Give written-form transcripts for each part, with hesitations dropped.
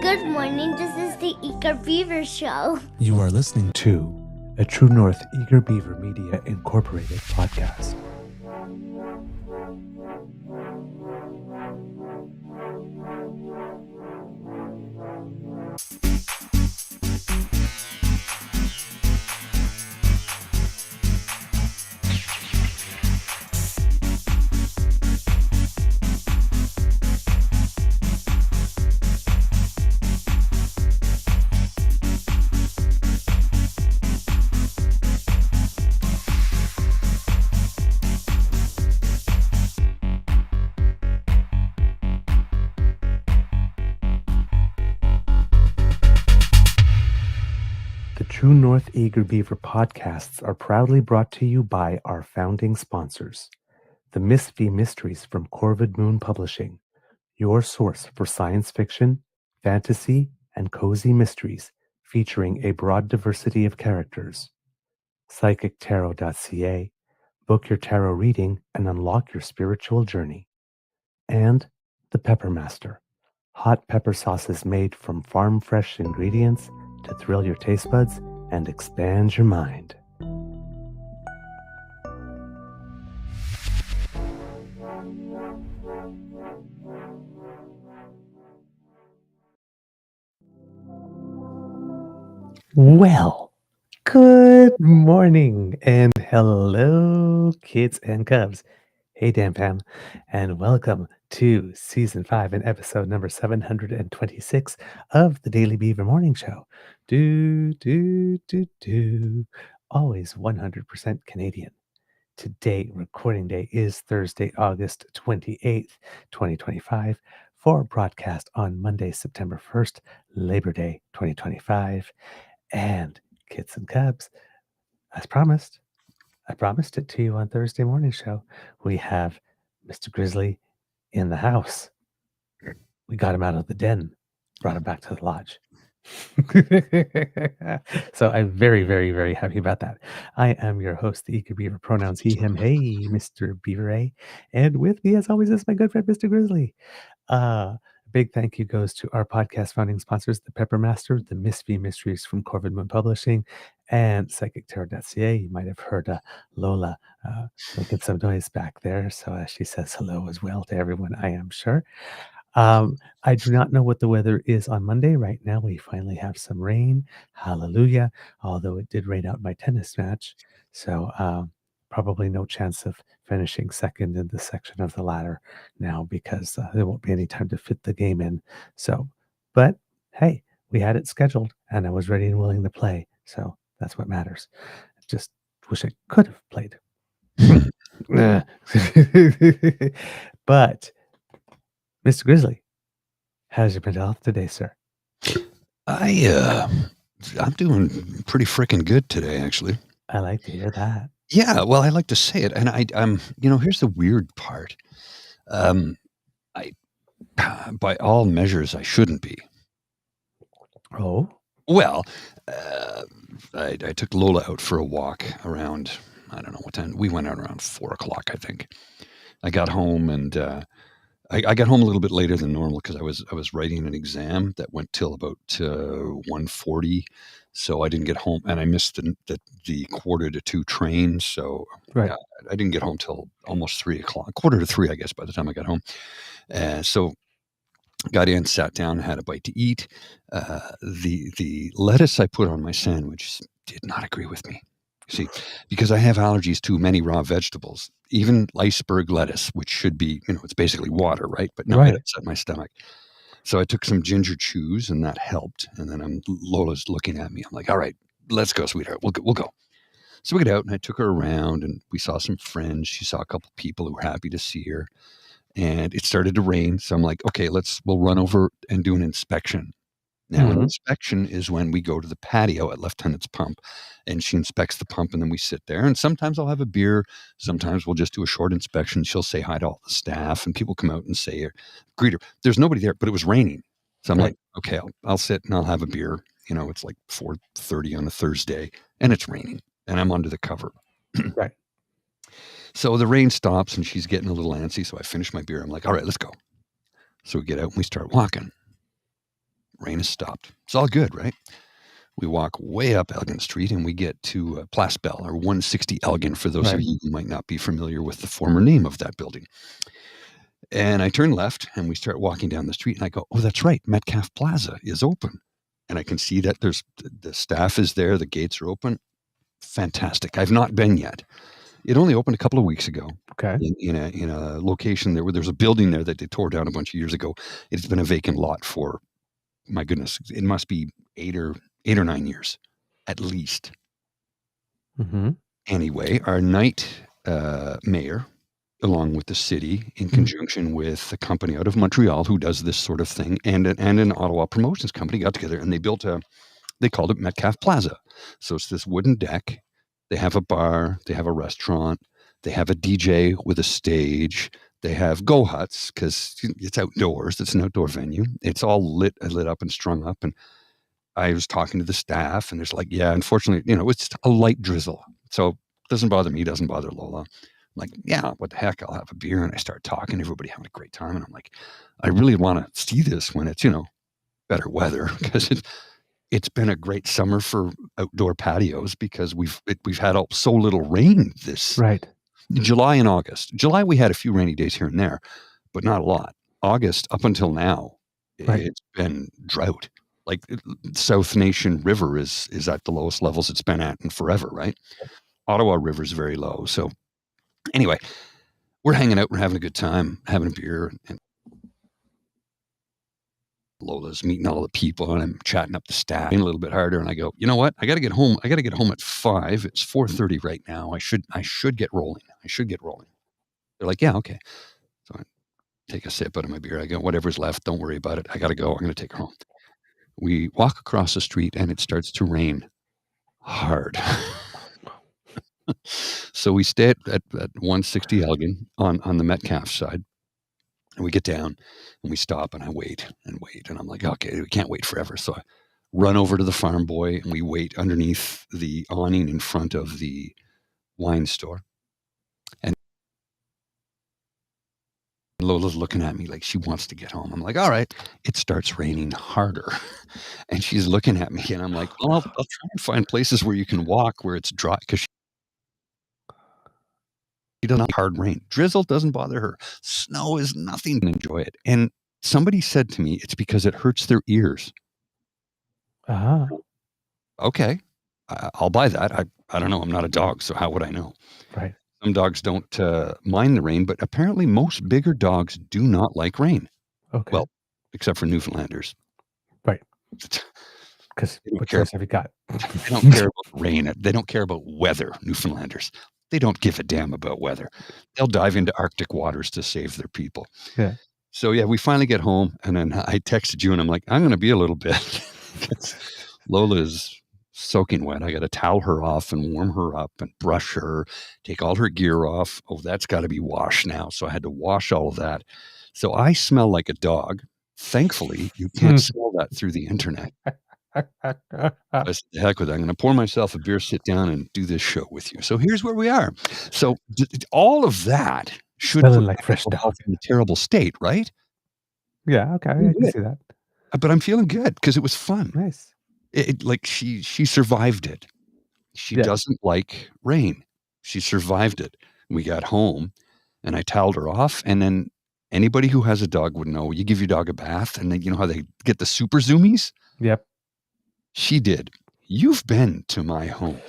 Good morning, this is the Eager Beaver Show. You are listening to a True North Eager Beaver Media Incorporated podcast. True North Eager Beaver podcasts are proudly brought to you by our founding sponsors, the Miss V Mysteries from Corvid Moon Publishing, your source for science fiction, fantasy, and cozy mysteries featuring a broad diversity of characters. PsychicTarot.ca, book your tarot reading and unlock your spiritual journey. And the Pepper Master, hot pepper sauces made from farm-fresh ingredients to thrill your taste buds and expand your mind. Well, good morning and hello, kids and cubs. Hey, DAMFAM, and welcome to Season 5 and episode number 726 of the Daily Beaver Morning Show. Always 100% Canadian. Today, recording day is Thursday, August 28th, 2025, for broadcast on Monday, September 1st, Labor Day 2025. And kids and cubs, as promised, I promised it to you on Thursday morning show. We have Mr. Grizzly in the house. We got him out of the den, brought him back to the lodge. So I'm very, very, very happy about that. I am your host, the Eager Beaver, pronouns he, him, hey, Mr. Beaver A. And with me, as always, is my good friend, Mr. Grizzly. Big thank you goes to our podcast founding sponsors, the Pepper Master, the Miss V Mysteries from Corvid Moon Publishing, and PsychicTarot.ca. You might have heard Lola making some noise back there. So she says hello as well to everyone, I am sure. I do not know what the weather is on Monday. Right now, we finally have some rain. Hallelujah. Although it did rain out my tennis match. So probably no chance of finishing second in this section of the ladder now because there won't be any time to fit the game in. So, but hey, we had it scheduled and I was ready and willing to play. So that's what matters. Just wish I could have played. But Mr. Grizzly, how's your mental health today, sir? I'm doing pretty freaking good today, actually. I like to hear that. Yeah, well, I like to say it, and here's the weird part. I, by all measures, I shouldn't be. Oh? Well, I took Lola out for a walk around, I don't know what time. We went out around 4 o'clock, I think. I got home and I got home a little bit later than normal because I was writing an exam that went till about 1:40, so I didn't get home, and I missed the 1:45 train, so Right. yeah, I didn't get home till almost 3 o'clock, 2:45, I guess, by the time I got home. So got in, sat down, had a bite to eat. The lettuce I put on my sandwich did not agree with me. See, because I have allergies to many raw vegetables, even iceberg lettuce, which should be, it's basically water, right? But no, Right. it upset my stomach. So I took some ginger chews and that helped. And then Lola's looking at me. I'm like, all right, let's go, sweetheart. We'll go. So we get out and I took her around and we saw some friends. She saw a couple people who were happy to see her. And it started to rain. So I'm like, okay, we'll run over and do an inspection. Now, an inspection is when we go to the patio at Lieutenant's Pump and she inspects the pump and then we sit there. And sometimes I'll have a beer. Sometimes we'll just do a short inspection. She'll say hi to all the staff and people come out and say, greet her. There's nobody there, but it was raining. So I'm like, okay, I'll sit and I'll have a beer. It's like 4:30 on a Thursday and it's raining and I'm under the cover. Right. So the rain stops and she's getting a little antsy. So I finish my beer. I'm like, all right, let's go. So we get out and we start walking. Rain has stopped. It's all good, right? We walk way up Elgin Street and we get to Place Belle, or 160 Elgin, for those of Right. you who might not be familiar with the former name of that building. And I turn left and we start walking down the street and I go, oh, that's right, Metcalf Plaza is open. And I can see that there's the staff is there, the gates are open. Fantastic. I've not been yet. It only opened a couple of weeks ago. Okay. In a location there where there's a building there that they tore down a bunch of years ago. It's been a vacant lot for, my goodness, it must be 8 or 9 years at least. Mm-hmm. Anyway, our night mayor, along with the city, in conjunction with a company out of Montreal who does this sort of thing, and an Ottawa promotions company, got together and they built they called it Metcalf Plaza. So it's this wooden deck. They have a bar, they have a restaurant, they have a DJ with a stage, they have go huts because it's outdoors. It's an outdoor venue. It's all lit up and strung up. And I was talking to the staff, and there's like, yeah, unfortunately, it's a light drizzle, so it doesn't bother me, doesn't bother Lola. I'm like, yeah, what the heck? I'll have a beer. And I start talking, everybody having a great time, and I'm like, I really want to see this when it's better weather, because it's been a great summer for outdoor patios because we've had so little rain this Right. July and August. July we had a few rainy days here and there, but not a lot. August up until now, Right. it's been drought. Like South Nation River is at the lowest levels it's been at in forever, right? Ottawa River is very low. So anyway, we're hanging out, we're having a good time, having a beer, and Lola's meeting all the people, and I'm chatting up the staff a little bit harder. And I go, you know what? I got to get home. I got to get home at 5. It's 4:30 right now. I should get rolling. They're like, yeah, okay. So I take a sip out of my beer. I go, whatever's left, don't worry about it. I got to go. I'm going to take her home. We walk across the street and it starts to rain hard. So we stay at 160 Elgin on the Metcalf side. And we get down and we stop and I wait. And I'm like, okay, we can't wait forever. So I run over to the farm boy and we wait underneath the awning in front of the wine store. And Lola's looking at me like she wants to get home. I'm like, all right. It starts raining harder. And she's looking at me and I'm like, well, I'll try and find places where you can walk where it's dry, because she doesn't like hard rain. Drizzle doesn't bother her. Snow is nothing to enjoy it. And somebody said to me, it's because it hurts their ears. Uh-huh. Okay, I'll buy that. I don't know. I'm not a dog, so how would I know? Right. Some dogs don't mind the rain, but apparently most bigger dogs do not like rain. Okay. Well, except for Newfoundlanders. Right. Because They don't what care. choice have you got? They don't care about rain. They don't care about weather, Newfoundlanders. They don't give a damn about weather. They'll dive into Arctic waters to save their people. Yeah. So, yeah, we finally get home, and then I texted you, and I'm like, I'm going to be a little bit. Lola is soaking wet. I got to towel her off and warm her up and brush her, take all her gear off. Oh, that's got to be washed now. So I had to wash all of that. So I smell like a dog. Thankfully, you can't smell that through the internet. I said, the heck with it. I'm going to pour myself a beer, sit down, and do this show with you. So here's where we are. So all of that should Smelling put like fresh mental dog. health in a terrible state, right? Yeah, okay. I can see that. But I'm feeling good because it was fun. Nice. Like she survived it. She Yeah. doesn't like rain. She survived it. We got home and I toweled her off. And then anybody who has a dog would know, you give your dog a bath and then you know how they get the super zoomies? Yep. She did. You've been to my home.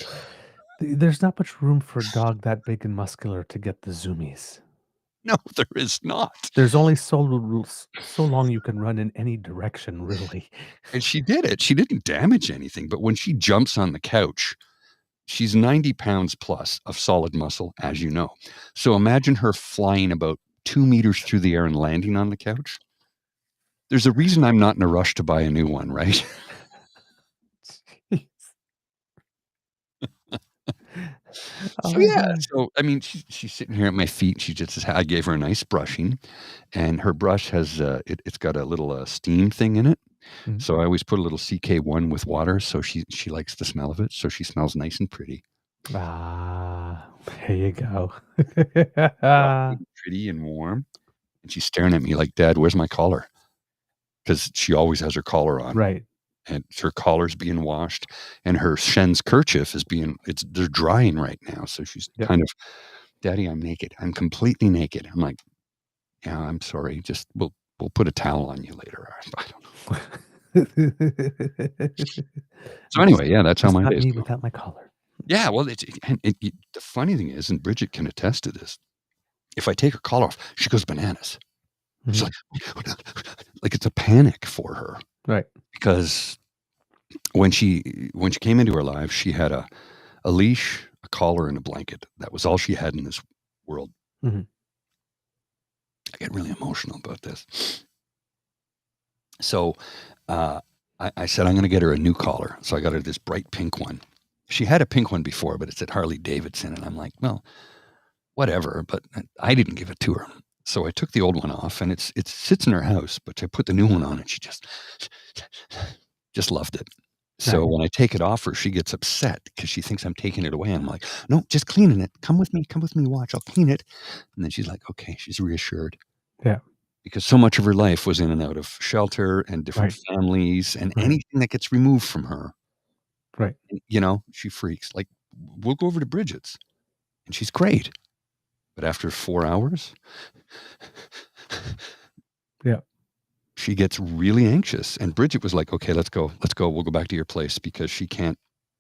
There's not much room for a dog that big and muscular to get the zoomies. No, there is not. There's only so long you can run in any direction, really. And she did it. She didn't damage anything. But when she jumps on the couch, she's 90 pounds plus of solid muscle, as you know. So imagine her flying about 2 meters through the air and landing on the couch. There's a reason I'm not in a rush to buy a new one, right? Jeez. So yeah, so I mean, she's sitting here at my feet. She just, I gave her a nice brushing, and her brush has it's got a little steam thing in it. Mhm. So I always put a little CK1 with water, so she likes the smell of it. So she smells nice and pretty, There you go. pretty and warm. And she's staring at me like, "Dad, where's my collar?" because she always has her collar on. Right. And her collar's being washed, and her Shen's kerchief is they're drying right now. So she's kind of, Daddy, I'm naked. I'm completely naked. I'm like, yeah, I'm sorry. Just we'll put a towel on you later. I don't know. So anyway, yeah, that's how my not days me go. without my collar. Yeah, well, the funny thing is, and Bridget can attest to this, if I take her collar off, she goes bananas. She's like it's a panic for her. Right. Because when she came into our lives, she had a leash, a collar, and a blanket. That was all she had in this world. Mm-hmm. I get really emotional about this. So I said, I'm going to get her a new collar. So I got her this bright pink one. She had a pink one before, but it said Harley Davidson. And I'm like, well, whatever. But I didn't give it to her. So I took the old one off, and it sits in her house. But I put the new one on, and she just loved it. So when I take it off her, she gets upset because she thinks I'm taking it away. I'm like, no, just cleaning it. Come with me, watch. I'll clean it. And then she's like, okay, she's reassured. Yeah. Because so much of her life was in and out of shelter and different families, and anything that gets removed from her. Right. You know, she freaks. Like, we'll go over to Bridget's, and she's great. But after 4 hours, she gets really anxious. And Bridget was like, okay, let's go. We'll go back to your place, because she can't.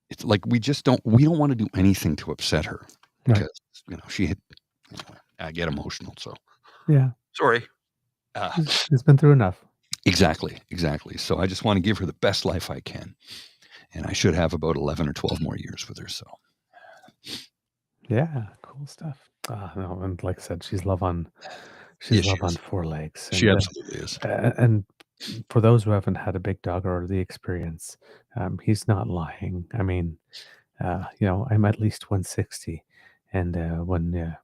It's like we don't want to do anything to upset her, because anyway, I get emotional. So sorry. She's been through enough. Exactly. So I just want to give her the best life I can, and I should have about 11 or 12 more years with her. So yeah, cool stuff. No, and like I said, she's love on four legs. And, she absolutely is. And for those who haven't had a big dog or the experience, he's not lying. I mean, I'm at least 160, and when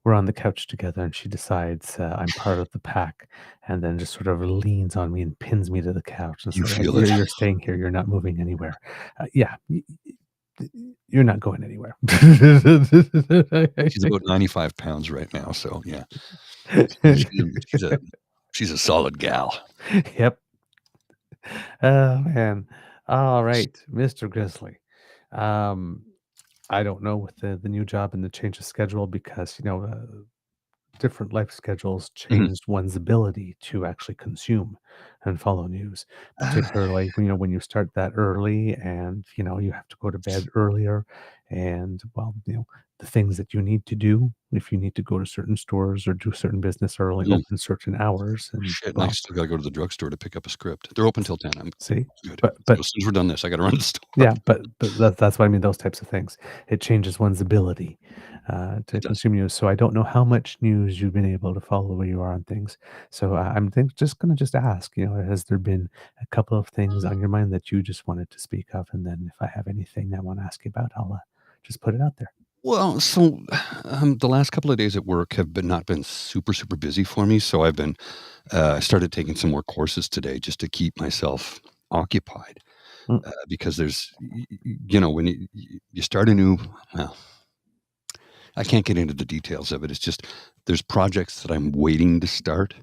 we're on the couch together and she decides I'm part of the pack, and then just sort of leans on me and pins me to the couch and You says, feel it. You're staying here. You're not moving anywhere. You're not going anywhere. She's about 95 pounds right now. So yeah, she's a solid gal. Yep. Oh man. All right, Mr. Grizzly. I don't know with the new job and the change of schedule, because different life schedules changed one's ability to actually consume and follow news, particularly when you start that early, and you have to go to bed earlier, and the things that you need to do, if you need to go to certain stores or do certain business, are only open certain hours. And Shit, I still got to go to the drugstore to pick up a script. They're open till 10. I'm see, good. but So as soon as we're done this, I got to run to the store. yeah, but that's what I mean. Those types of things, it changes one's ability to consume news. So I don't know how much news you've been able to follow where you are on things. So I'm just going to ask, has there been a couple of things on your mind that you just wanted to speak of? And then if I have anything I want to ask you about, I'll just put it out there. Well, so the last couple of days at work have not been super, super busy for me. So I've been started taking some more courses today just to keep myself occupied. Because there's, when you start a new, well, I can't get into the details of it. It's just there's projects that I'm waiting to start,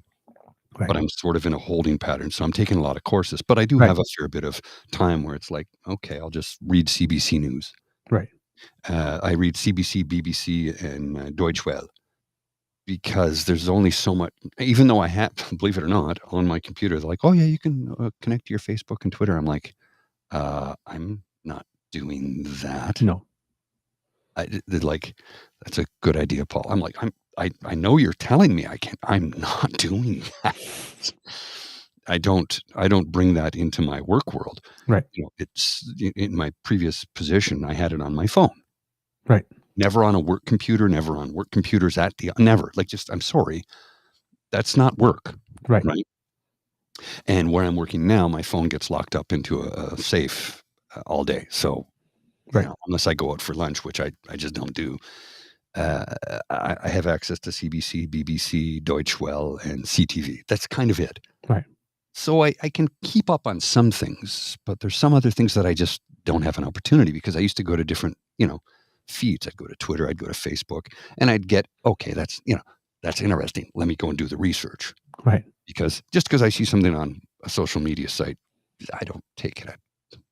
but I'm sort of in a holding pattern. So I'm taking a lot of courses, but I do have a fair bit of time where it's like, okay, I'll just read CBC News. Right. I read CBC, BBC, and Deutsche Welle, because there's only so much, even though I have, believe it or not, on my computer, they're like, oh yeah, you can connect to your Facebook and Twitter. I'm like, I'm not doing that. No. They're like, that's a good idea, Paul. I'm like, I know you're telling me I can't. I'm not doing that. I don't bring that into my work world. Right. It's in my previous position. I had it on my phone. Right. Never on a work computer. Never on work computers never. Like, just, I'm sorry, that's not work. Right. Right. And where I'm working now, my phone gets locked up into a safe all day. So, unless I go out for lunch, which I just don't do, I have access to CBC, BBC, Deutsche Welle, and CTV. That's kind of it. Right. So I can keep up on some things, but there's some other things that I just don't have an opportunity, because I used to go to different, feeds. I'd go to Twitter, I'd go to Facebook, and I'd get, okay, that's interesting. Let me go and do the research. Right. Because just because I see something on a social media site, I don't take it at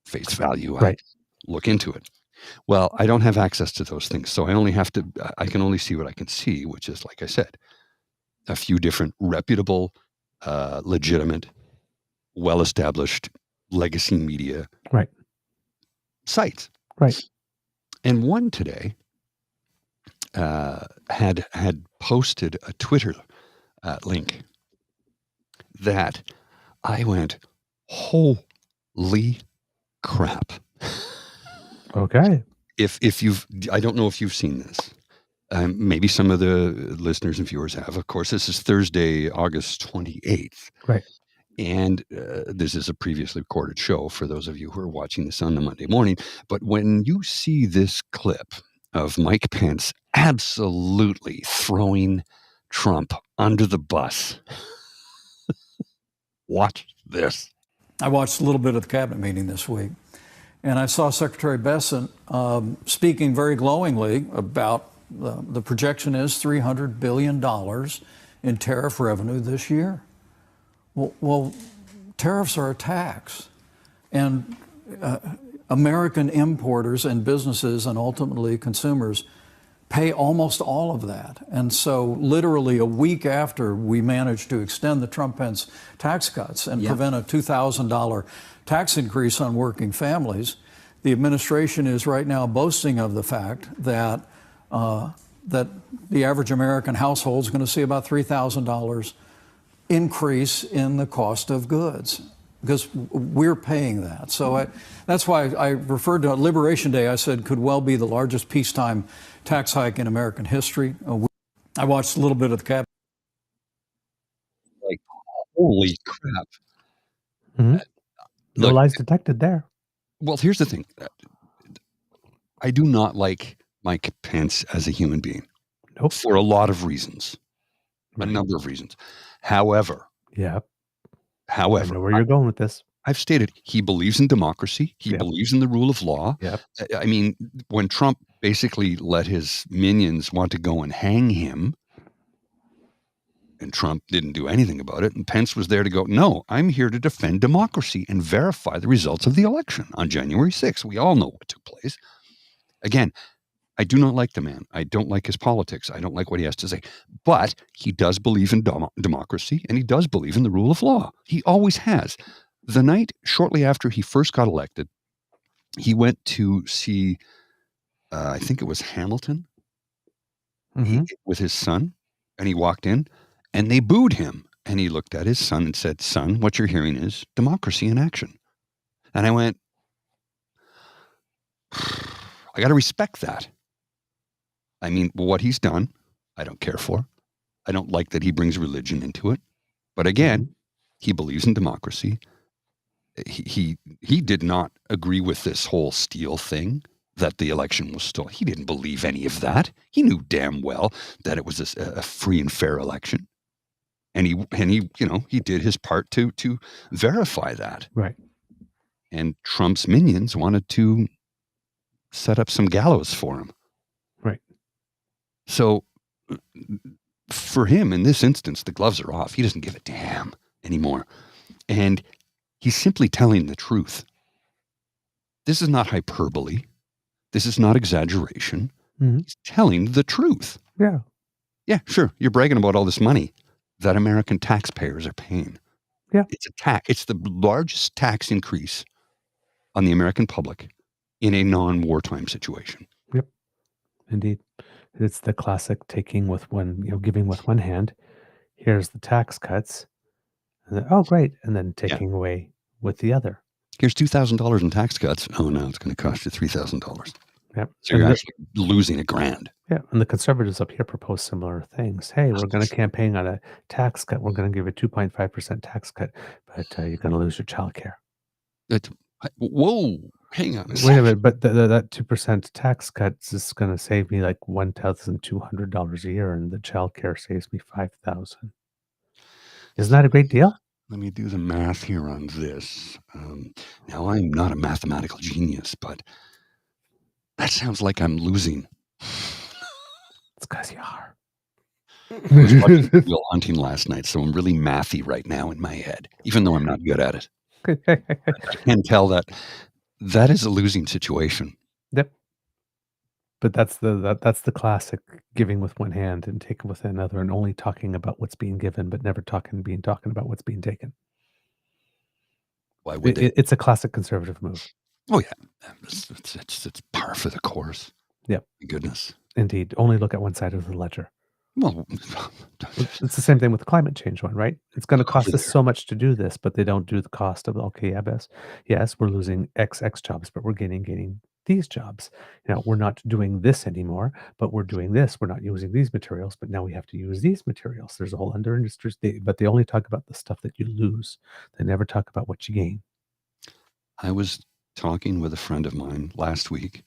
face value. Right. I look into it. Well, I don't have access to those things, so I can only see what I can see, which is, like I said, a few different reputable, legitimate, well-established legacy media Right. sites. Right. And one today had posted a Twitter link that I went, holy crap. Okay. If you've, I don't know if you've seen this. Maybe some of the listeners and viewers have. Of course, this is Thursday, August 28th. Right. And this is a previously recorded show for those of you who are watching this on the Monday morning. But when you see this clip of Mike Pence absolutely throwing Trump under the bus, watch this. I watched a little bit of the cabinet meeting this week, and I saw Secretary Bessent speaking very glowingly about the projection is $300 billion in tariff revenue this year. Well, tariffs are a tax, and American importers and businesses and ultimately consumers pay almost all of that. And so literally a week after we managed to extend the Trump-Pence tax cuts and prevent a $2,000 tax increase on working families, the administration is right now boasting of the fact that that the average American household is going to see about $3,000 increase in the cost of goods because we're paying that. So that's why I referred to Liberation Day. I said could well be the largest peacetime tax hike in American history. I watched a little bit of the cabinet. Like, holy crap. Mm-hmm. No Look, lies detected there. well, here's the thing. I do not like Mike Pence as a human being. Nope. For a lot of reasons. A number of reasons. However, I know where you're going with this. I've stated he believes in democracy. He believes in the rule of law. Yep. I mean, when Trump basically let his minions want to go and hang him, and Trump didn't do anything about it, and Pence was there to go, no, I'm here to defend democracy and verify the results of the election on January 6th. We all know what took place. Again, I do not like the man. I don't like his politics. I don't like what he has to say. But he does believe in democracy, and he does believe in the rule of law. He always has. The night shortly after he first got elected, he went to see, I think it was Hamilton, with his son, and he walked in, and they booed him. And he looked at his son and said, son, what you're hearing is democracy in action. And I went, I got to respect that. I mean, what he's done, I don't care for. I don't like that he brings religion into it. But again, he believes in democracy. He did not agree with this whole steal thing, that the election was stolen. He didn't believe any of that. He knew damn well that it was a free and fair election. And he did his part to verify that. Right. And Trump's minions wanted to set up some gallows for him. Right. So for him, in this instance, the gloves are off. He doesn't give a damn anymore. And he's simply telling the truth. This is not hyperbole. This is not exaggeration. He's telling the truth. Yeah. Yeah, sure. You're bragging about all this money that American taxpayers are paying. Yeah. It's a tax. It's the largest tax increase on the American public in a non-wartime situation. Yep. Indeed. It's the classic taking with one, giving with one hand. Here's the tax cuts. And then, oh, great. And then taking away with the other. Here's $2,000 in tax cuts. Oh, no, it's going to cost you $3,000. Yep. So you're actually losing $1,000. Yeah. And the conservatives up here propose similar things. Hey, we're going to campaign on a tax cut. We're going to give a 2.5% tax cut, but you're going to lose your child care. Whoa. Hang on. Wait a minute, but that 2% tax cut is going to save me like $1,200 a year, and the child care saves me $5,000. Isn't that a great deal? Let me do the math here on this. Now, I'm not a mathematical genius, but that sounds like I'm losing. It's because you are. I was watching Good Will Hunting last night, so I'm really mathy right now in my head, even though I'm not good at it. I can tell that is a losing situation. Yep. But that's the classic giving with one hand and taking with another, and only talking about what's being given, but never talking about what's being taken. Why would they? It's a classic conservative move. Oh yeah, it's par for the course. Yep. My goodness. Indeed. Only look at one side of the ledger. Well, It's the same thing with the climate change one, right? It's going to cost Over us there. so much to do this, but they don't do the cost of, okay, yes, we're losing X jobs, but we're gaining these jobs. We're not doing this anymore, but we're doing this. We're not using these materials, but now we have to use these materials. There's a whole under industry, but they only talk about the stuff that you lose. They never talk about what you gain. I was talking with a friend of mine last week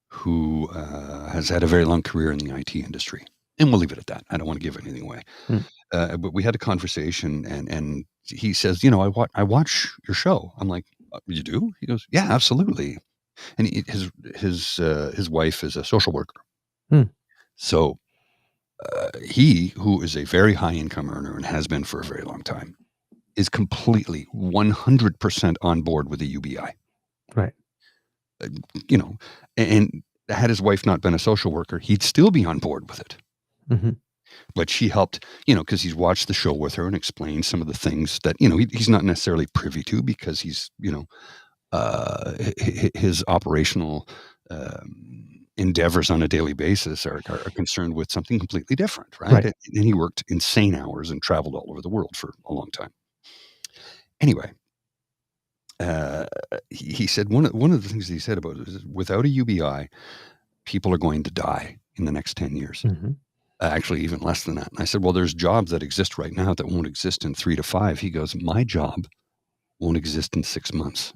who has had a very long career in the IT industry. And we'll leave it at that. I don't want to give anything away. But we had a conversation, and he says, I watch your show. I'm like, you do? He goes, yeah, absolutely. And his wife is a social worker. So he, who is a very high income earner and has been for a very long time, is completely 100% on board with the UBI. Right. And had his wife not been a social worker, he'd still be on board with it. Mm-hmm. But she helped, because he's watched the show with her and explained some of the things that, he's not necessarily privy to, because he's, his operational endeavors on a daily basis are concerned with something completely different, right? And he worked insane hours and traveled all over the world for a long time. Anyway, he said one of the things he said about it is, without a UBI, people are going to die in the next 10 years. Mm-hmm. Actually, even less than that. And I said, well, there's jobs that exist right now that won't exist in 3 to 5. He goes, my job won't exist in 6 months.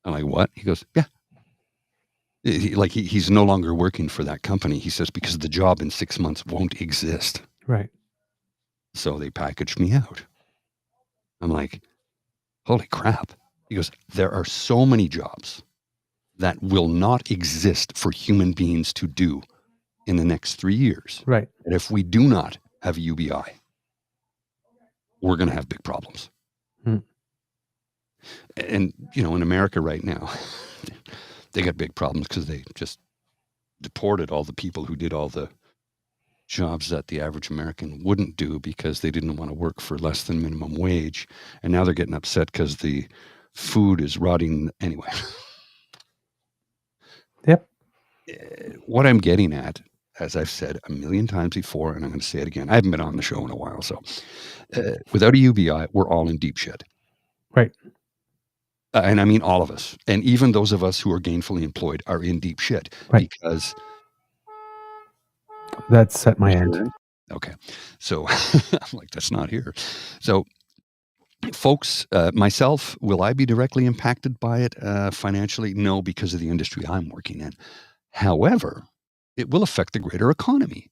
I'm like, what? He goes, yeah. He's no longer working for that company. He says, because the job in 6 months won't exist. Right. So they packaged me out. I'm like, holy crap. He goes, there are so many jobs that will not exist for human beings to do in the next 3 years. Right. And if we do not have a UBI, we're going to have big problems. And, in America right now, they got big problems because they just deported all the people who did all the jobs that the average American wouldn't do because they didn't want to work for less than minimum wage. And now they're getting upset because the food is rotting anyway. Yep. What I'm getting at, as I've said a million times before, and I'm going to say it again, I haven't been on the show in a while, so without a UBI, we're all in deep shit. Right. And I mean all of us. And even those of us who are gainfully employed are in deep shit. Right. Because... That's at my end. Okay. So I'm like, that's not here. So folks, myself, will I be directly impacted by it financially? No, because of the industry I'm working in. However, it will affect the greater economy,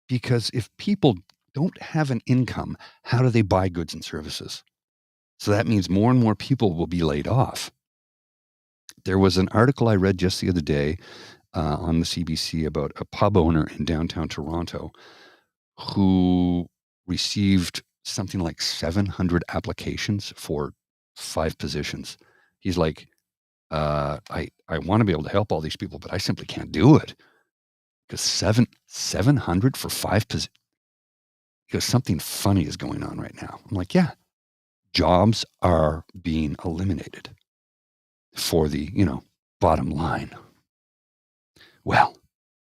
because if people don't have an income, how do they buy goods and services? So that means more and more people will be laid off. There was an article I read just the other day on the CBC about a pub owner in downtown Toronto who received something like 700 applications for 5 positions. He's like, I want to be able to help all these people, but I simply can't do it. Because 700 for 5 positions. Because something funny is going on right now. I'm like, yeah, jobs are being eliminated for the, bottom line. Well,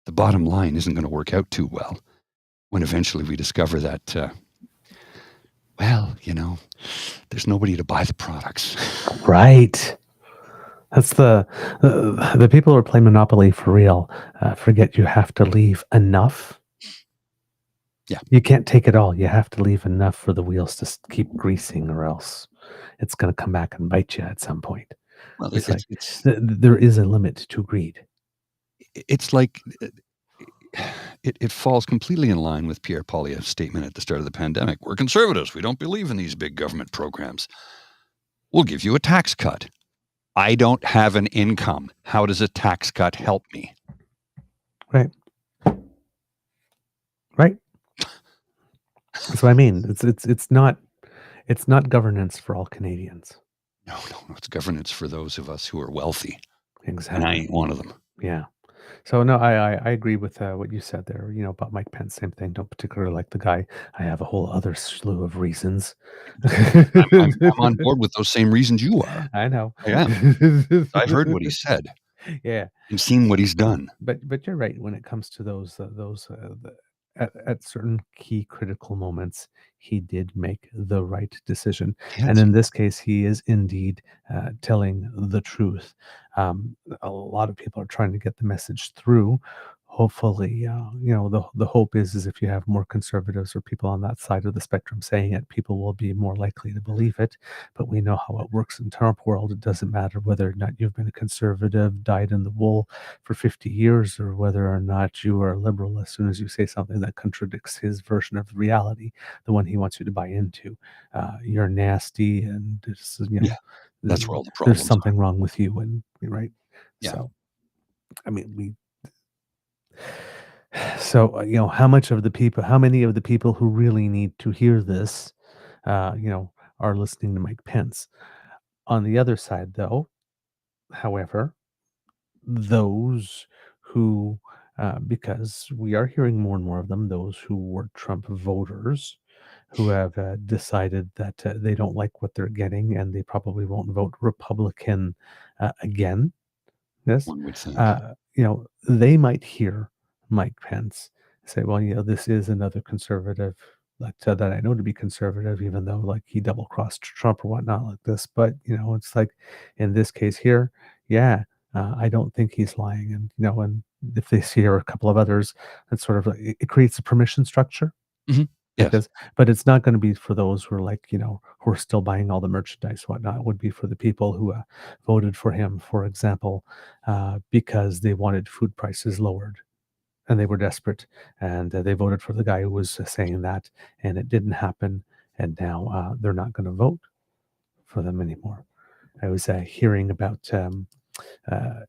the bottom line isn't going to work out too well when eventually we discover that, there's nobody to buy the products. Right. That's the people who play Monopoly for real. Forget you have to leave enough. Yeah. You can't take it all. You have to leave enough for the wheels to keep greasing, or else it's going to come back and bite you at some point. Well, there is a limit to greed. It's like it falls completely in line with Pierre Poilievre's statement at the start of the pandemic. We're conservatives. We don't believe in these big government programs. We'll give you a tax cut. I don't have an income. How does a tax cut help me? Right. Right. That's what I mean. It's not governance for all Canadians. No, it's governance for those of us who are wealthy, and I Exactly. ain't one of them. Yeah. So no, I agree with what you said there. About Mike Pence, same thing. Don't particularly like the guy. I have a whole other slew of reasons. I'm on board with those same reasons you are. I know. I am. I've heard what he said Yeah, and seen what he's done. but you're right when it comes to those at certain key critical moments, he did make the right decision, and Yes. in this case, he is indeed telling the truth. A lot of people are trying to get the message through. Hopefully, the hope is if you have more conservatives or people on that side of the spectrum saying it, people will be more likely to believe it. But we know how it works in Trump world. It doesn't matter whether or not you've been a conservative, dyed in the wool for 50 years, or whether or not you are a liberal. As soon as you say something that contradicts his version of reality, the one he wants you to buy into, you're nasty, and it's, Yeah, that's where all the there's problems something wrong with you, and right. Yeah. So, I mean, how many of the people who really need to hear this, are listening to Mike Pence. On the other side, though, however, those who, because we are hearing more and more of them, those who were Trump voters who have decided that they don't like what they're getting and they probably won't vote Republican again. Yes, one would think. they might hear Mike Pence say, "Well, this is another conservative that I know to be conservative, even though like he double crossed Trump or whatnot like this." But it's like in this case here, yeah, I don't think he's lying, and and if they hear a couple of others, that's sort of like, it creates a permission structure. Yes. But it's not going to be for those who are like, who are still buying all the merchandise, whatnot. It would be for the people who voted for him, for example, because they wanted food prices lowered and they were desperate. And they voted for the guy who was saying that, and it didn't happen. And now they're not going to vote for them anymore. I was hearing about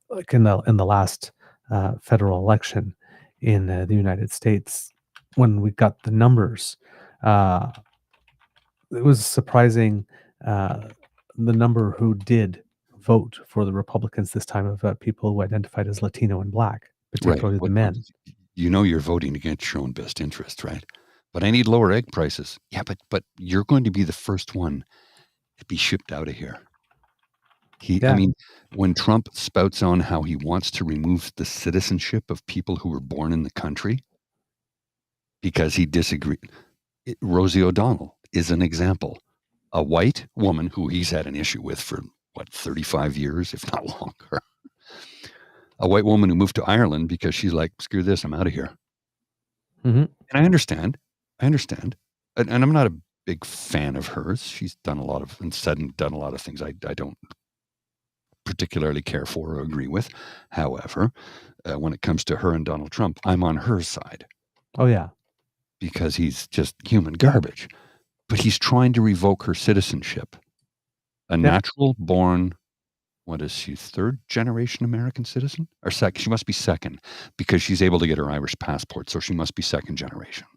like in the last federal election in the United States, when we got the numbers, it was surprising the number who did vote for the Republicans this time of people who identified as Latino and Black, particularly the men. You're voting against your own best interest, right? But I need lower egg prices. Yeah, but you're going to be the first one to be shipped out of here. I mean, when Trump spouts on how he wants to remove the citizenship of people who were born in the country because he disagreed. Rosie O'Donnell is an example. A white woman who he's had an issue with for 35 years, if not longer. A white woman who moved to Ireland because she's like, screw this, I'm out of here. Mm-hmm. And I understand. And I'm not a big fan of hers. She's done a lot of things I don't particularly care for or agree with. However, when it comes to her and Donald Trump, I'm on her side. Oh, yeah. Because he's just human garbage. But he's trying to revoke her citizenship. A natural born, what is she, third generation American citizen? Or second? She must be second because she's able to get her Irish passport. So she must be second generation.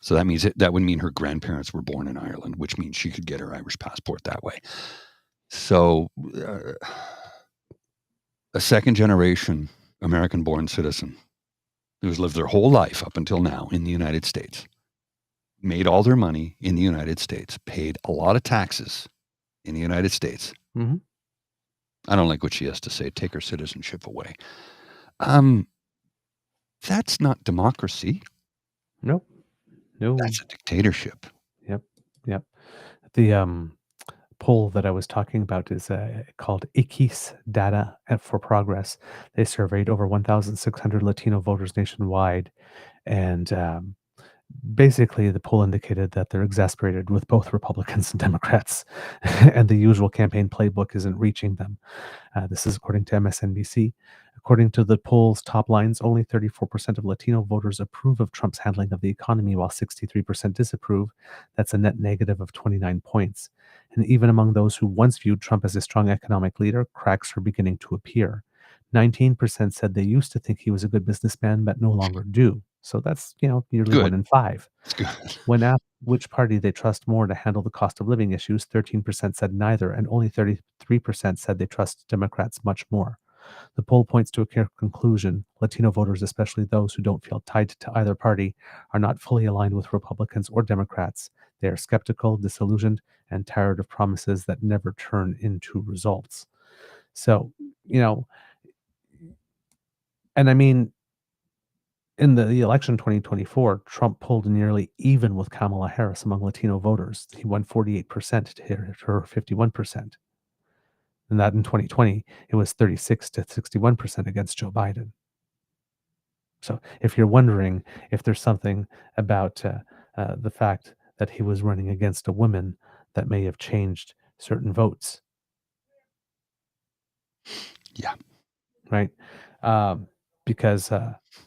So that means that would mean her grandparents were born in Ireland, which means she could get her Irish passport that way. So a second generation American born citizen who's lived their whole life up until now in the United States, made all their money in the United States, paid a lot of taxes in the United States. Mm-hmm. I don't like what she has to say. Take her citizenship away. That's not democracy. No. That's a dictatorship. Yep. The poll that I was talking about is called ICIS Data for Progress. They surveyed over 1,600 Latino voters nationwide, and basically the poll indicated that they're exasperated with both Republicans and Democrats, and the usual campaign playbook isn't reaching them. This is according to MSNBC. According to the poll's top lines, only 34% of Latino voters approve of Trump's handling of the economy, while 63% disapprove. That's a net negative of 29 points. And even among those who once viewed Trump as a strong economic leader, cracks are beginning to appear. 19% said they used to think he was a good businessman, but no longer do. So that's, nearly Good. 1 in 5. It's good. When asked which party they trust more to handle the cost of living issues, 13% said neither, and only 33% said they trust Democrats much more. The poll points to a clear conclusion. Latino voters, especially those who don't feel tied to either party, are not fully aligned with Republicans or Democrats. They are skeptical, disillusioned, and tired of promises that never turn into results. So, and I mean, in the election 2024, Trump pulled nearly even with Kamala Harris among Latino voters. He won 48% to her 51%. And that in 2020, it was 36 to 61% against Joe Biden. So if you're wondering if there's something about the fact that he was running against a woman that may have changed certain votes. Yeah. Right? Because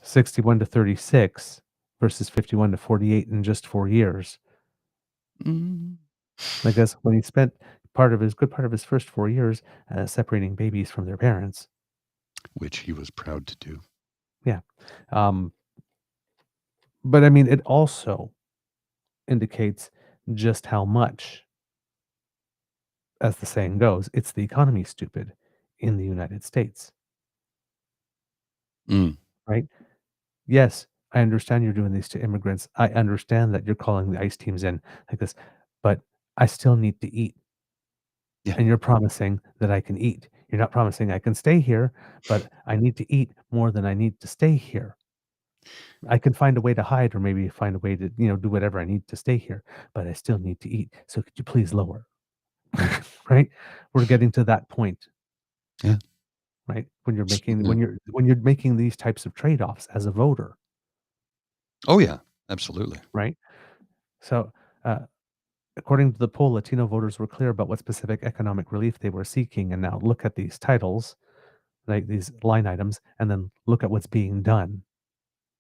61 to 36 versus 51 to 48 in just 4 years. I guess when he spent good part of his first 4 years separating babies from their parents. Which he was proud to do. Yeah. But I mean, it also indicates just how much, as the saying goes, it's the economy, stupid, in the United States. Right? Yes, I understand you're doing these to immigrants. I understand that you're calling the ICE teams in like this, but I still need to eat. Yeah. And you're promising that I can eat. You're not promising I can stay here, but I need to eat more than I need to stay here. I can find a way to hide or maybe find a way to, do whatever I need to stay here, but I still need to eat. So could you please lower? Right? We're getting to that point. Yeah. Right? When you're making these types of trade-offs as a voter. Oh yeah, absolutely. Right? So, according to the poll, Latino voters were clear about what specific economic relief they were seeking. And now look at these titles, like these line items, and then look at what's being done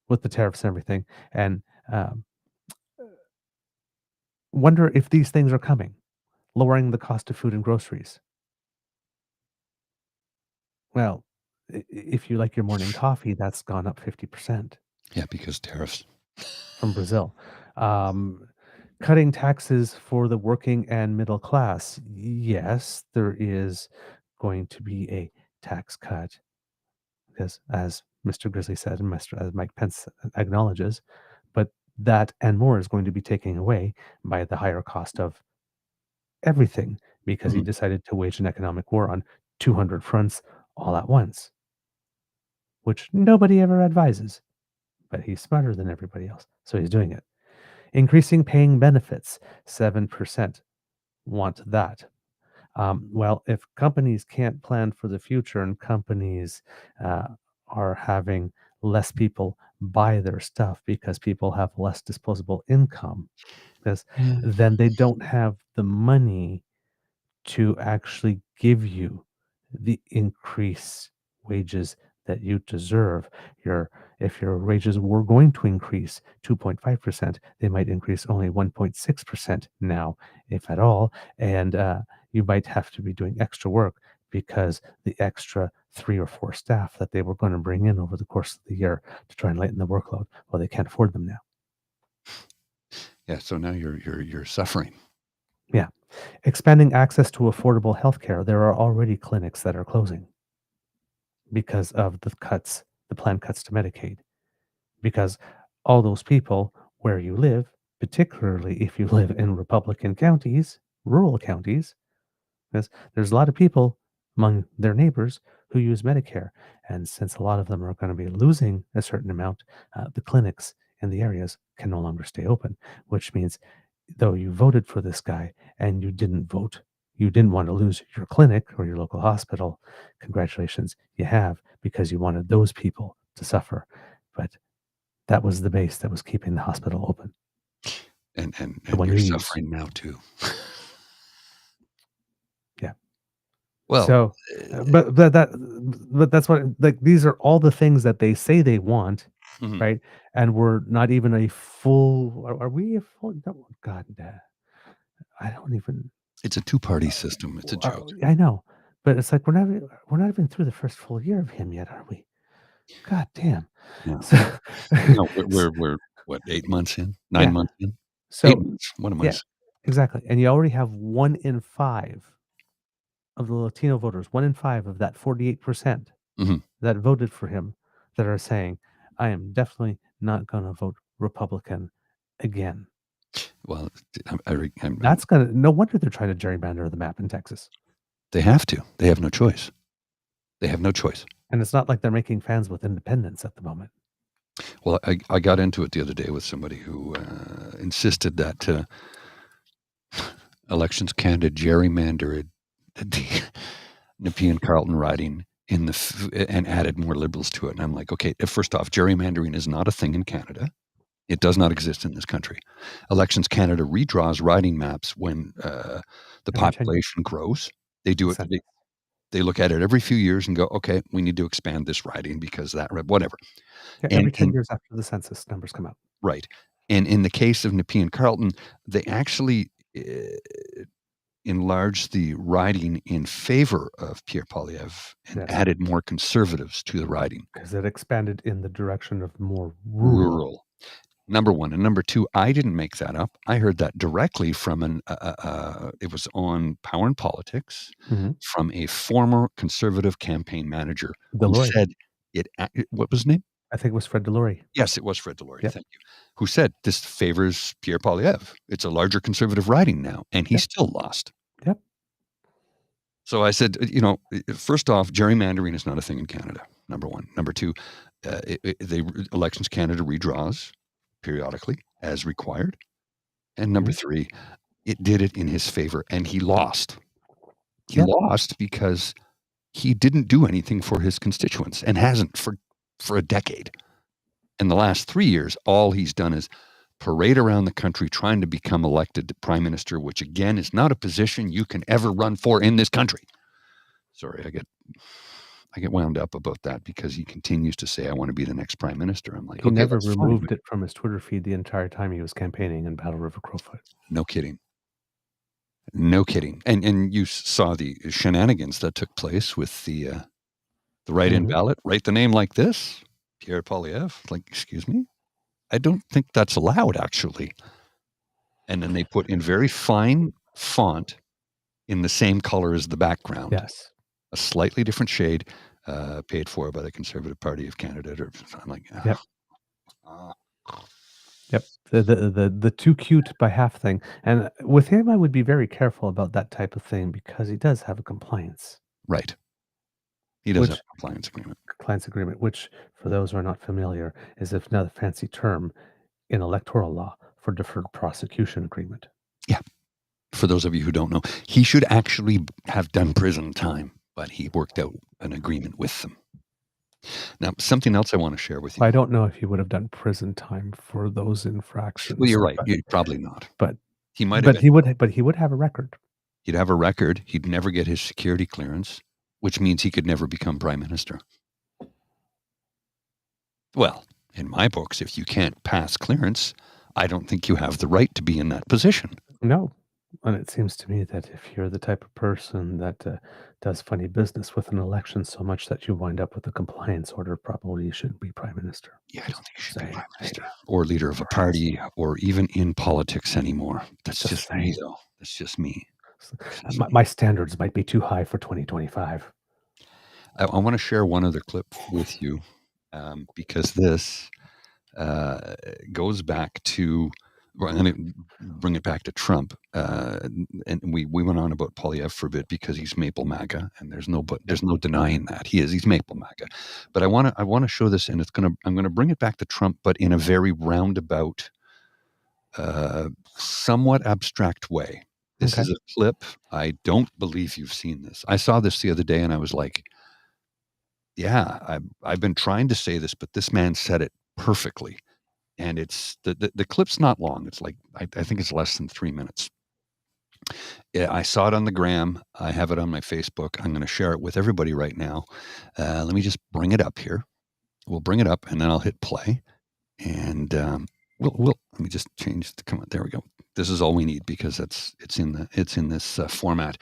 with the tariffs and everything. And wonder if these things are coming, lowering the cost of food and groceries. Well, if you like your morning coffee, that's gone up 50%. Yeah, because tariffs. From Brazil. Cutting taxes for the working and middle class. Yes, there is going to be a tax cut because, as Mr. Grizzly said and as Mike Pence acknowledges, but that and more is going to be taken away by the higher cost of everything because he decided to wage an economic war on 200 fronts all at once, which nobody ever advises. But he's smarter than everybody else, so he's doing it. Increasing paying benefits, 7% want that. Well, if companies can't plan for the future and companies are having less people buy their stuff because people have less disposable income, then they don't have the money to actually give you the increased wages that you deserve. If your wages were going to increase 2.5%, they might increase only 1.6% now, if at all. And you might have to be doing extra work because the extra 3 or 4 staff that they were going to bring in over the course of the year to try and lighten the workload, well, they can't afford them now. Yeah, so now you're suffering. Yeah. Expanding access to affordable healthcare. There are already clinics that are closing because of the planned cuts to Medicaid. Because all those people where you live, particularly if you live in Republican counties, rural counties, because there's a lot of people among their neighbors who use Medicare. And since a lot of them are going to be losing a certain amount, the clinics in the areas can no longer stay open, which means though you voted for this guy and you didn't want to lose your clinic or your local hospital, congratulations, you have, because you wanted those people to suffer. But that was the base that was keeping the hospital open. And one you're you use. suffering now too. Yeah. Well, So, but that's what, like, these are all the things that they say they want, right? And we're not even a full. Are we a full? No, God, I don't even. It's a two-party system. It's a joke. I know, but it's like we're not even through the first full year of him yet, are we? God damn. Yeah. So, No, we're what, 8 months in? 9 yeah. months in? 8 So, months. What am I yeah, saying? exactly. And you already have 1 in 5 of the Latino voters, 1 in 5 of that 48% Mhm. that voted for him that are saying, I am definitely not going to vote Republican again. Well, That's going to, no wonder they're trying to gerrymander the map in Texas. they have to. They have no choice. They have no choice. And it's not like they're making fans with independents at the moment. Well, I got into it the other day with somebody who insisted that Elections Canada gerrymandered the Nepean Carleton riding and added more Liberals to it. And I'm like, okay, first off, gerrymandering is not a thing in Canada. It does not exist in this country. Elections Canada redraws riding maps when the Every 10 population grows. They do it. Census. They look at it every few years and go, okay, we need to expand this riding because that, whatever. Yeah, And every 10 years after the census numbers come out. right. And in the case of Nepean Carleton, they actually enlarged the riding in favor of Pierre Poilievre and Yes. added more conservatives to the riding. Because it expanded in the direction of more rural. Number one. And number two, I didn't make that up. I heard that directly from it was on Power and Politics Mhm. from a former conservative campaign manager who Delory. said what was his name? I think it was Fred Delory. Yes, it was Fred Delory. Yep. Thank you. Who said this favors Pierre Poilievre. It's a larger conservative riding now, and he Yep. still lost. Yep. So I said, first off, gerrymandering is not a thing in Canada. Number one. Number two, Elections Canada redraws periodically as required. And number three, it did it in his favor, and he lost. He Yep. lost because he didn't do anything for his constituents and hasn't for a decade. In the last 3 years, all he's done is parade around the country trying to become elected prime minister, which again is not a position you can ever run for in this country. Sorry, I get wound up about that because he continues to say, I want to be the next prime minister. I'm like, He okay, never that's fine, removed but it from his Twitter feed the entire time he was campaigning in Battle River Crowfoot. no kidding. No kidding. And you saw the shenanigans that took place with the write-in ballot. Write the name like this, Pierre Poilievre. Like, excuse me? I don't think that's allowed, actually. And then they put in very fine font in the same color as the background. Yes. A slightly different shade, paid for by the Conservative Party of Canada. I'm like, Yep. Yep. The too cute by half thing. And with him, I would be very careful about that type of thing because he does have a compliance. Right. He does have a compliance agreement. Which, for those who are not familiar, is another fancy term in electoral law for deferred prosecution agreement. Yeah. For those of you who don't know, he should actually have done prison time, but he worked out an agreement with them. Now, something else I want to share with you. I don't know if he would have done prison time for those infractions. Well, you're right. Probably not. But he might have. But he would have a record. He'd have a record. He'd never get his security clearance, which means he could never become prime minister. Well, in my books, if you can't pass clearance, I don't think you have the right to be in that position. No. And it seems to me that if you're the type of person that does funny business with an election so much that you wind up with a compliance order, probably you shouldn't be prime minister. Yeah, I don't think you should be prime minister or leader of a party or even in politics anymore. That's just me, though. That's just me. My standards might be too high for 2025. I want to share one other clip with you because this goes back to. I'm going to bring it back to Trump, and we went on about Poilievre for a bit because he's Maple MAGA, and there's no denying that he's Maple MAGA. But I want to show this, and I'm going to bring it back to Trump, but in a very roundabout, somewhat abstract way. This is a clip. I don't believe you've seen this. I saw this the other day, and I was like, "Yeah, I've been trying to say this, but this man said it perfectly." And it's the clip's not long. It's like I think it's less than 3 minutes. Yeah, I saw it on the gram. I have it on my Facebook. I'm going to share it with everybody right now. Let me just bring it up here. We'll bring it up, and then I'll hit play. And we'll let me just change the comment. There we go. This is all we need because it's in this format.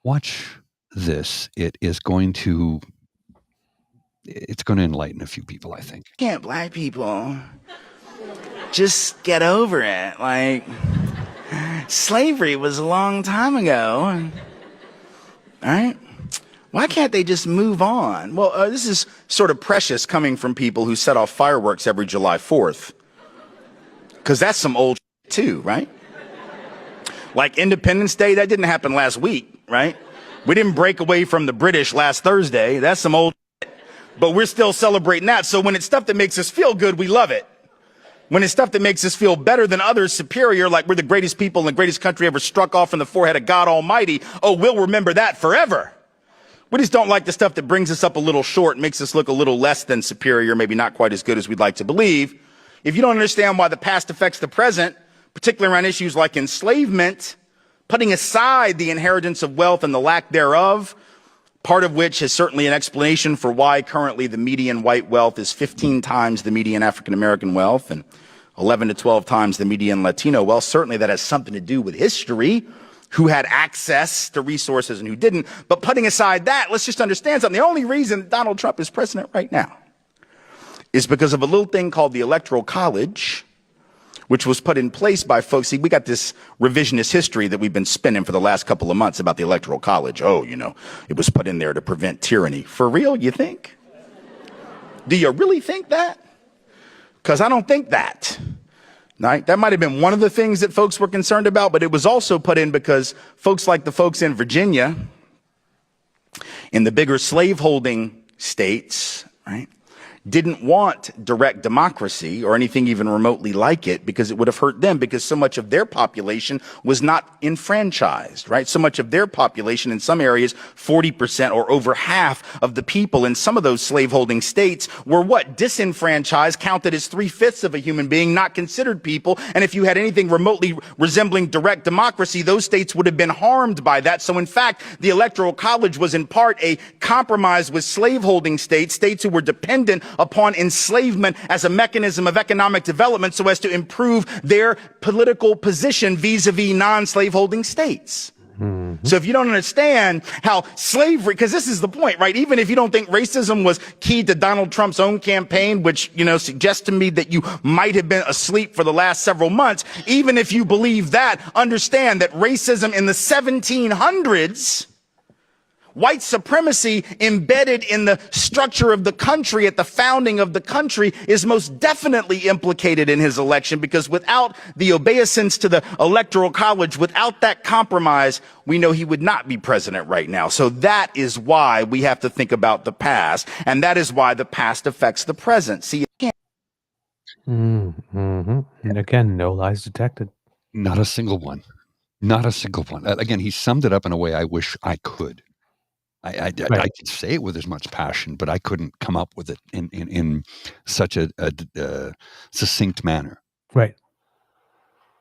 Watch this. It is going to it's going to enlighten a few people, I think. Can't black people just get over it? Like, slavery was a long time ago. All right? Why can't they just move on? Well, this is sort of precious coming from people who set off fireworks every July 4th. Because that's some old shit too, right? Like Independence Day, that didn't happen last week, right? We didn't break away from the British last Thursday. That's some old shit. But we're still celebrating that. So when it's stuff that makes us feel good, we love it. When it's stuff that makes us feel better than others, superior, like we're the greatest people in the greatest country ever struck off from the forehead of God Almighty, oh, we'll remember that forever. We just don't like the stuff that brings us up a little short, makes us look a little less than superior, maybe not quite as good as we'd like to believe. If you don't understand why the past affects the present, particularly around issues like enslavement, putting aside the inheritance of wealth and the lack thereof, part of which is certainly an explanation for why currently the median white wealth is 15 times the median African-American wealth and 11 to 12 times the median Latino wealth. Certainly that has something to do with history, who had access to resources and who didn't. But putting aside that, let's just understand something. The only reason Donald Trump is president right now is because of a little thing called the Electoral College, which was put in place by folks. See, we got this revisionist history that we've been spinning for the last couple of months about the Electoral College. Oh, it was put in there to prevent tyranny. For real, you think? Do you really think that? Because I don't think that. Right? That might have been one of the things that folks were concerned about, but it was also put in because folks like the folks in Virginia, in the bigger slaveholding states, right, didn't want direct democracy or anything even remotely like it because it would have hurt them, because so much of their population was not enfranchised, right? So much of their population in some areas, 40% or over half of the people in some of those slaveholding states were what? Disenfranchised, counted as 3/5 of a human being, not considered people. And if you had anything remotely resembling direct democracy, those states would have been harmed by that. So in fact, the Electoral College was in part a compromise with slaveholding states, states who were dependent upon enslavement as a mechanism of economic development so as to improve their political position vis-a-vis non-slaveholding states. Mm-hmm. So if you don't understand how slavery, because this is the point, right? Even if you don't think racism was key to Donald Trump's own campaign, which, suggests to me that you might have been asleep for the last several months, even if you believe that, understand that racism in the 1700s, white supremacy embedded in the structure of the country at the founding of the country is most definitely implicated in his election, because without the obeisance to the Electoral College, without that compromise, we know he would not be president right now. So that is why we have to think about the past, and that is why the past affects the present. See, mm-hmm. And again, no lies detected. Not a single one. Not a single one. Again, he summed it up in a way I wish I could. I could say it with as much passion, but I couldn't come up with it in such a succinct manner. Right.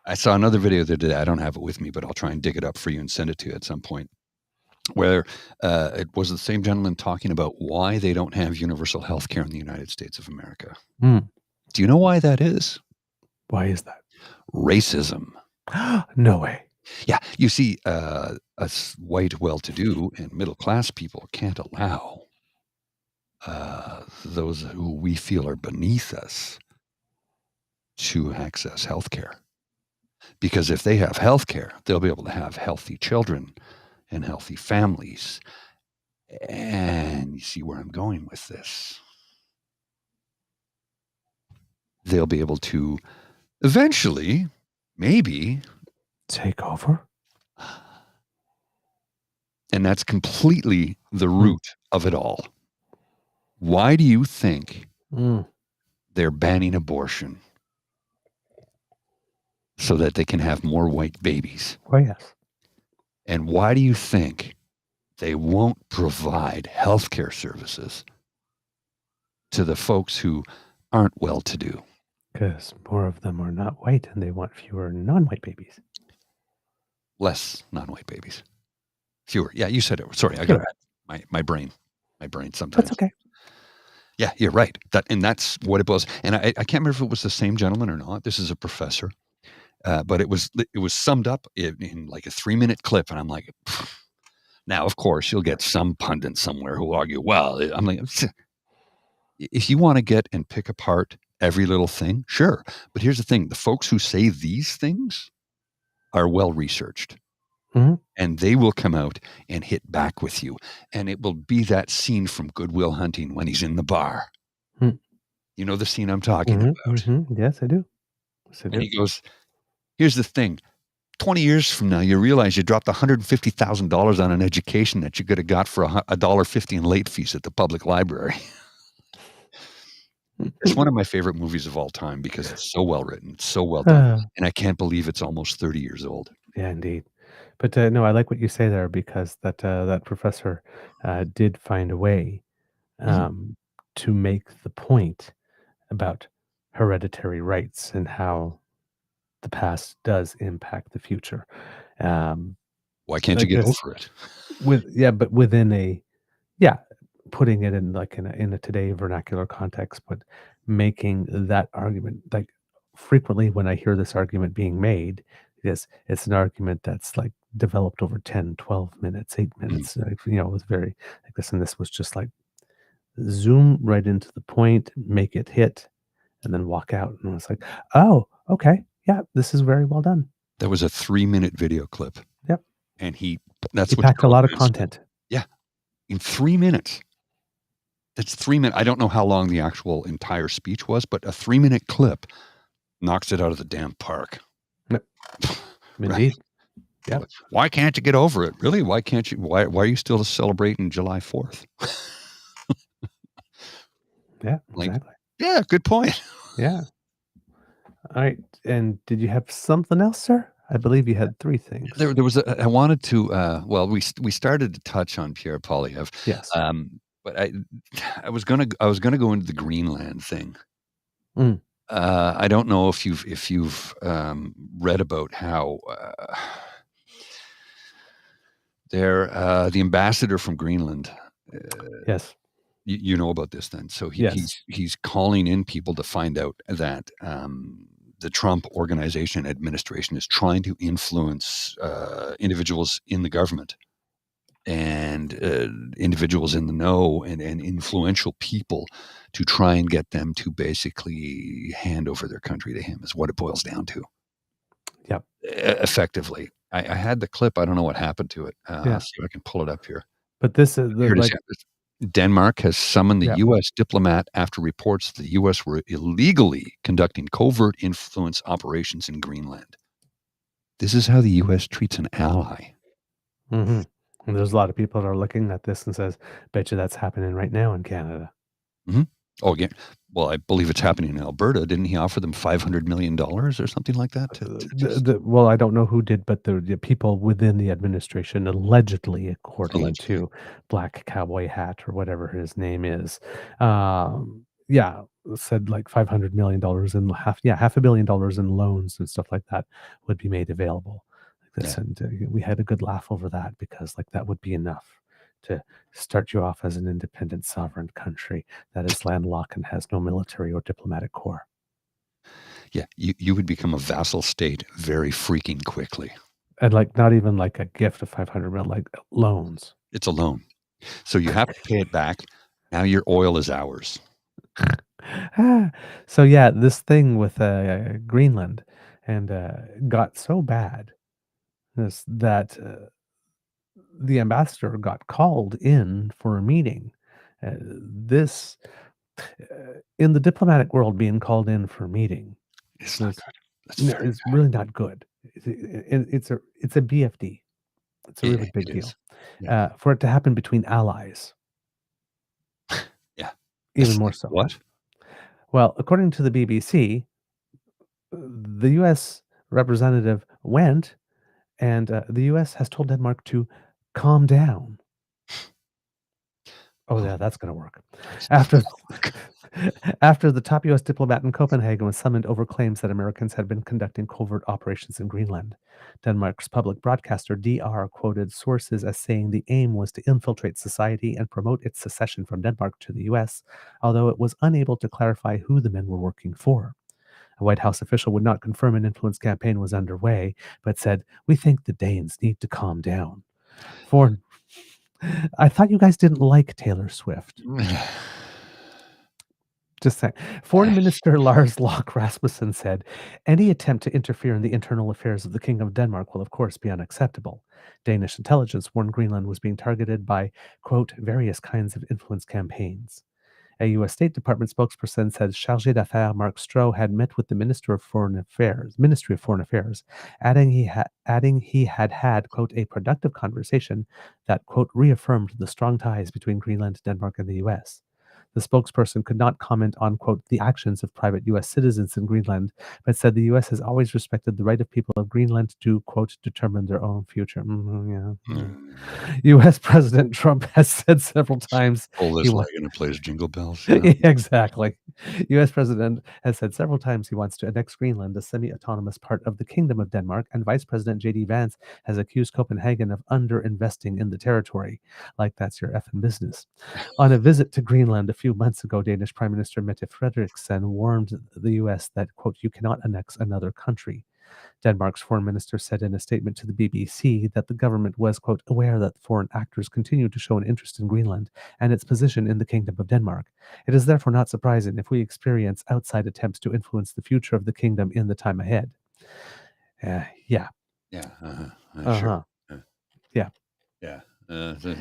I saw another video the other day. I don't have it with me, but I'll try and dig it up for you and send it to you at some point, where it was the same gentleman talking about why they don't have universal health care in the United States of America. Mm. Do you know why that is? Why is that? Racism. No way. Yeah, you see, us white, well-to-do and middle-class people can't allow those who we feel are beneath us to access health care. Because if they have health care, they'll be able to have healthy children and healthy families. And you see where I'm going with this. They'll be able to eventually, maybe, take over. And that's completely the root of it all. Why do you think they're banning abortion? So that they can have more white babies. Oh, yes. And why do you think they won't provide health care services to the folks who aren't well-to-do? Because more of them are not white and they want fewer non-white babies. Less non-white babies. Fewer. Yeah, you said it. Sorry, I got my brain sometimes. That's okay. Yeah, you're right. That's what it was. And I can't remember if it was the same gentleman or not. This is a professor. But it was summed up in like a 3-minute clip. And I'm like, now, of course, you'll get some pundit somewhere who argue, well, I'm like, If you want to get and pick apart every little thing, sure. But here's the thing: the folks who say these things are well researched. Mhm. And they will come out and hit back with you. And it will be that scene from Good Will Hunting when he's in the bar. Hmm. You know the scene I'm talking Mhm, about. mhm. Yes, I do. Yes, I And do. he goes, here's the thing. 20 years from now, you realize you dropped $150,000 on an education that you could have got for $1.50 in late fees at the public library. It's one of my favorite movies of all time because it's so well written. It's so well done. And I can't believe it's almost 30 years old. Yeah, indeed. But no, I like what you say there because that professor did find a way to make the point about hereditary rights and how the past does impact the future. Um, Why can't you like get this over it? but within a putting it in like in a today vernacular context, but making that argument like frequently when I hear this argument being made, it's an argument that's like developed over 10, 12 minutes, 8 minutes, it was very like this, and this was just like zoom right into the point, make it hit, and then walk out. And I was like, oh, okay, yeah, this is very well done. That was a 3-minute video clip. Yep. And He that's what packed a lot of content. Yeah. In 3 minutes. That's 3 minutes. I don't know how long the actual entire speech was, but a 3-minute clip knocks it out of the damn park. Yep. Indeed. Yeah. Why can't you get over it? Really? Why can't you? Why are you still celebrating July 4th? Yeah, Like, exactly. yeah, good point. Yeah. All right. And did you have something else, sir? I believe you had 3 things. There was I wanted to, well, we started to touch on Pierre Poilievre. Yes. But I was gonna go into the Greenland thing. Mm. I don't know if you've read about how the ambassador from Greenland. Yes. You know about this then. So Yes. he's calling in people to find out that the Trump organization administration is trying to influence individuals in the government and individuals in the know and influential people to try and get them to basically hand over their country to him is what it boils down to. Yep. Effectively. I had the clip. I don't know what happened to it. Yeah. See if I can pull it up here. But this is Here it is. Denmark has summoned the Yep. U.S. diplomat after reports that the U.S. were illegally conducting covert influence operations in Greenland. This is how the U.S. treats an ally. Mm-hmm. And there's a lot of people that are looking at this and says, bet you that's happening right now in Canada. Mm-hmm. Oh, again. Well, I believe it's happening in Alberta. Didn't he offer them $500 million or something like that? Well, I don't know who did, but the people within the administration allegedly, according to Black Cowboy Hat or whatever his name is, said like $500 million in $500 million in loans and stuff like that would be made available. Like this, and we had a good laugh over that because like that would be enough to start you off as an independent sovereign country that is landlocked and has no military or diplomatic corps. Yeah, you would become a vassal state very freaking quickly. And like not even like a gift of 500 million, like loans. It's a loan. So you have to pay it back. Now your oil is ours. So yeah, this thing with Greenland and got so bad that the ambassador got called in for a meeting. This in the diplomatic world, being called in for a meeting It's not good. It's really not good. It's a BFD. It's a really big deal. Yeah. For it to happen between allies. Yeah. Even more so. What? Well, according to the BBC, the U.S. representative went, and the U.S. has told Denmark to calm down. Oh, yeah, that's going to work. After the top U.S. diplomat in Copenhagen was summoned over claims that Americans had been conducting covert operations in Greenland, Denmark's public broadcaster DR quoted sources as saying the aim was to infiltrate society and promote its secession from Denmark to the U.S., although it was unable to clarify who the men were working for. A White House official would not confirm an influence campaign was underway, but said, "We think the Danes need to calm down." I thought you guys didn't like Taylor Swift. Just saying. Foreign Minister Lars Løkke Rasmussen said, any attempt to interfere in the internal affairs of the Kingdom of Denmark will, of course, be unacceptable. Danish intelligence warned Greenland was being targeted by, quote, various kinds of influence campaigns. A U.S. State Department spokesperson said Chargé d'Affaires Mark Stroh had met with the Ministry of Foreign Affairs, adding he had, quote, a productive conversation that, quote, reaffirmed the strong ties between Greenland, Denmark, and the U.S. The spokesperson could not comment on, quote, the actions of private U.S. citizens in Greenland, but said the U.S. has always respected the right of people of Greenland to, quote, determine their own future. U.S. President Trump has said several times Pull he this wa- leg and it plays jingle bells. Exactly. U.S. President has said several times he wants to annex Greenland, a semi-autonomous part of the Kingdom of Denmark, and Vice President J.D. Vance has accused Copenhagen of underinvesting in the territory. Like that's your effing business. On a visit to Greenland a few months ago, Danish Prime Minister Mette Frederiksen warned the U.S. that, quote, you cannot annex another country. Denmark's foreign minister said in a statement to the BBC that the government was, quote, aware that foreign actors continue to show an interest in Greenland and its position in the Kingdom of Denmark. It is therefore not surprising if we experience outside attempts to influence the future of the kingdom in the time ahead. Yeah. Yeah. Uh-huh. Sure. Yeah. Yeah. None of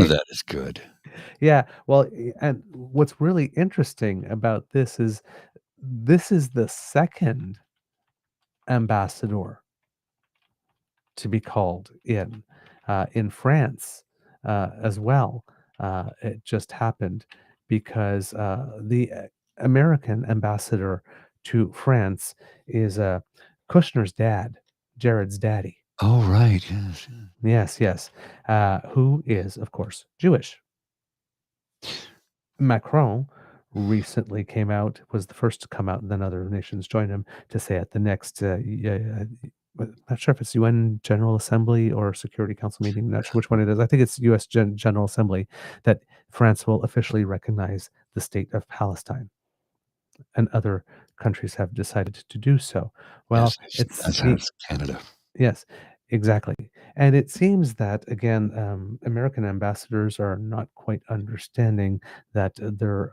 that is good. Yeah. Well, and what's really interesting about this is the second ambassador to be called in France as well. It just happened because the American ambassador to France is Kushner's dad, Jared's daddy. Oh, right. Yes. Who is, of course, Jewish. Macron recently was the first to come out, and then other nations joined him to say at the next, I'm not sure if it's UN General Assembly or Security Council meeting, not sure which one it is. I think it's US General Assembly, that France will officially recognize the state of Palestine. And other countries have decided to do so. Well, that's Canada. Yes, exactly. And it seems that, again, American ambassadors are not quite understanding that their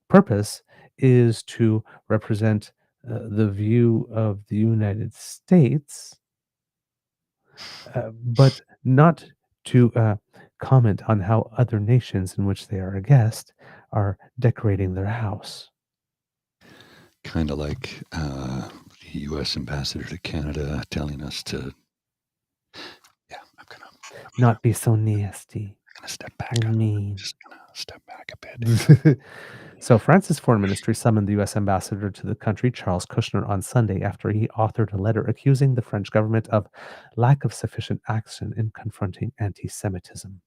purpose is to represent the view of the United States, but not to comment on how other nations in which they are a guest are decorating their house. Kind of like the U.S. ambassador to Canada telling us to, I'm going to not be so nasty. I'm going to step back. I mean. I'm just going to step back a bit. So France's foreign ministry summoned the U.S. ambassador to the country, Charles Kushner, on Sunday after he authored a letter accusing the French government of lack of sufficient action in confronting anti-Semitism.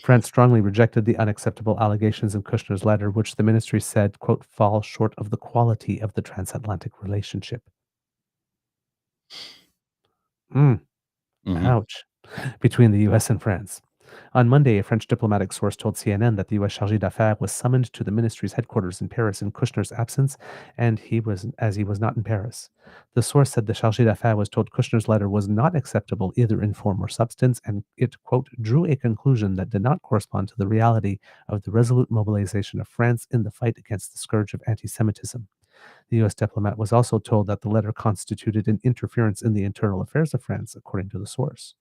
France strongly rejected the unacceptable allegations in Kushner's letter, which the ministry said, quote, fall short of the quality of the transatlantic relationship. Ouch. Between the U.S. and France. On Monday, a French diplomatic source told CNN that the U.S. Chargé d'Affaires was summoned to the ministry's headquarters in Paris in Kushner's absence, and he was not in Paris. The source said the Chargé d'Affaires was told Kushner's letter was not acceptable either in form or substance, and it, quote, drew a conclusion that did not correspond to the reality of the resolute mobilization of France in the fight against the scourge of anti-Semitism. The U.S. diplomat was also told that the letter constituted an interference in the internal affairs of France, according to the source.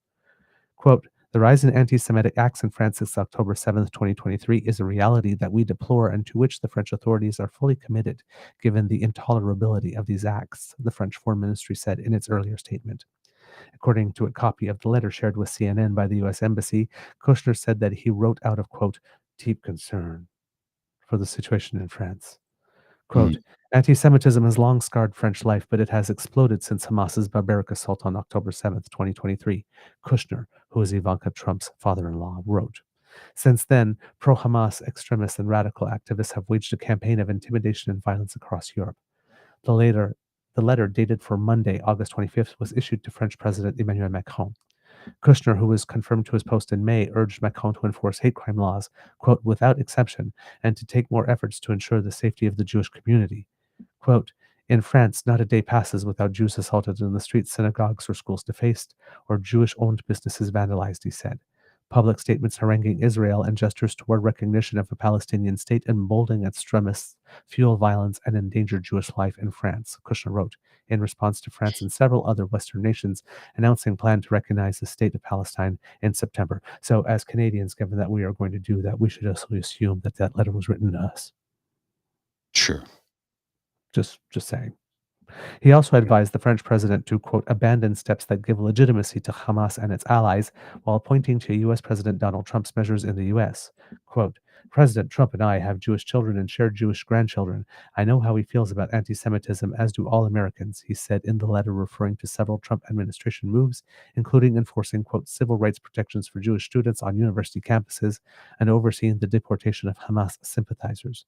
Quote, the rise in anti-Semitic acts in France since October 7, 2023 is a reality that we deplore and to which the French authorities are fully committed, given the intolerability of these acts, the French Foreign Ministry said in its earlier statement. According to a copy of the letter shared with CNN by the U.S. Embassy, Kushner said that he wrote out of, quote, deep concern for the situation in France. Quote, anti-Semitism has long scarred French life, but it has exploded since Hamas's barbaric assault on October 7th, 2023, Kushner, who is Ivanka Trump's father-in-law, wrote. Since then, pro-Hamas extremists and radical activists have waged a campaign of intimidation and violence across Europe. The letter dated for Monday, August 25th, was issued to French President Emmanuel Macron. Kushner, who was confirmed to his post in May, urged Macron to enforce hate crime laws, quote, without exception, and to take more efforts to ensure the safety of the Jewish community. Quote, In France, not a day passes without Jews assaulted in the streets, synagogues, or schools defaced, or Jewish-owned businesses vandalized, he said. Public statements haranguing Israel and gestures toward recognition of a Palestinian state emboldening extremists fuel violence and endanger Jewish life in France, Kushner wrote, in response to France and several other Western nations announcing plan to recognize the state of Palestine in September. So as Canadians, given that we are going to do that, we should also assume that that letter was written to us. Sure. Just saying. He also advised the French president to, quote, abandon steps that give legitimacy to Hamas and its allies, while pointing to U.S. President Donald Trump's measures in the U.S. Quote, President Trump and I have Jewish children and shared Jewish grandchildren. I know how he feels about anti-Semitism, as do all Americans, he said in the letter, referring to several Trump administration moves, including enforcing, quote, civil rights protections for Jewish students on university campuses and overseeing the deportation of Hamas sympathizers.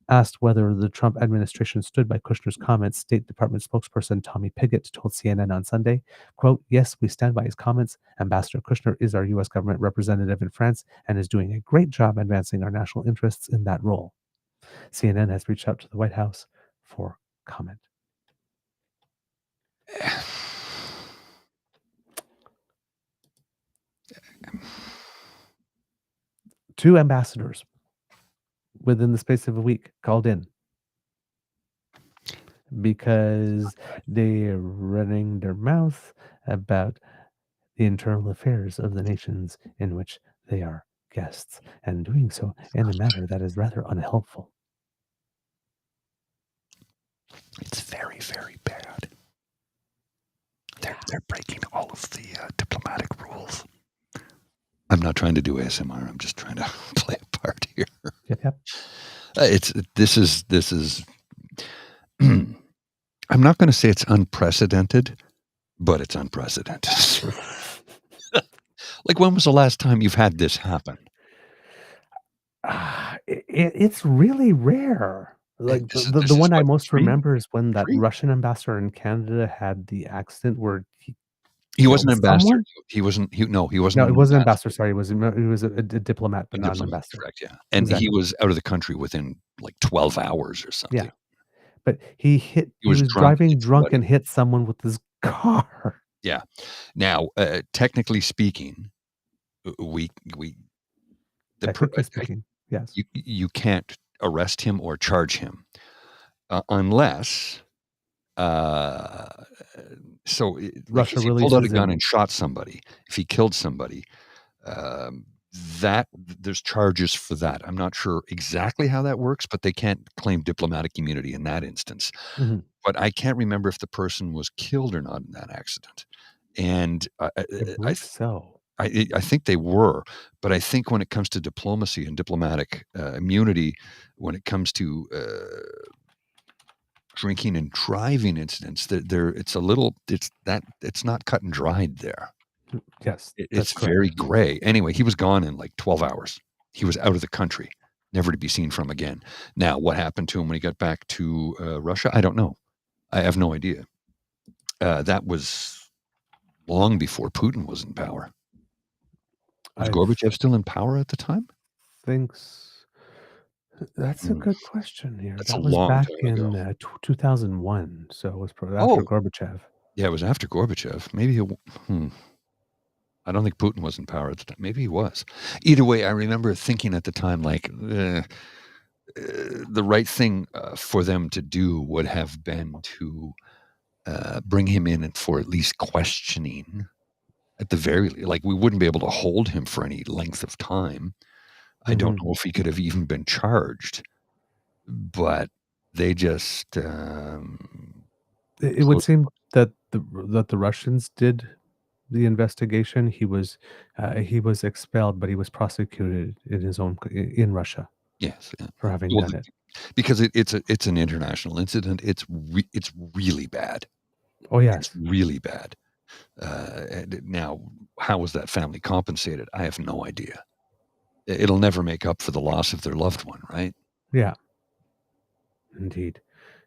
Asked whether the Trump administration stood by Kushner's comments, State Department spokesperson Tommy Pigott told CNN on Sunday, quote, yes, we stand by his comments. Ambassador Kushner is our U.S. government representative in France and is doing a great job advancing our national interests in that role. CNN has reached out to the White House for comment. Two ambassadors within the space of a week called in because they're running their mouth about the internal affairs of the nations in which they are guests, and doing so in a manner that is rather unhelpful. It's very, very bad. They're breaking all of the diplomatic rules. I'm not trying to do ASMR. I'm just trying to play a part here. Yep. This is. I'm not going to say it's unprecedented, but it's unprecedented. Like, when was the last time you've had this happen? It's really rare. Like the one I most remember is when that Russian ambassador in Canada had the accident where he wasn't an ambassador. He wasn't. No, he wasn't. No, it wasn't an ambassador. Sorry, he was a diplomat, but not an ambassador. Correct. Yeah, and exactly. He was out of the country within like 12 hours or something. Yeah, but he was driving drunk and hit someone with his car. Yeah. Now, technically speaking, yes, you can't arrest him or charge him unless. So Russia if he pulled out a gun and shot somebody, if he killed somebody, that there's charges for that. I'm not sure exactly how that works, but they can't claim diplomatic immunity in that instance. Mm-hmm. But I can't remember if the person was killed or not in that accident. And I think they were, but I think when it comes to diplomacy and diplomatic immunity, when it comes to drinking and driving incidents, it's not cut and dried there. Yes, it's very gray. Anyway, he was gone in like 12 hours. He was out of the country, never to be seen from again. Now, what happened to him when he got back to Russia? I don't know. I have no idea. That was long before Putin was in power. Was Gorbachev still in power at the time? That's a good question here. That was back in 2001, so it was after Gorbachev. Yeah, it was after Gorbachev. Maybe I don't think Putin was in power at the time. Maybe he was. Either way, I remember thinking at the time, like, the right thing for them to do would have been to bring him in for at least questioning. At the very least, like, we wouldn't be able to hold him for any length of time. I don't know if he could have even been charged, but they just. It would seem that the Russians did the investigation. He was expelled, but he was prosecuted in Russia. Yes, yeah. For having done it, because it's an international incident. It's really bad. Oh yes, it's really bad. Now, how was that family compensated? I have no idea. It'll never make up for the loss of their loved one, right? Yeah, indeed.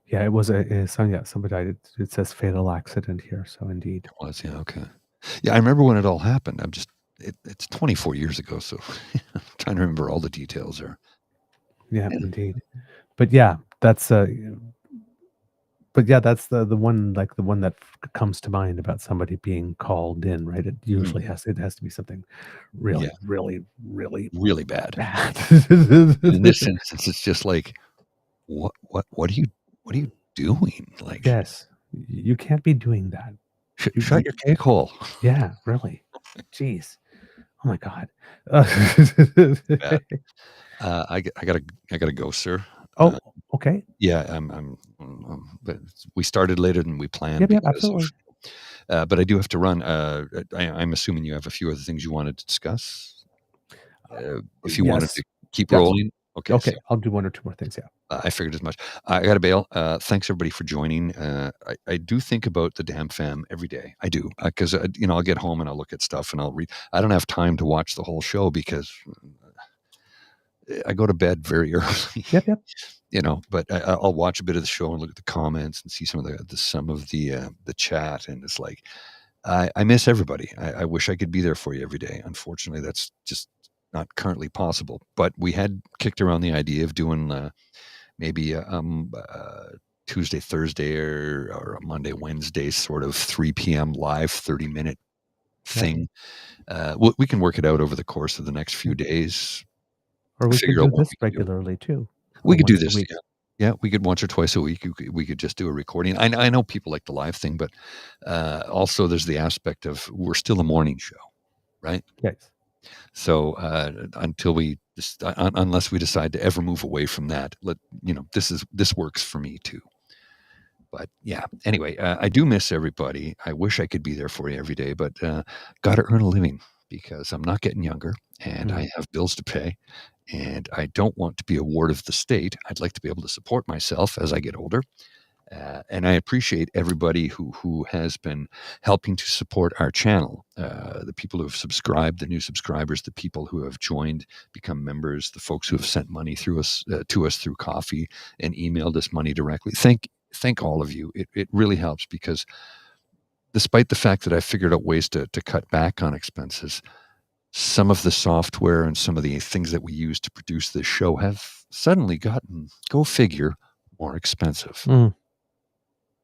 Yeah, it was somebody died. It says fatal accident here, so indeed. It was, yeah, okay. Yeah, I remember when it all happened. It's 24 years ago, so I'm trying to remember all the details there. Yeah, indeed. But yeah, that's But yeah, that's the one like the one that comes to mind about somebody being called in, right? It usually has to be something really, Yeah, really, really really bad. bad. And in this instance, it's just like, what are you doing? Like, Yes, you can't be doing that. shut your cake hole. Yeah, really. Jeez. Oh my God. Bad. I gotta go, sir. Oh, okay. Yeah, but we started later than we planned Yep, because absolutely. but I do have to run. I'm assuming you have a few other things you wanted to discuss. If you wanted Yes. to keep Yes. rolling, okay. Okay, So, I'll do one or two more things. Yeah. I figured as much. I got to bail. Thanks everybody for joining. I do think about the DAMFAM every day. I do because I'll get home and I'll look at stuff and I'll read. I don't have time to watch the whole show because I go to bed very early. Yep. But I'll watch a bit of the show and look at the comments and see some of the chat, and it's like I miss everybody. I wish I could be there for you every day. Unfortunately, that's just not currently possible. But we had kicked around the idea of doing maybe Tuesday, Thursday, or a Monday, Wednesday sort of 3 p.m. live 30-minute thing. We can work it out over the course of the next few days. Or we could Figure do out what this we can do. regularly too. We could do once a this. week. Yeah, we could once or twice a week. We could just do a recording. I know people like the live thing, but also there's the aspect of we're still a morning show, right? Yes. So until unless we decide to ever move away from that, this works for me too. But yeah, anyway, I do miss everybody. I wish I could be there for you every day, but got to earn a living because I'm not getting younger and I have bills to pay. And I don't want to be a ward of the state. I'd like to be able to support myself as I get older. And I appreciate everybody who has been helping to support our channel. The people who have subscribed, the new subscribers, the people who have joined, become members, the folks who have sent money through us to us through coffee and emailed us money directly. Thank all of you. It really helps because despite the fact that I figured out ways to cut back on expenses, some of the software and some of the things that we use to produce this show have suddenly gotten, go figure, more expensive.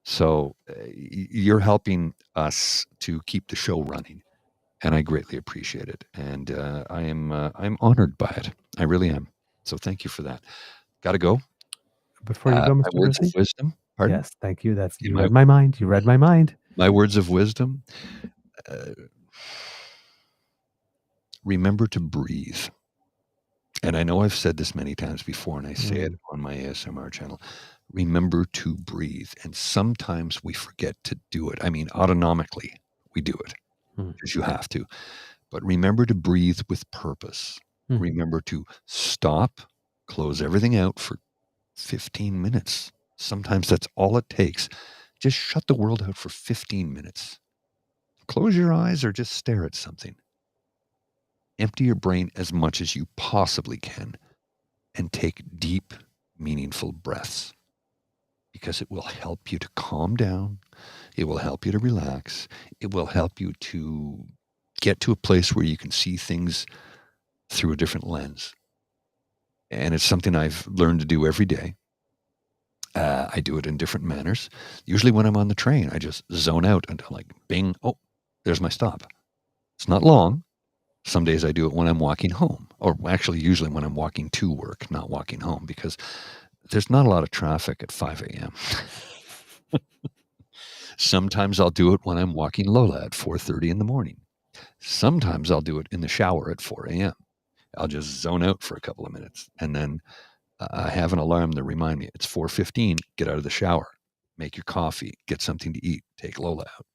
So you're helping us to keep the show running, and I greatly appreciate it. And I'm honored by it. I really am. So thank you for that. Got to go. Before you go, My Mr. words Grizzly? of wisdom. Pardon? Yes, thank you. You read my mind. You read my mind. My words of wisdom. Remember to breathe. And I know I've said this many times before, and I say it on my ASMR channel. Remember to breathe. And sometimes we forget to do it. I mean, autonomically, we do it because you have to. But remember to breathe with purpose. Remember to stop, close everything out for 15 minutes. Sometimes that's all it takes. Just shut the world out for 15 minutes. Close your eyes or just stare at something. Empty your brain as much as you possibly can and take deep, meaningful breaths because it will help you to calm down. It will help you to relax. It will help you to get to a place where you can see things through a different lens. And it's something I've learned to do every day. I do it in different manners. Usually when I'm on the train, I just zone out until like, bing, oh, there's my stop. It's not long. Some days I do it when I'm walking home, or actually usually when I'm walking to work, not walking home, because there's not a lot of traffic at 5 a.m. Sometimes I'll do it when I'm walking Lola at 4:30 in the morning. Sometimes I'll do it in the shower at 4 a.m. I'll just zone out for a couple of minutes, and then I have an alarm to remind me it's 4:15. Get out of the shower, make your coffee, get something to eat, take Lola out.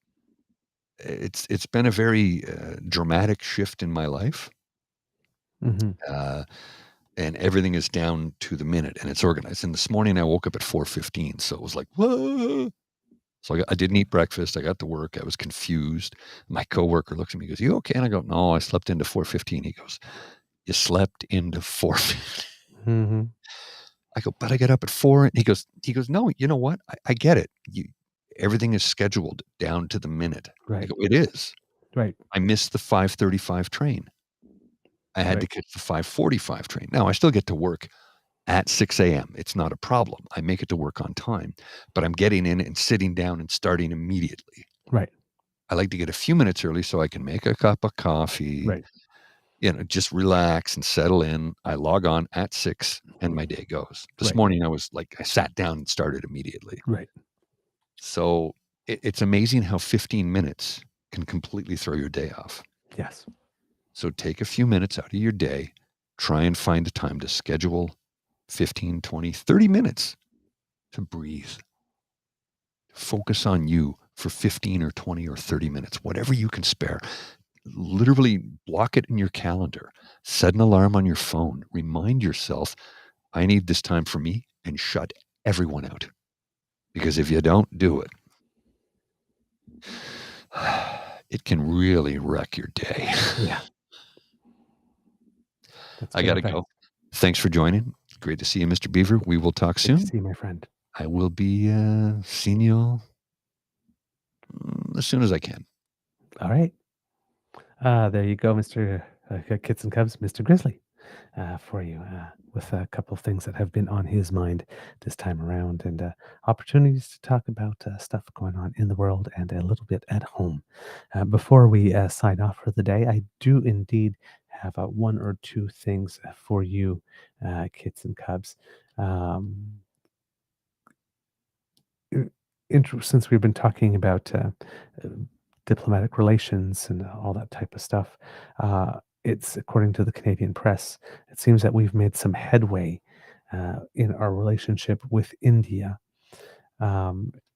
It's been a very dramatic shift in my life, and everything is down to the minute, and it's organized. And this morning I woke up at 4:15, so it was like, whoa. So I didn't eat breakfast. I got to work. I was confused. My coworker looks at me and goes, "You okay?" And I go, "No, I slept into 4:15." He goes, "You slept into 4:15?" I go, "But I get up at 4." And he goes, "No, you know what? I get it. Everything is scheduled down to the minute." Right. I go, "It is." Right. I missed the 5:35 train. I had to catch the 5:45 train. Now I still get to work at 6 a.m. It's not a problem. I make it to work on time, but I'm getting in and sitting down and starting immediately. Right. I like to get a few minutes early so I can make a cup of coffee, Right. Just relax and settle in. I log on at 6 and my day goes. This Right. morning I sat down and started immediately. Right. So it's amazing how 15 minutes can completely throw your day off. Yes. So take a few minutes out of your day, try and find a time to schedule 15, 20, 30 minutes to breathe. Focus on you for 15 or 20 or 30 minutes, whatever you can spare. Literally block it in your calendar. Set an alarm on your phone. Remind yourself, I need this time for me, and shut everyone out. Because if you don't do it, it can really wreck your day. Yeah. That's I good got to advice. go. Thanks for joining. Great to see you, Mr. Beaver. We will talk Good soon. to see you, my friend. I will be seeing you as soon as I can. All right. There you go, Mr. Kits and Cubs, Mr. Grizzly, for you with a couple of things that have been on his mind this time around, and opportunities to talk about stuff going on in the world and a little bit at home. Before we sign off for the day, I do indeed have one or two things for you, Kits and Cubs. Since we've been talking about diplomatic relations and all that type of stuff, it's according to the Canadian press, it seems that we've made some headway in our relationship with India.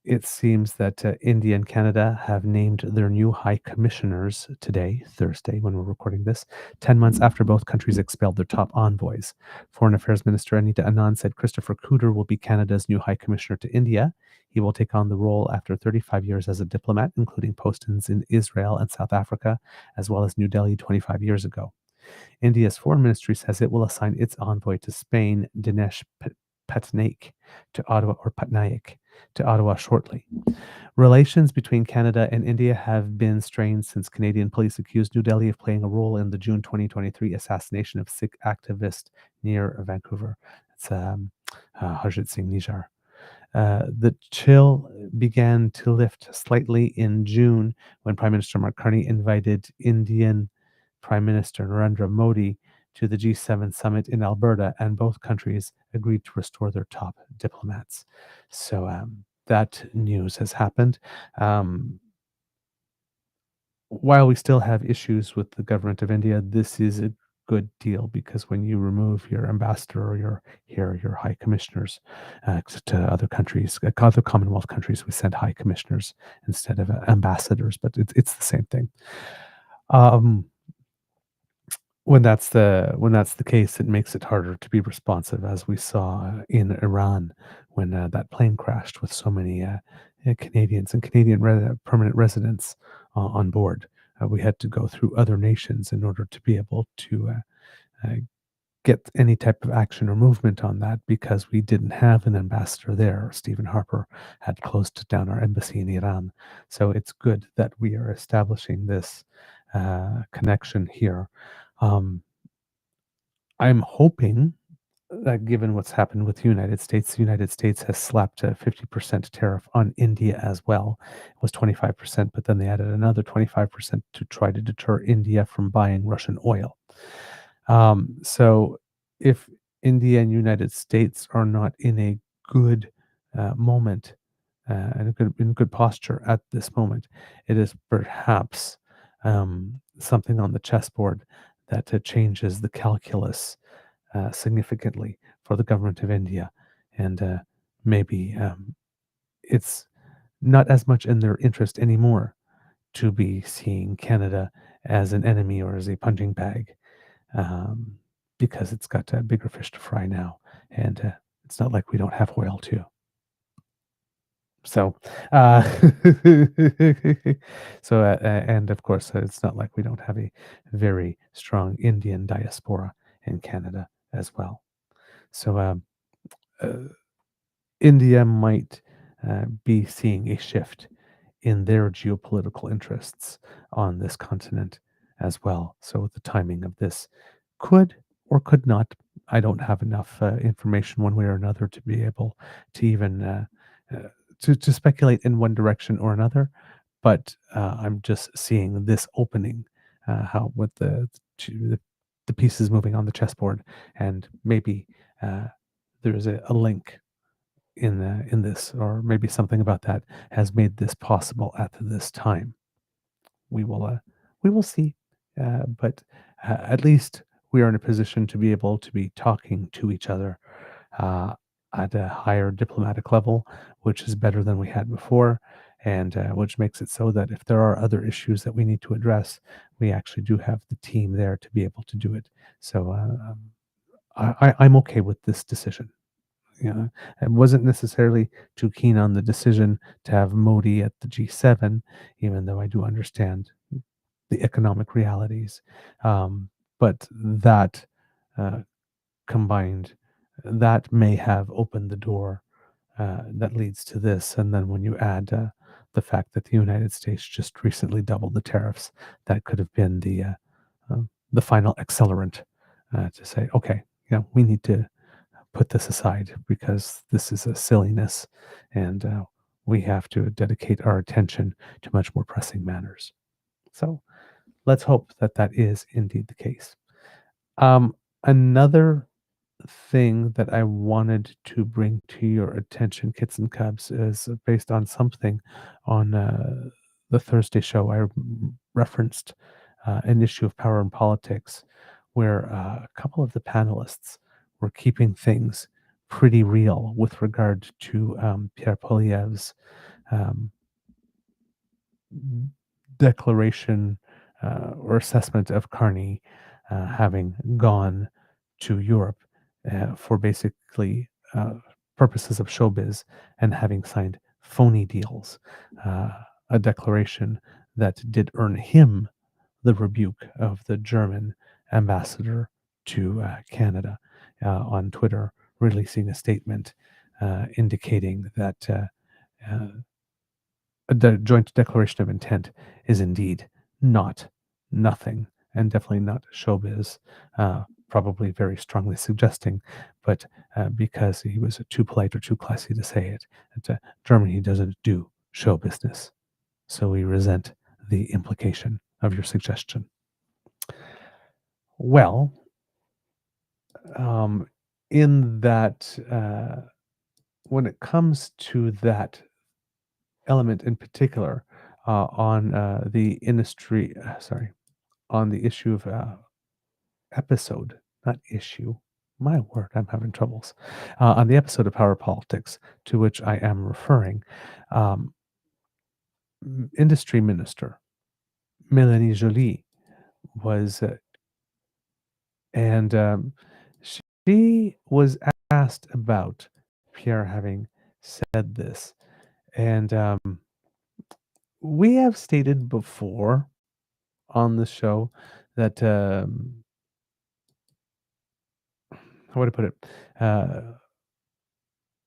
It seems that India and Canada have named their new high commissioners today, Thursday, when we're recording this, 10 months after both countries expelled their top envoys. Foreign Affairs Minister Anita Anand said Christopher Cooter will be Canada's new high commissioner to India. He will take on the role after 35 years as a diplomat, including postings in Israel and South Africa, as well as New Delhi 25 years ago. India's foreign ministry says it will assign its envoy to Spain, Dinesh Patnaik, to Ottawa shortly. Relations between Canada and India have been strained since Canadian police accused New Delhi of playing a role in the June 2023 assassination of Sikh activist near Vancouver. It's Harjit Singh Nijjar. The chill began to lift slightly in June when Prime Minister Mark Carney invited Indian Prime Minister Narendra Modi to the G7 summit in Alberta, and both countries agreed to restore their top diplomats. So that news has happened. While we still have issues with the government of India, this is a good deal, because when you remove your ambassador or your high commissioners to other countries, other Commonwealth countries, we send high commissioners instead of ambassadors, but it's the same thing. When that's the case, it makes it harder to be responsive, as we saw in Iran when that plane crashed with so many Canadians and Canadian permanent residents on board. We had to go through other nations in order to be able to get any type of action or movement on that, because we didn't have an ambassador there. Stephen Harper had closed down our embassy in Iran. So it's good that we are establishing this connection here. I'm hoping that, given what's happened with the United States has slapped a 50% tariff on India as well. It was 25%, but then they added another 25% to try to deter India from buying Russian oil. So if India and United States are not in a good moment and in good posture at this moment, it is perhaps something on the chessboard that changes the calculus significantly for the government of India, and maybe it's not as much in their interest anymore to be seeing Canada as an enemy or as a punching bag, because it's got bigger fish to fry now, and it's not like we don't have oil too. So, and of course, it's not like we don't have a very strong Indian diaspora in Canada as well. So, India might be seeing a shift in their geopolitical interests on this continent as well. So, the timing of this could or could not I don't have enough information one way or another to be able to even to speculate in one direction or another. But I'm just seeing this opening, how with the pieces moving on the chessboard, and maybe there's a link in this, or maybe something about that has made this possible at this time. We will see, but at least we are in a position to be able to be talking to each other uh, at a higher diplomatic level, which is better than we had before, and which makes it so that if there are other issues that we need to address, we actually do have the team there to be able to do it. So I'm okay with this decision. Yeah, I wasn't necessarily too keen on the decision to have Modi at the G7, even though I do understand the economic realities. But that uh, combined, that may have opened the door that leads to this. And then when you add the fact that the United States just recently doubled the tariffs, that could have been the final accelerant to say, okay, we need to put this aside because this is a silliness, and we have to dedicate our attention to much more pressing matters. So let's hope that that is indeed the case. Another thing that I wanted to bring to your attention, kits and cubs, is based on something on the Thursday show. I referenced an issue of power and politics where a couple of the panelists were keeping things pretty real with regard to Pierre Poilievre's um, declaration or assessment of Carney having gone to Europe for basically purposes of showbiz and having signed phony deals, a declaration that did earn him the rebuke of the German ambassador to Canada on Twitter, releasing a statement indicating that the joint declaration of intent is indeed not nothing, and definitely not showbiz. Probably very strongly suggesting, but because he was too polite or too classy to say it, that Germany doesn't do show business. So we resent the implication of your suggestion. Well, in that, when it comes to that element in particular, on the industry, on the issue of episode, not issue. My word, I'm having troubles. On the episode of Power Politics to which I am referring, industry minister Melanie Joly was, and she was asked about Pierre having said this. And we have stated before on the show that, how would I put it?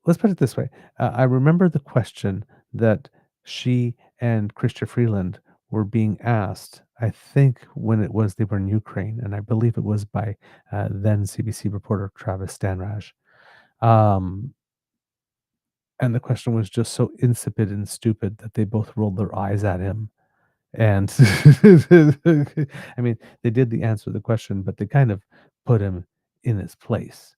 Let's put it this way. I remember the question that she and Christian Freeland were being asked, I think when it was they were in Ukraine, and I believe it was by then CBC reporter Travis Stanraj. And the question was just so insipid and stupid that they both rolled their eyes at him. And I mean, they did answer the question, but they kind of put him in his place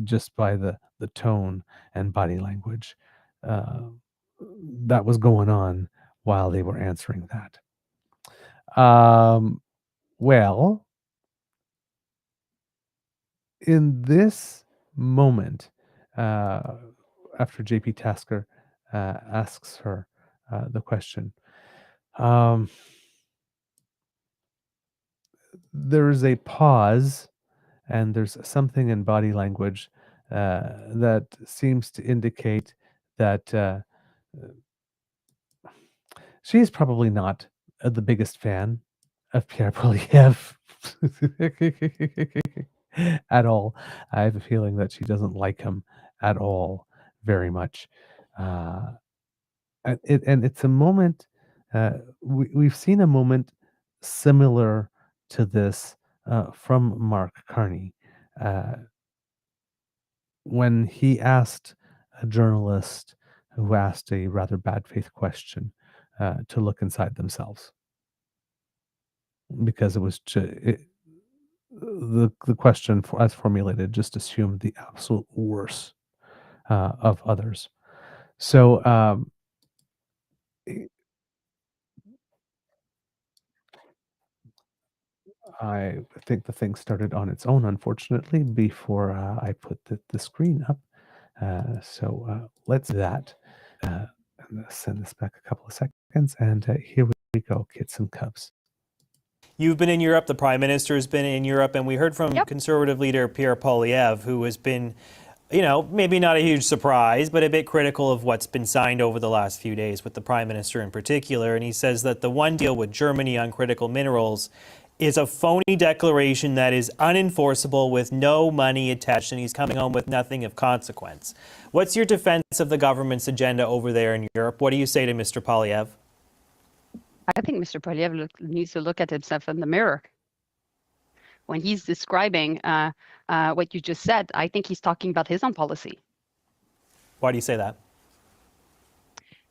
just by the tone and body language that was going on while they were answering that. Well, in this moment, after JP Tasker asks her the question, there is a pause, and there's something in body language that seems to indicate that she's probably not the biggest fan of Pierre Poilievre at all. I have a feeling that she doesn't like him at all very much. And it's a moment, we've seen a moment similar to this from Mark Carney. when he asked a journalist who asked a rather bad faith question to look inside themselves, because it was the question as formulated just assumed the absolute worst of others. So I think the thing started on its own, unfortunately, before I put the screen up. So let's do that. And send this back a couple of seconds, and here we go, kids and cubs. You've been in Europe, the Prime Minister has been in Europe, and we heard from Conservative leader Pierre Poilievre, who has been, maybe not a huge surprise, but a bit critical of what's been signed over the last few days with the Prime Minister in particular. And he says that the one deal with Germany on critical minerals is a phony declaration that is unenforceable with no money attached, and he's coming home with nothing of consequence. What's your defense of the government's agenda over there in Europe? What do you say to Mr. Poilievre? I think Mr. Poilievre needs to look at himself in the mirror. When he's describing what you just said, I think he's talking about his own policy. Why do you say that?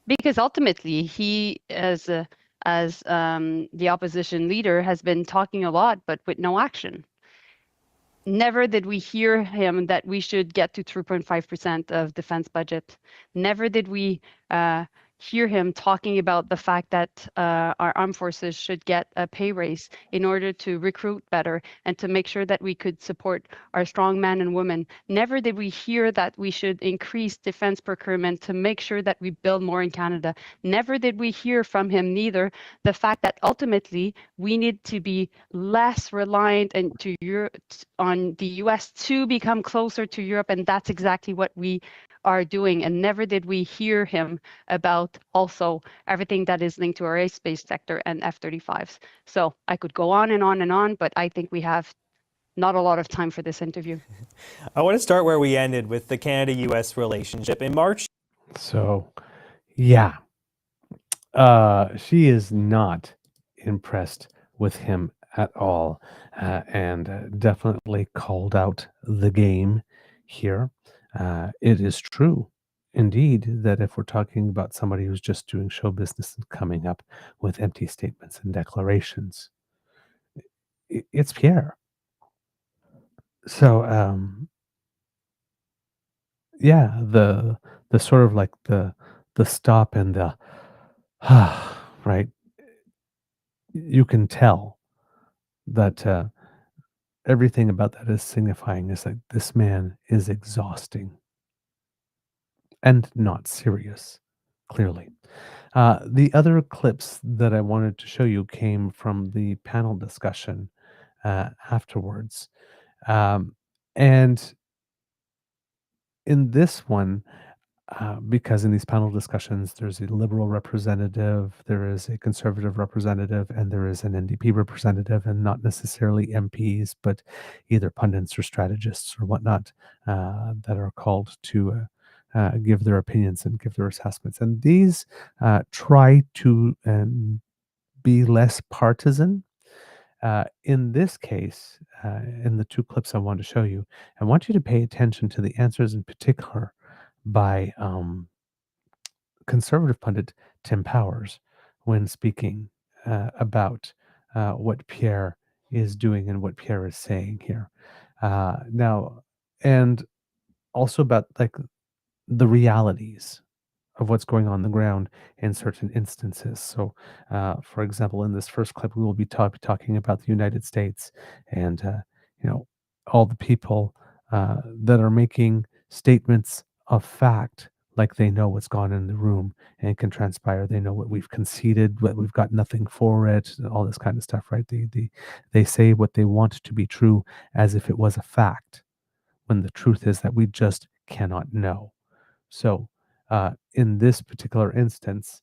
Because ultimately, he, as the opposition leader, has been talking a lot, but with no action. Never did we hear him that we should get to 3.5% of defense budget. Never did we hear him talking about the fact that our armed forces should get a pay raise in order to recruit better and to make sure that we could support our strong men and women. Never did we hear that we should increase defense procurement to make sure that we build more in Canada. Never did we hear from him neither the fact that ultimately we need to be less reliant on the US to become closer to Europe, and that's exactly what we are doing. And never did we hear him about also everything that is linked to our airspace sector and F-35s. So I could go on and on and on, but I think we have not a lot of time for this interview. I want to start where we ended with the Canada-US relationship. In March. So, yeah, she is not impressed with him at all, and definitely called out the game here. It is true, indeed, that if we're talking about somebody who's just doing show business and coming up with empty statements and declarations, it's Pierre. So, yeah, the sort of like the stop and the right. You can tell that everything about that is signifying is that this man is exhausting and not serious, clearly. The other clips that I wanted to show you came from the panel discussion afterwards. And in this one, because in these panel discussions, there's a liberal representative, there is a conservative representative, and there is an NDP representative, and not necessarily MPs, but either pundits or strategists or whatnot that are called to give their opinions and give their assessments. And these try to be less partisan. In this case, in the two clips I want to show you, I want you to pay attention to the answers in particular by conservative pundit Tim Powers when speaking about what Pierre is doing and what Pierre is saying here. Now, and also about like the realities of what's going on the ground in certain instances. So, for example, in this first clip, we will be talking about the United States and, all the people that are making statements of fact, like they know what's gone in the room and can transpire. They know what we've conceded, what we've got nothing for it, all this kind of stuff, right? They say what they want to be true as if it was a fact, when the truth is that we just cannot know. So, in this particular instance,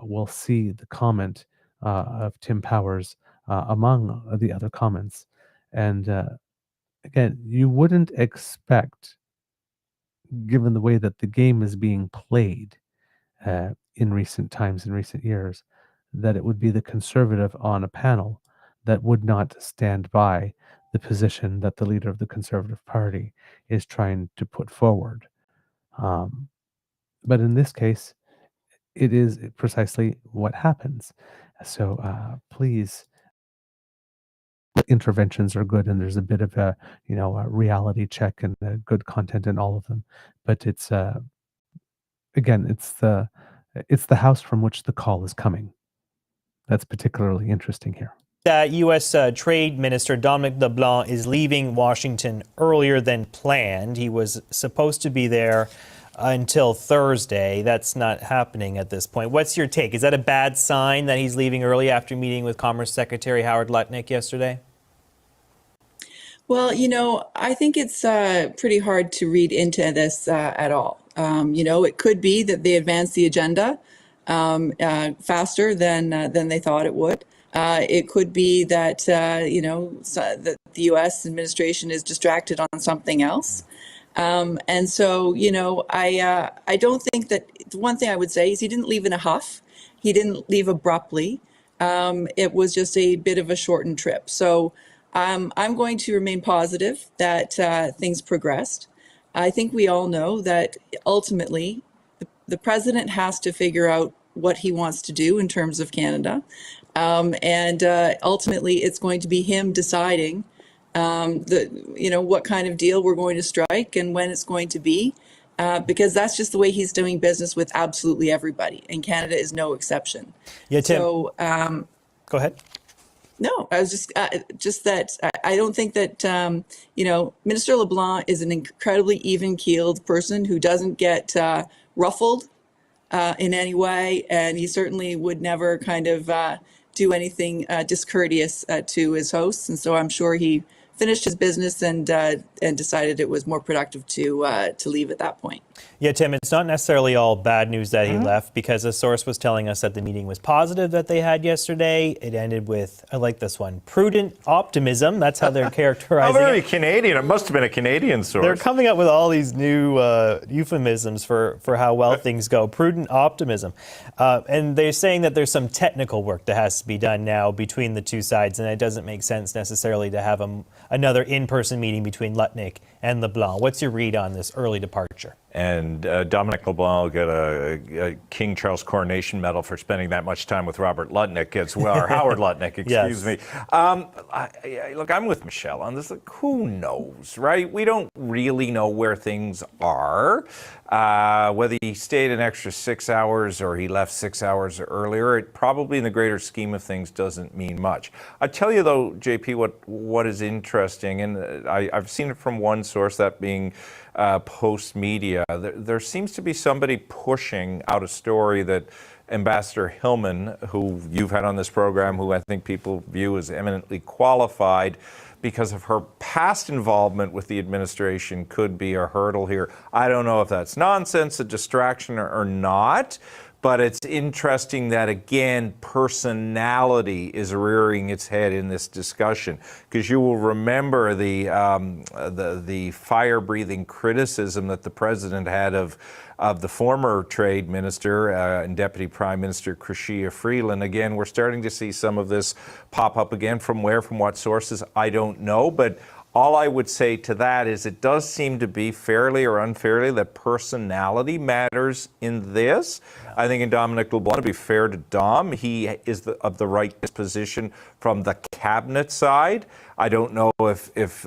we'll see the comment of Tim Powers among the other comments. And again, you wouldn't expect, given the way that the game is being played in recent times, in recent years, that it would be the conservative on a panel that would not stand by the position that the leader of the Conservative Party is trying to put forward. But in this case, it is precisely what happens. So please, interventions are good, and there's a bit of a a reality check and good content in all of them. But it's again, it's the house from which the call is coming. That's particularly interesting here. U.S. Trade Minister Dominic LeBlanc is leaving Washington earlier than planned. He was supposed to be there until Thursday. That's not happening at this point. What's your take? Is that a bad sign that he's leaving early after meeting with Commerce Secretary Howard Lutnick yesterday? Well, I think it's pretty hard to read into this at all. It could be that they advanced the agenda faster than they thought it would. It could be that, that the U.S. administration is distracted on something else. And so, I don't think that the one thing I would say is he didn't leave in a huff. He didn't leave abruptly. It was just a bit of a shortened trip. So I'm going to remain positive that things progressed. I think we all know that ultimately the president has to figure out what he wants to do in terms of Canada. And ultimately, it's going to be him deciding what kind of deal we're going to strike and when it's going to be, because that's just the way he's doing business with absolutely everybody. And Canada is no exception. Yeah, Tim. So, go ahead. No, I was just that I don't think that, Minister LeBlanc is an incredibly even-keeled person who doesn't get ruffled in any way. And he certainly would never kind of do anything discourteous to his hosts. And so I'm sure he finished his business and decided it was more productive to leave at that point. Yeah, Tim, it's not necessarily all bad news that he left, because a source was telling us that the meeting was positive that they had yesterday. It ended with, I like this one, prudent optimism. That's how they're characterizing How very it. Canadian. It must have been a Canadian source. They're coming up with all these new euphemisms for how well things go. Prudent optimism. And they're saying that there's some technical work that has to be done now between the two sides, and it doesn't make sense necessarily to have another in-person meeting between Lutnick and LeBlanc. What's your read on this early departure? And Dominic LeBlanc got a King Charles Coronation Medal for spending that much time with Robert Lutnick as well, or Howard Lutnick, excuse me. Look, I'm with Michelle on this. Like, who knows, right? We don't really know where things are. Whether he stayed an extra 6 hours or he left 6 hours earlier, it probably in the greater scheme of things doesn't mean much. I tell you though, JP, what is interesting, and I've seen it from one source, that being Post Media. There seems to be somebody pushing out a story that Ambassador Hillman, who you've had on this program, who I think people view as eminently qualified because of her past involvement with the administration, could be a hurdle here. I don't know if that's nonsense, a distraction, or not. But it's interesting that, again, personality is rearing its head in this discussion, because you will remember the fire-breathing criticism that the president had of the former trade minister and Deputy Prime Minister Chrystia Freeland. Again, we're starting to see some of this pop up again. From where, from what sources, I don't know. But all I would say to that is it does seem to be, fairly or unfairly, that personality matters in this. I think in Dominic LeBlanc, to be fair to Dom, he is of the right position from the cabinet side. I don't know if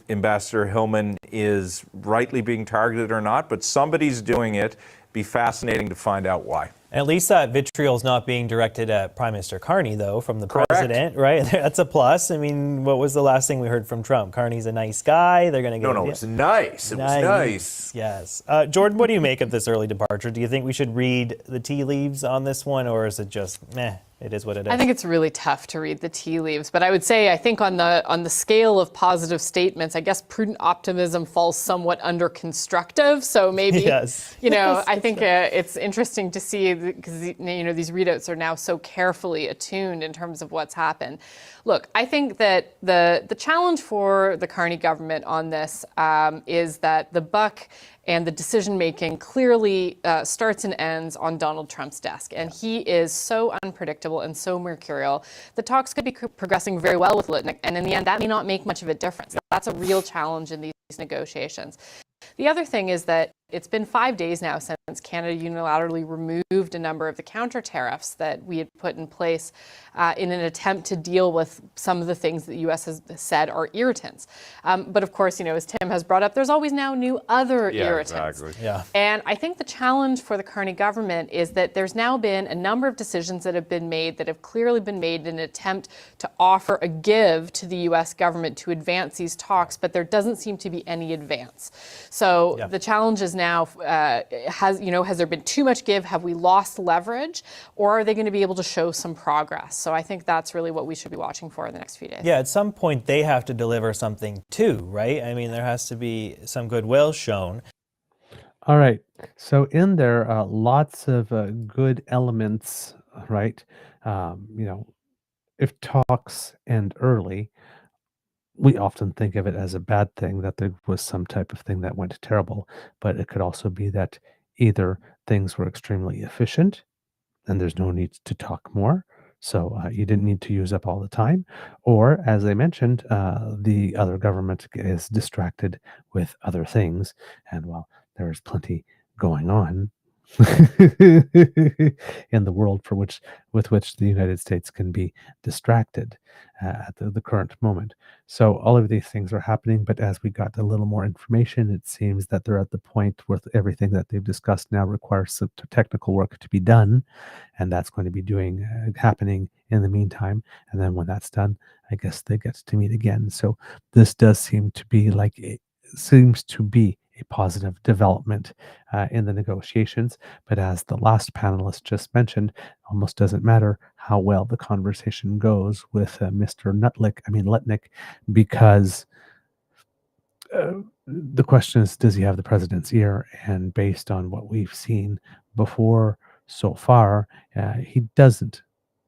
Ambassador Hillman is rightly being targeted or not, but somebody's doing it. Be fascinating to find out why. At least that vitriol's not being directed at Prime Minister Carney, though, from the president, right? That's a plus. I mean, what was the last thing we heard from Trump? Carney's a nice guy. They're going to get... No, it's nice. It was nice. Yes. Jordan, what do you make of this early departure? Do you think we should read the tea leaves on this one, or is it just, meh, it is what it is? I think it's really tough to read the tea leaves, but I would say, I think on the scale of positive statements, I guess prudent optimism falls somewhat under constructive. So maybe, yes. I think it's interesting to see, because these readouts are now so carefully attuned in terms of what's happened. Look, I think that the challenge for the Carney government on this is that the buck and the decision making clearly starts and ends on Donald Trump's desk. And he is so unpredictable and so mercurial. The talks could be progressing very well with Litnick, and in the end, that may not make much of a difference. That's a real challenge in these negotiations. The other thing is that it's been 5 days now since Canada unilaterally removed a number of the counter tariffs that we had put in place in an attempt to deal with some of the things that the U.S. has said are irritants. But of course, as Tim has brought up, there's always now new other irritants. Exactly. Yeah. And I think the challenge for the Carney government is that there's now been a number of decisions that have been made that have clearly been made in an attempt to offer a give to the U.S. government to advance these talks, but there doesn't seem to be any advance. So the challenge is now, has there been too much give? Have we lost leverage? Or are they going to be able to show some progress? So I think that's really what we should be watching for in the next few days. Yeah, at some point they have to deliver something too, right? I mean, there has to be some goodwill shown. All right. So in there, lots of good elements, right? If talks end early, we often think of it as a bad thing, that there was some type of thing that went terrible, but it could also be that either things were extremely efficient and there's no need to talk more, so you didn't need to use up all the time, or as I mentioned, the other government is distracted with other things, and well, there's plenty going on in the world with which the United States can be distracted at the current moment. So all of these things are happening, but as we got a little more information, it seems that they're at the point where everything that they've discussed now requires some technical work to be done, and that's going to be happening in the meantime. And then when that's done, I guess they get to meet again. So this does seem to be a positive development in the negotiations. But as the last panelist just mentioned, almost doesn't matter how well the conversation goes with Mr. Lutnick, because the question is, does he have the president's ear? And based on what we've seen before so far, he doesn't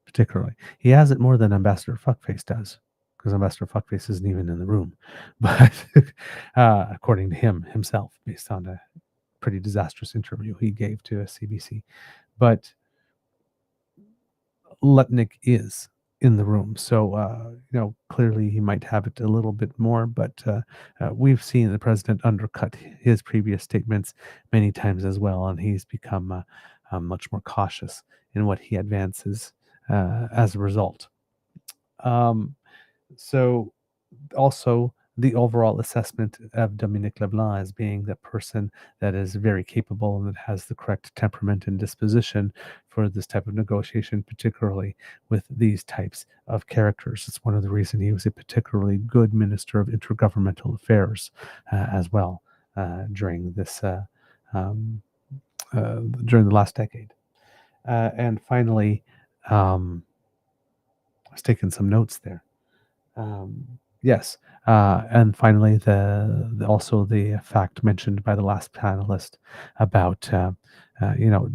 particularly. He has it more than Ambassador Fuckface does, because Ambassador Fuckface isn't even in the room. But according to himself, based on a pretty disastrous interview he gave to CBC. But Lutnick is in the room. So, clearly he might have it a little bit more, but we've seen the president undercut his previous statements many times as well, and he's become much more cautious in what he advances as a result. So also the overall assessment of Dominique Leblanc as being the person that is very capable and that has the correct temperament and disposition for this type of negotiation, particularly with these types of characters. It's one of the reasons he was a particularly good Minister of Intergovernmental Affairs as well during this during the last decade. And finally, I was taking some notes there. Yes. And finally, also the fact mentioned by the last panelist about,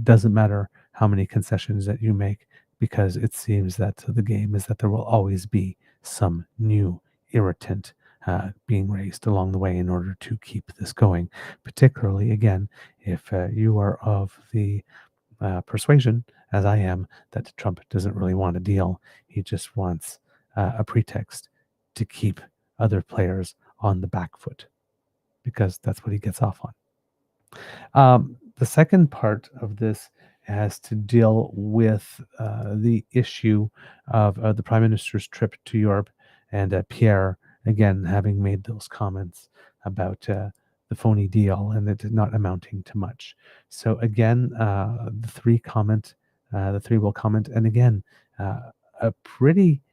doesn't matter how many concessions that you make, because it seems that the game is that there will always be some new irritant being raised along the way in order to keep this going. Particularly, again, if you are of the persuasion, as I am, that Trump doesn't really want a deal. He just wants a pretext to keep other players on the back foot, because that's what he gets off on. The second part of this has to deal with the issue of the Prime Minister's trip to Europe, and Pierre, again, having made those comments about the phony deal and it not amounting to much. So again, the three will comment, and again, a pretty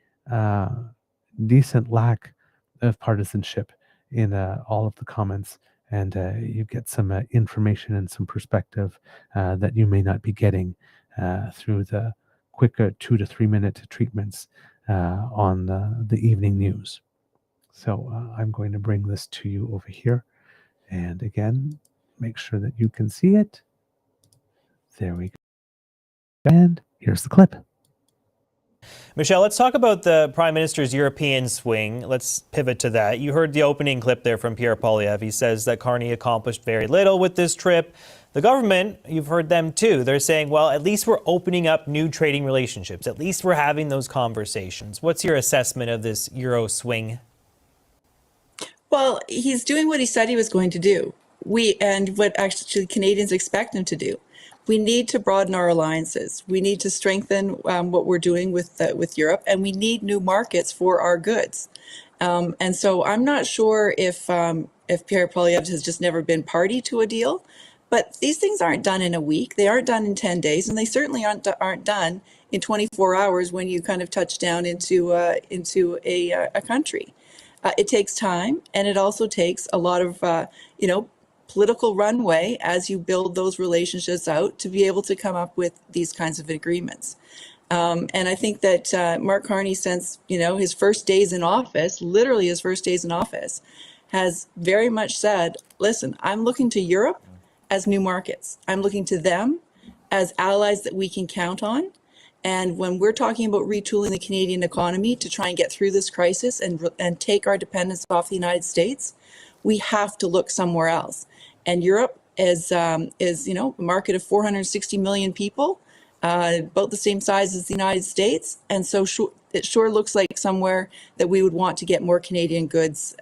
decent lack of partisanship in all of the comments, and you get some information and some perspective that you may not be getting through the quick 2 to 3 minute treatments on the evening news. So I'm going to bring this to you over here, and again, make sure that you can see it. There we go. And here's the clip. Michelle, let's talk about the Prime Minister's European swing. Let's pivot to that. You heard the opening clip there from Pierre Poilievre. He says that Carney accomplished very little with this trip. The government, you've heard them too. They're saying, well, at least we're opening up new trading relationships. At least we're having those conversations. What's your assessment of this Euro swing? Well, he's doing what he said he was going to do. And what actually Canadians expect him to do. We need to broaden our alliances. We need to strengthen what we're doing with Europe, and we need new markets for our goods. And so I'm not sure if Pierre Poilievre has just never been party to a deal, but these things aren't done in a week. They aren't done in 10 days, and they certainly aren't done in 24 hours when you kind of touch down into a country. It takes time, and it also takes a lot of political runway as you build those relationships out to be able to come up with these kinds of agreements. And I think that Mark Carney, since his first days in office, literally his first days in office, has very much said, listen, I'm looking to Europe as new markets. I'm looking to them as allies that we can count on. And when we're talking about retooling the Canadian economy to try and get through this crisis and take our dependence off the United States, we have to look somewhere else. And Europe is a market of 460 million people, about the same size as the United States. And so it sure looks like somewhere that we would want to get more Canadian goods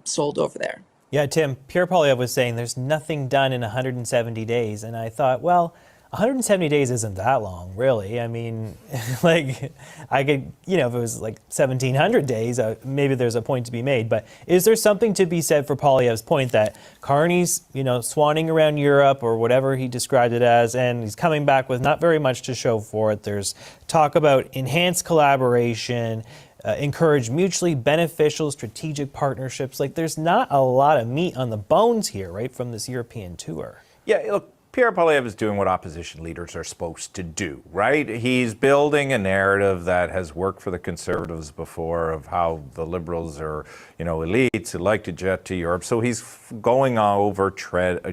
sold over there. Yeah, Tim, Pierre Poilievre was saying there's nothing done in 170 days. And I thought, well, 170 days isn't that long, really. I mean, like, I could, if it was like 1,700 days, maybe there's a point to be made. But is there something to be said for Poilievre's point that Carney's, swanning around Europe or whatever he described it as, and he's coming back with not very much to show for it? There's talk about enhanced collaboration, encourage mutually beneficial strategic partnerships. Like, there's not a lot of meat on the bones here, right, from this European tour. Yeah, look, Pierre Poilievre is doing what opposition leaders are supposed to do, right? He's building a narrative that has worked for the Conservatives before of how the Liberals are, elites who like to jet to Europe. So he's going over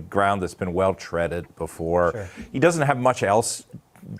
ground that's been well treaded before. Sure. He doesn't have much else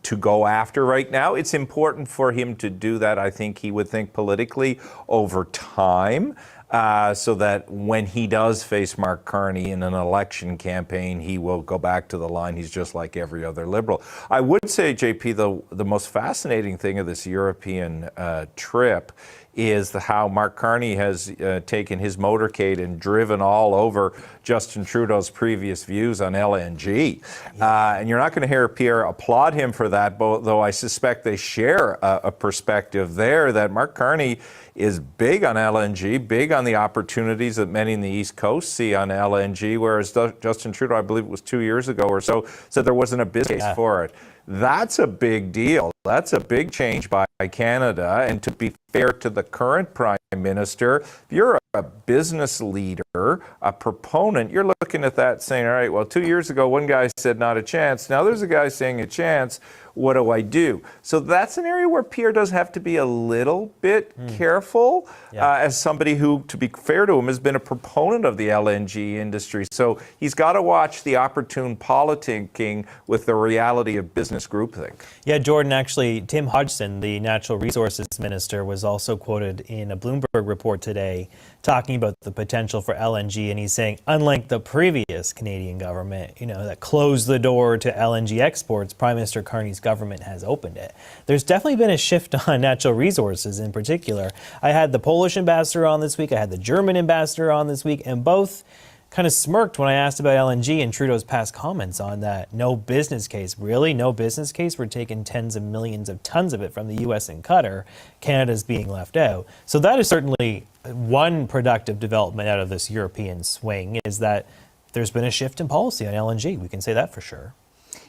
to go after right now. It's important for him to do that, I think he would think politically over time. So that when he does face Mark Carney in an election campaign, he will go back to the line. He's just like every other Liberal. I would say, JP, the most fascinating thing of this European trip is how Mark Carney has taken his motorcade and driven all over Justin Trudeau's previous views on LNG. And you're not going to hear Pierre applaud him for that, though I suspect they share a perspective there that Mark Carney is big on LNG, big on the opportunities that many in the East Coast see on LNG, whereas Justin Trudeau, I believe it was 2 years ago or so, said there wasn't a business case for it. That's a big deal. That's a big change by Canada. And to be fair to the current Prime Minister, if you're a business leader, a proponent, you're looking at that saying, all right, well, 2 years ago, one guy said not a chance. Now there's a guy saying a chance. What do I do? So that's an area where Pierre does have to be a little bit careful as somebody who, to be fair to him, has been a proponent of the LNG industry. So he's got to watch the opportune politicking with the reality of business groupthink. Yeah, Jordan, actually, Tim Hodgson, the Natural Resources Minister, was also quoted in a Bloomberg report today talking about the potential for LNG. And he's saying, unlike the previous Canadian government, that closed the door to LNG exports, Prime Minister Carney's government has opened it. There's definitely been a shift on natural resources in particular. I had the Polish ambassador on this week. I had the German ambassador on this week, and both kind of smirked when I asked about LNG and Trudeau's past comments on that. No business case. Really? No business case? We're taking tens of millions of tons of it from the U.S. and Qatar. Canada's being left out. So that is certainly one productive development out of this European swing, is that there's been a shift in policy on LNG. We can say that for sure.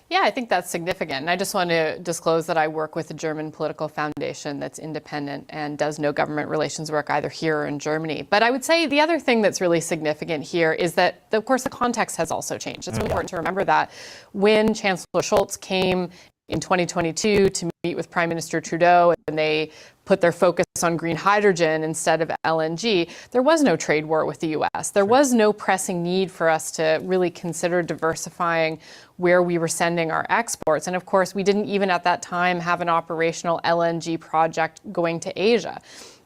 Yeah, I think that's significant. And I just want to disclose that I work with a German political foundation that's independent and does no government relations work either here or in Germany. But I would say the other thing that's really significant here is that, of course, the context has also changed. It's important to remember that when Chancellor Scholz came in 2022 to meet with Prime Minister Trudeau, and they put their focus on green hydrogen instead of LNG, there was no trade war with the US. There was no pressing need for us to really consider diversifying where we were sending our exports. And of course, we didn't even at that time have an operational LNG project going to Asia.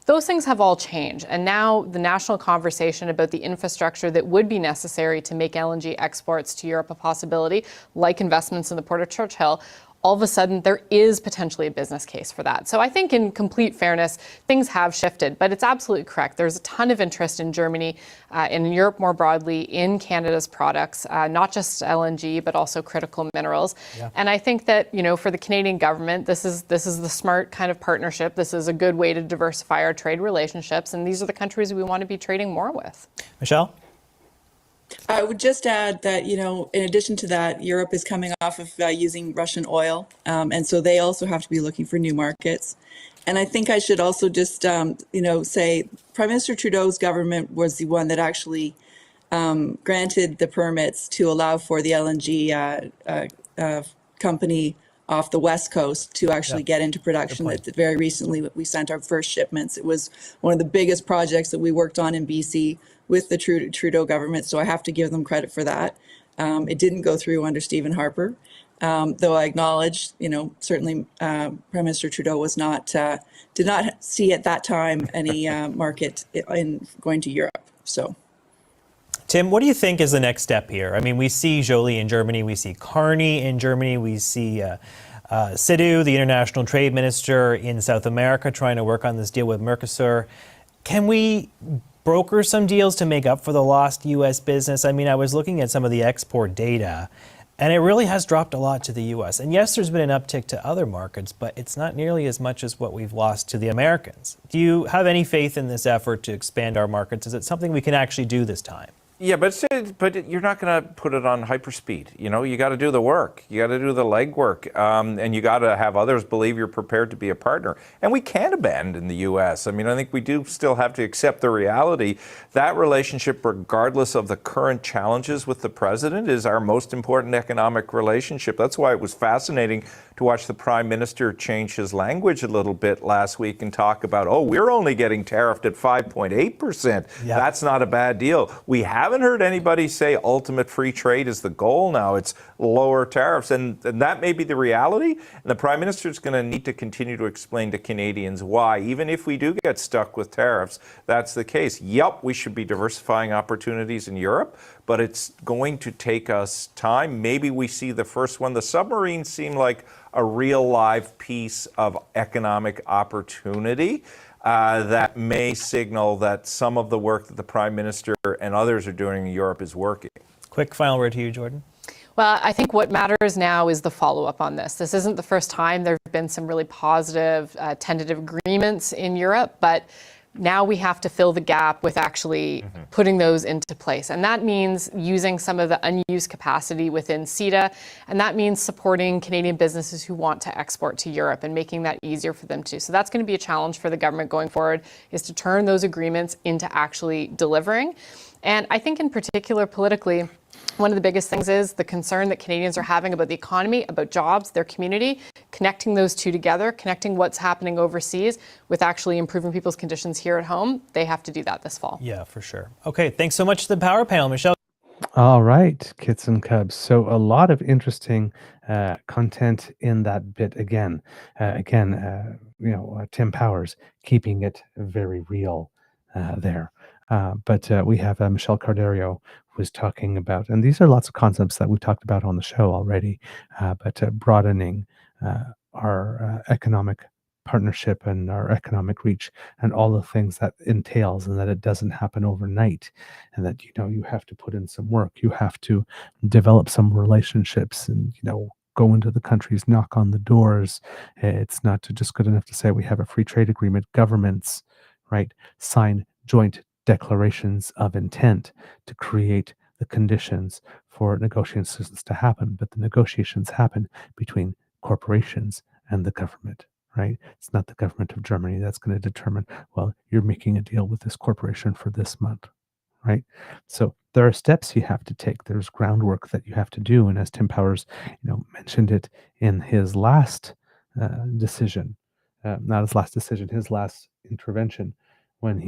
Those things have all changed. And now the national conversation about the infrastructure that would be necessary to make LNG exports to Europe a possibility, like investments in the Port of Churchill, all of a sudden there is potentially a business case for that. So I think in complete fairness, things have shifted, but it's absolutely correct. There's a ton of interest in Germany, in Europe more broadly, in Canada's products, not just LNG, but also critical minerals. Yeah. And I think that, you know, for the Canadian government, this is the smart kind of partnership. This is a good way to diversify our trade relationships. And these are the countries we want to be trading more with. Michelle? I would just add that, you know, in addition to that, Europe is coming off of using Russian oil. And so they also have to be looking for new markets. And I think I should also just, you know, say Prime Minister Trudeau's government was the one that actually granted the permits to allow for the LNG company off the West Coast to actually get into production. That very recently we sent our first shipments. It was one of the biggest projects that we worked on in BC with the Trudeau government, so I have to give them credit for that. It didn't go through under Stephen Harper, though I acknowledge, you know, certainly Prime Minister Trudeau was not did not see at that time any market in going to Europe. So. Tim, what do you think is the next step here? I mean, we see Joly in Germany, we see Carney in Germany, we see Sidhu, the international trade minister in South America, trying to work on this deal with Mercosur. Can we broker some deals to make up for the lost U.S. business? I mean, I was looking at some of the export data, and it really has dropped a lot to the U.S. And yes, there's been an uptick to other markets, but it's not nearly as much as what we've lost to the Americans. Do you have any faith in this effort to expand our markets? Is it something we can actually do this time? Yeah, but you're not going to put it on hyperspeed. You know, you got to do the work. You got to do the legwork. And you got to have others believe you're prepared to be a partner. And we can't abandon the U.S. I mean, I think we do still have to accept the reality that relationship, regardless of the current challenges with the president, is our most important economic relationship. That's why it was fascinating to watch the Prime Minister change his language a little bit last week and talk about, oh, we're only getting tariffed at 5.8%. Yeah. That's not a bad deal. We haven't heard anybody say ultimate free trade is the goal now. It's lower tariffs. And that may be the reality. And the Prime Minister is going to need to continue to explain to Canadians why, even if we do get stuck with tariffs, that's the case. Yep, we should be diversifying opportunities in Europe, but it's going to take us time. Maybe we see the first one. The submarines seem like a real live piece of economic opportunity that may signal that some of the work that the Prime Minister and others are doing in Europe is working. Quick final word to you, Jordan. Well, I think what matters now is the follow-up on this. This isn't the first time there have been some really positive tentative agreements in Europe, but now we have to fill the gap with actually putting those into place. And that means using some of the unused capacity within CETA. And that means supporting Canadian businesses who want to export to Europe and making that easier for them to. So that's going to be a challenge for the government going forward, is to turn those agreements into actually delivering. And I think in particular politically, one of the biggest things is the concern that Canadians are having about the economy, about jobs, their community, connecting those two together, connecting what's happening overseas with actually improving people's conditions here at home. They have to do that this fall. Yeah, for sure. Okay, thanks so much to the Power Panel, Michelle. All right, kits and cubs. So a lot of interesting content in that bit again. Tim Powers keeping it very real there. But we have Michelle Cardario, who is talking about, and these are lots of concepts that we talked about on the show already, but broadening our economic partnership and our economic reach and all the things that entails, and that it doesn't happen overnight, and that, you know, you have to put in some work, you have to develop some relationships, and, you know, go into the countries, knock on the doors. It's not just good enough to say we have a free trade agreement. Governments, right, sign joint declarations of intent to create the conditions for negotiations to happen, but the negotiations happen between corporations and the government, right? It's not the government of Germany that's going to determine, well, you're making a deal with this corporation for this month, right? So there are steps you have to take. There's groundwork that you have to do. And as Tim Powers, mentioned it in his last decision, not his last decision, his last intervention, when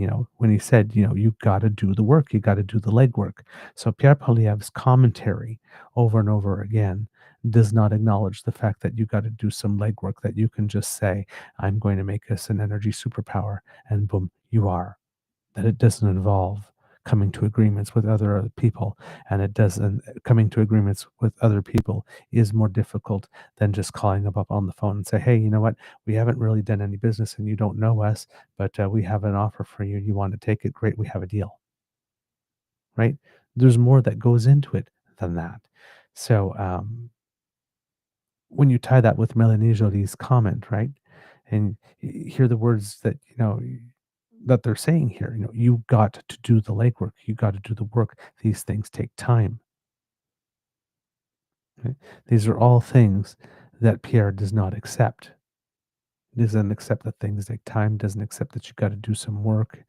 he said, you got to do the work, you got to do the legwork. So Pierre Poilievre's commentary over and over again does not acknowledge the fact that you got to do some legwork, that you can just say, I'm going to make us an energy superpower, and boom, you are. That it doesn't involve coming to agreements with other people, and it doesn't coming to agreements with other people is more difficult than just calling them up on the phone and say, hey, you know what, we haven't really done any business and you don't know us, but we have an offer for you. You want to take it? Great, we have a deal. Right? There's more that goes into it than that. So when you tie that with Melanie Joly's comment, right, and hear the words that that they're saying here, you got to do the legwork, you got to do the work. These things take time. Right? These are all things that Pierre does not accept. Doesn't accept that things take time. Doesn't accept that you got to do some work,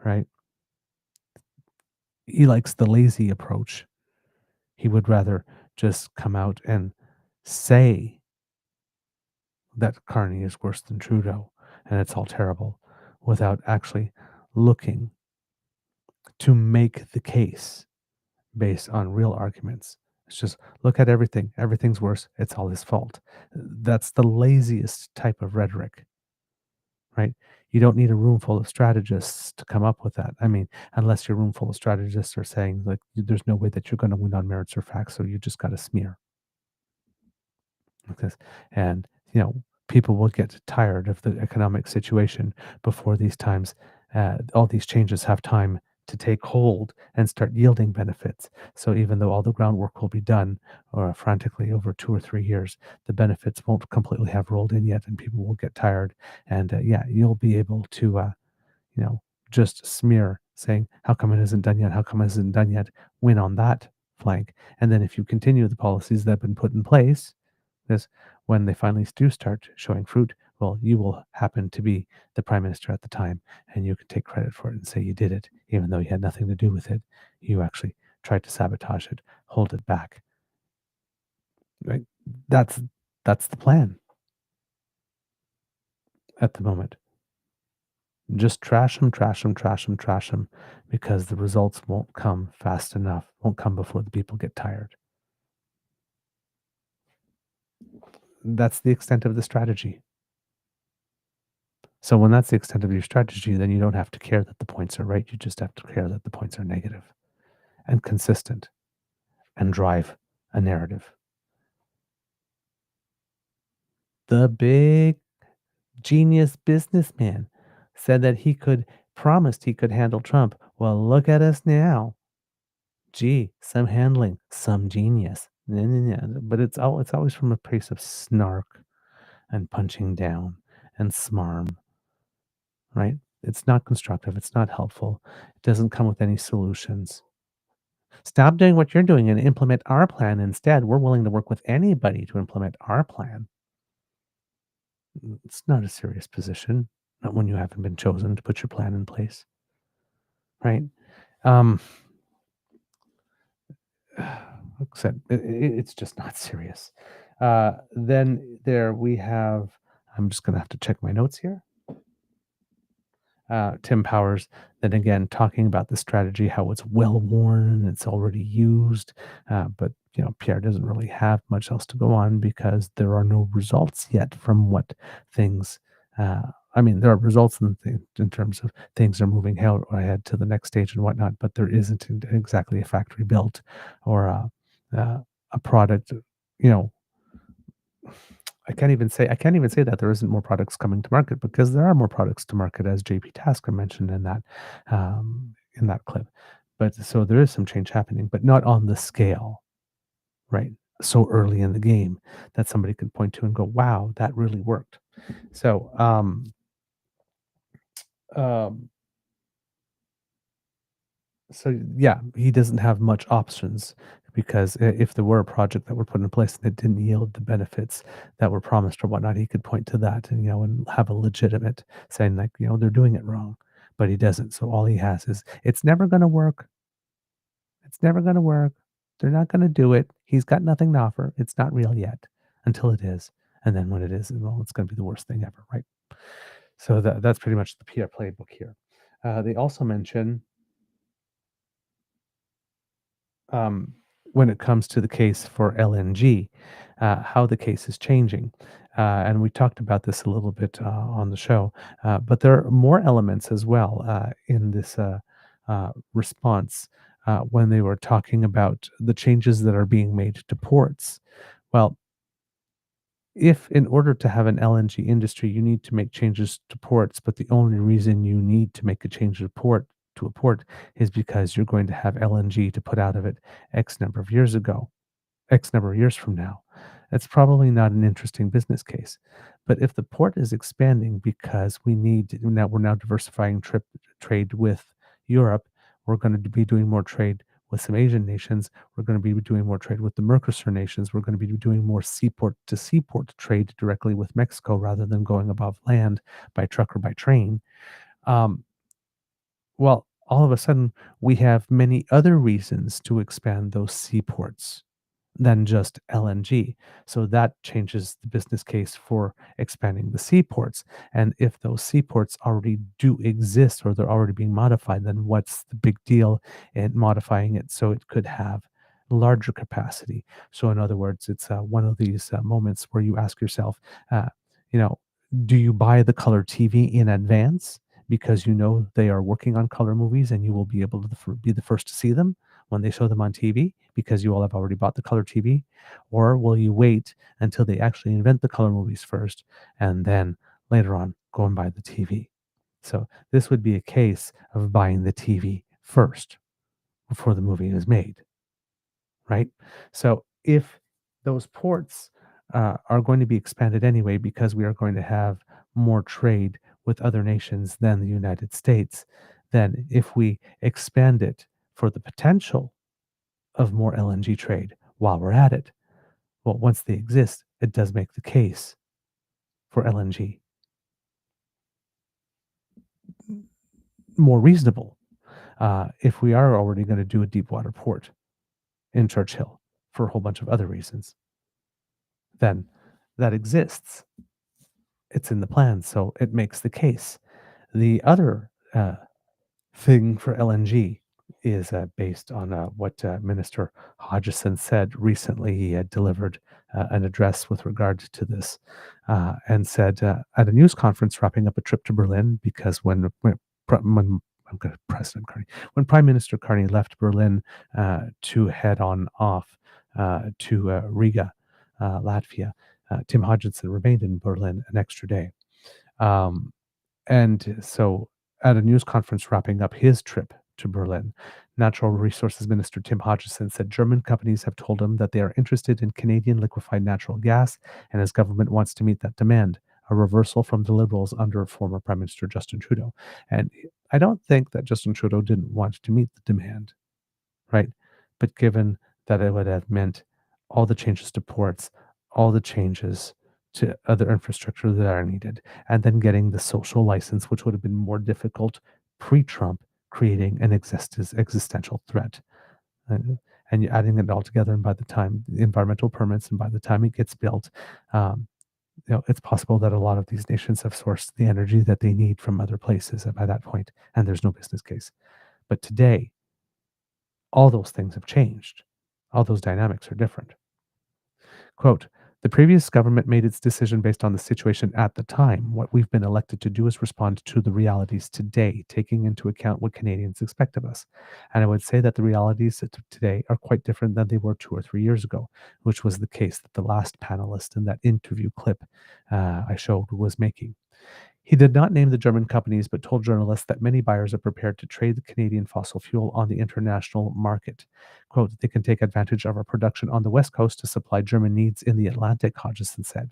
right? He likes the lazy approach. He would rather just come out and say that Carney is worse than Trudeau and it's all terrible, without actually looking to make the case based on real arguments. It's just look at everything. Everything's worse. It's all his fault. That's the laziest type of rhetoric, right? You don't need a room full of strategists to come up with that. I mean, unless your room full of strategists are saying, like, there's no way that you're going to win on merits or facts, so you just got to smear. Like this. And, people will get tired of the economic situation before these times, all these changes have time to take hold and start yielding benefits. So even though all the groundwork will be done frantically over 2 or 3 years, the benefits won't completely have rolled in yet, and people will get tired. And you'll be able to, just smear, saying, how come it isn't done yet? How come it isn't done yet? Win on that flank. And then if you continue the policies that have been put in place, when they finally do start showing fruit, well, you will happen to be the prime minister at the time, and you can take credit for it and say you did it, even though you had nothing to do with it. You actually tried to sabotage it, hold it back. Right? That's the plan at the moment. Just trash them, trash them, trash them, trash them, because the results won't come fast enough, won't come before the people get tired. That's the extent of the strategy. So when that's the extent of your strategy, then you don't have to care that the points are right. You just have to care that the points are negative and consistent and drive a narrative. The big genius businessman said that promised he could handle Trump. Well, look at us now. Gee, some handling, some genius. But it's always from a place of snark and punching down and smarm. Right? It's not constructive. It's not helpful. It doesn't come with any solutions. Stop doing what you're doing and implement our plan instead. We're willing to work with anybody to implement our plan. It's not a serious position, not when you haven't been chosen to put your plan in place. Right? Like I said, it's just not serious. Then there we have, I'm just going to have to check my notes here. Tim Powers, then again, talking about the strategy, how it's well worn and it's already used. But, Pierre doesn't really have much else to go on because there are no results yet from what things, there are results in terms of things are moving ahead to the next stage and whatnot, but there isn't exactly a factory built or a product, I can't even say that there isn't more products coming to market, because there are more products to market, as JP Tasker mentioned in that clip. But so there is some change happening, but not on the scale, right? So early in the game that somebody could point to and go, wow, that really worked. So, he doesn't have much options, because if there were a project that were put in place and it didn't yield the benefits that were promised or whatnot, he could point to that and and have a legitimate saying, like, they're doing it wrong, but he doesn't. So all he has is, it's never going to work. It's never going to work. They're not going to do it. He's got nothing to offer. It's not real yet until it is. And then when it is, well, it's going to be the worst thing ever, right? So that's pretty much the PR playbook here. They also mention when it comes to the case for LNG, how the case is changing. And we talked about this a little bit on the show, but there are more elements as well in this response when they were talking about the changes that are being made to ports. Well, if in order to have an LNG industry, you need to make changes to ports, but the only reason you need to make a change to a port is because you're going to have LNG to put out of it X number of years from now. That's probably not an interesting business case. But if the port is expanding because we're now diversifying trade with Europe, we're going to be doing more trade with some Asian nations. We're going to be doing more trade with the Mercosur nations. We're going to be doing more seaport to seaport trade directly with Mexico rather than going above land by truck or by train. Well, all of a sudden, we have many other reasons to expand those seaports than just LNG. So that changes the business case for expanding the seaports. And if those seaports already do exist or they're already being modified, then what's the big deal in modifying it so it could have larger capacity? So in other words, it's one of these moments where you ask yourself, do you buy the color TV in advance because you know they are working on color movies and you will be able to be the first to see them when they show them on TV because you all have already bought the color TV? Or will you wait until they actually invent the color movies first and then later on go and buy the TV? So this would be a case of buying the TV first before the movie is made, right? So if those ports are going to be expanded anyway because we are going to have more trade with other nations than the United States, then if we expand it for the potential of more LNG trade while we're at it, well, once they exist, it does make the case for LNG more reasonable. If we are already going to do a deep water port in Churchill for a whole bunch of other reasons, then that exists. It's in the plan, so it makes the case. The other thing for LNG is based on what Minister Hodgson said recently. He had delivered an address with regard to this and said at a news conference wrapping up a trip to Berlin, because when Prime Minister Carney left Berlin to head on off to Riga, Latvia, Tim Hodgson remained in Berlin an extra day. And so at a news conference wrapping up his trip to Berlin, Natural Resources Minister Tim Hodgson said German companies have told him that they are interested in Canadian liquefied natural gas, and his government wants to meet that demand, a reversal from the Liberals under former Prime Minister Justin Trudeau. And I don't think that Justin Trudeau didn't want to meet the demand, right? But given that it would have meant all the changes to ports, all the changes to other infrastructure that are needed, and then getting the social license, which would have been more difficult pre-Trump, creating an existential threat. And you're adding it all together, and by the time the environmental permits, and by the time it gets built, it's possible that a lot of these nations have sourced the energy that they need from other places by that point, and there's no business case. But today, all those things have changed. All those dynamics are different. Quote, the previous government made its decision based on the situation at the time. What we've been elected to do is respond to the realities today, taking into account what Canadians expect of us. And I would say that the realities today are quite different than they were 2 or 3 years ago, which was the case that the last panelist in that interview clip I showed was making. He did not name the German companies, but told journalists that many buyers are prepared to trade the Canadian fossil fuel on the international market. Quote, they can take advantage of our production on the West Coast to supply German needs in the Atlantic, Hodgson said.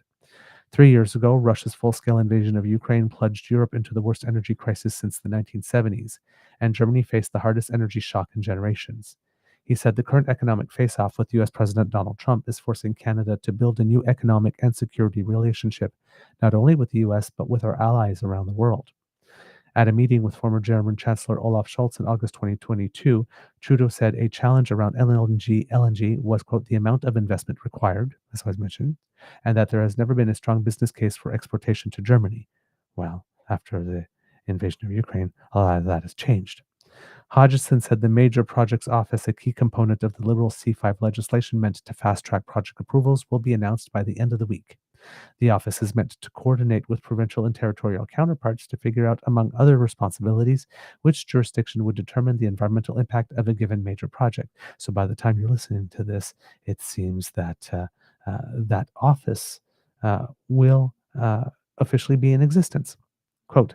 3 years ago, Russia's full-scale invasion of Ukraine plunged Europe into the worst energy crisis since the 1970s, and Germany faced the hardest energy shock in generations. He said the current economic face-off with U.S. President Donald Trump is forcing Canada to build a new economic and security relationship, not only with the U.S., but with our allies around the world. At a meeting with former German Chancellor Olaf Scholz in August 2022, Trudeau said a challenge around LNG was, quote, the amount of investment required, as was mentioned, and that there has never been a strong business case for exportation to Germany. Well, after the invasion of Ukraine, a lot of that has changed. Hodgson said the Major Projects Office, a key component of the Liberal C5 legislation meant to fast-track project approvals, will be announced by the end of the week. The office is meant to coordinate with provincial and territorial counterparts to figure out, among other responsibilities, which jurisdiction would determine the environmental impact of a given major project. So by the time you're listening to this, it seems that that office will officially be in existence. Quote,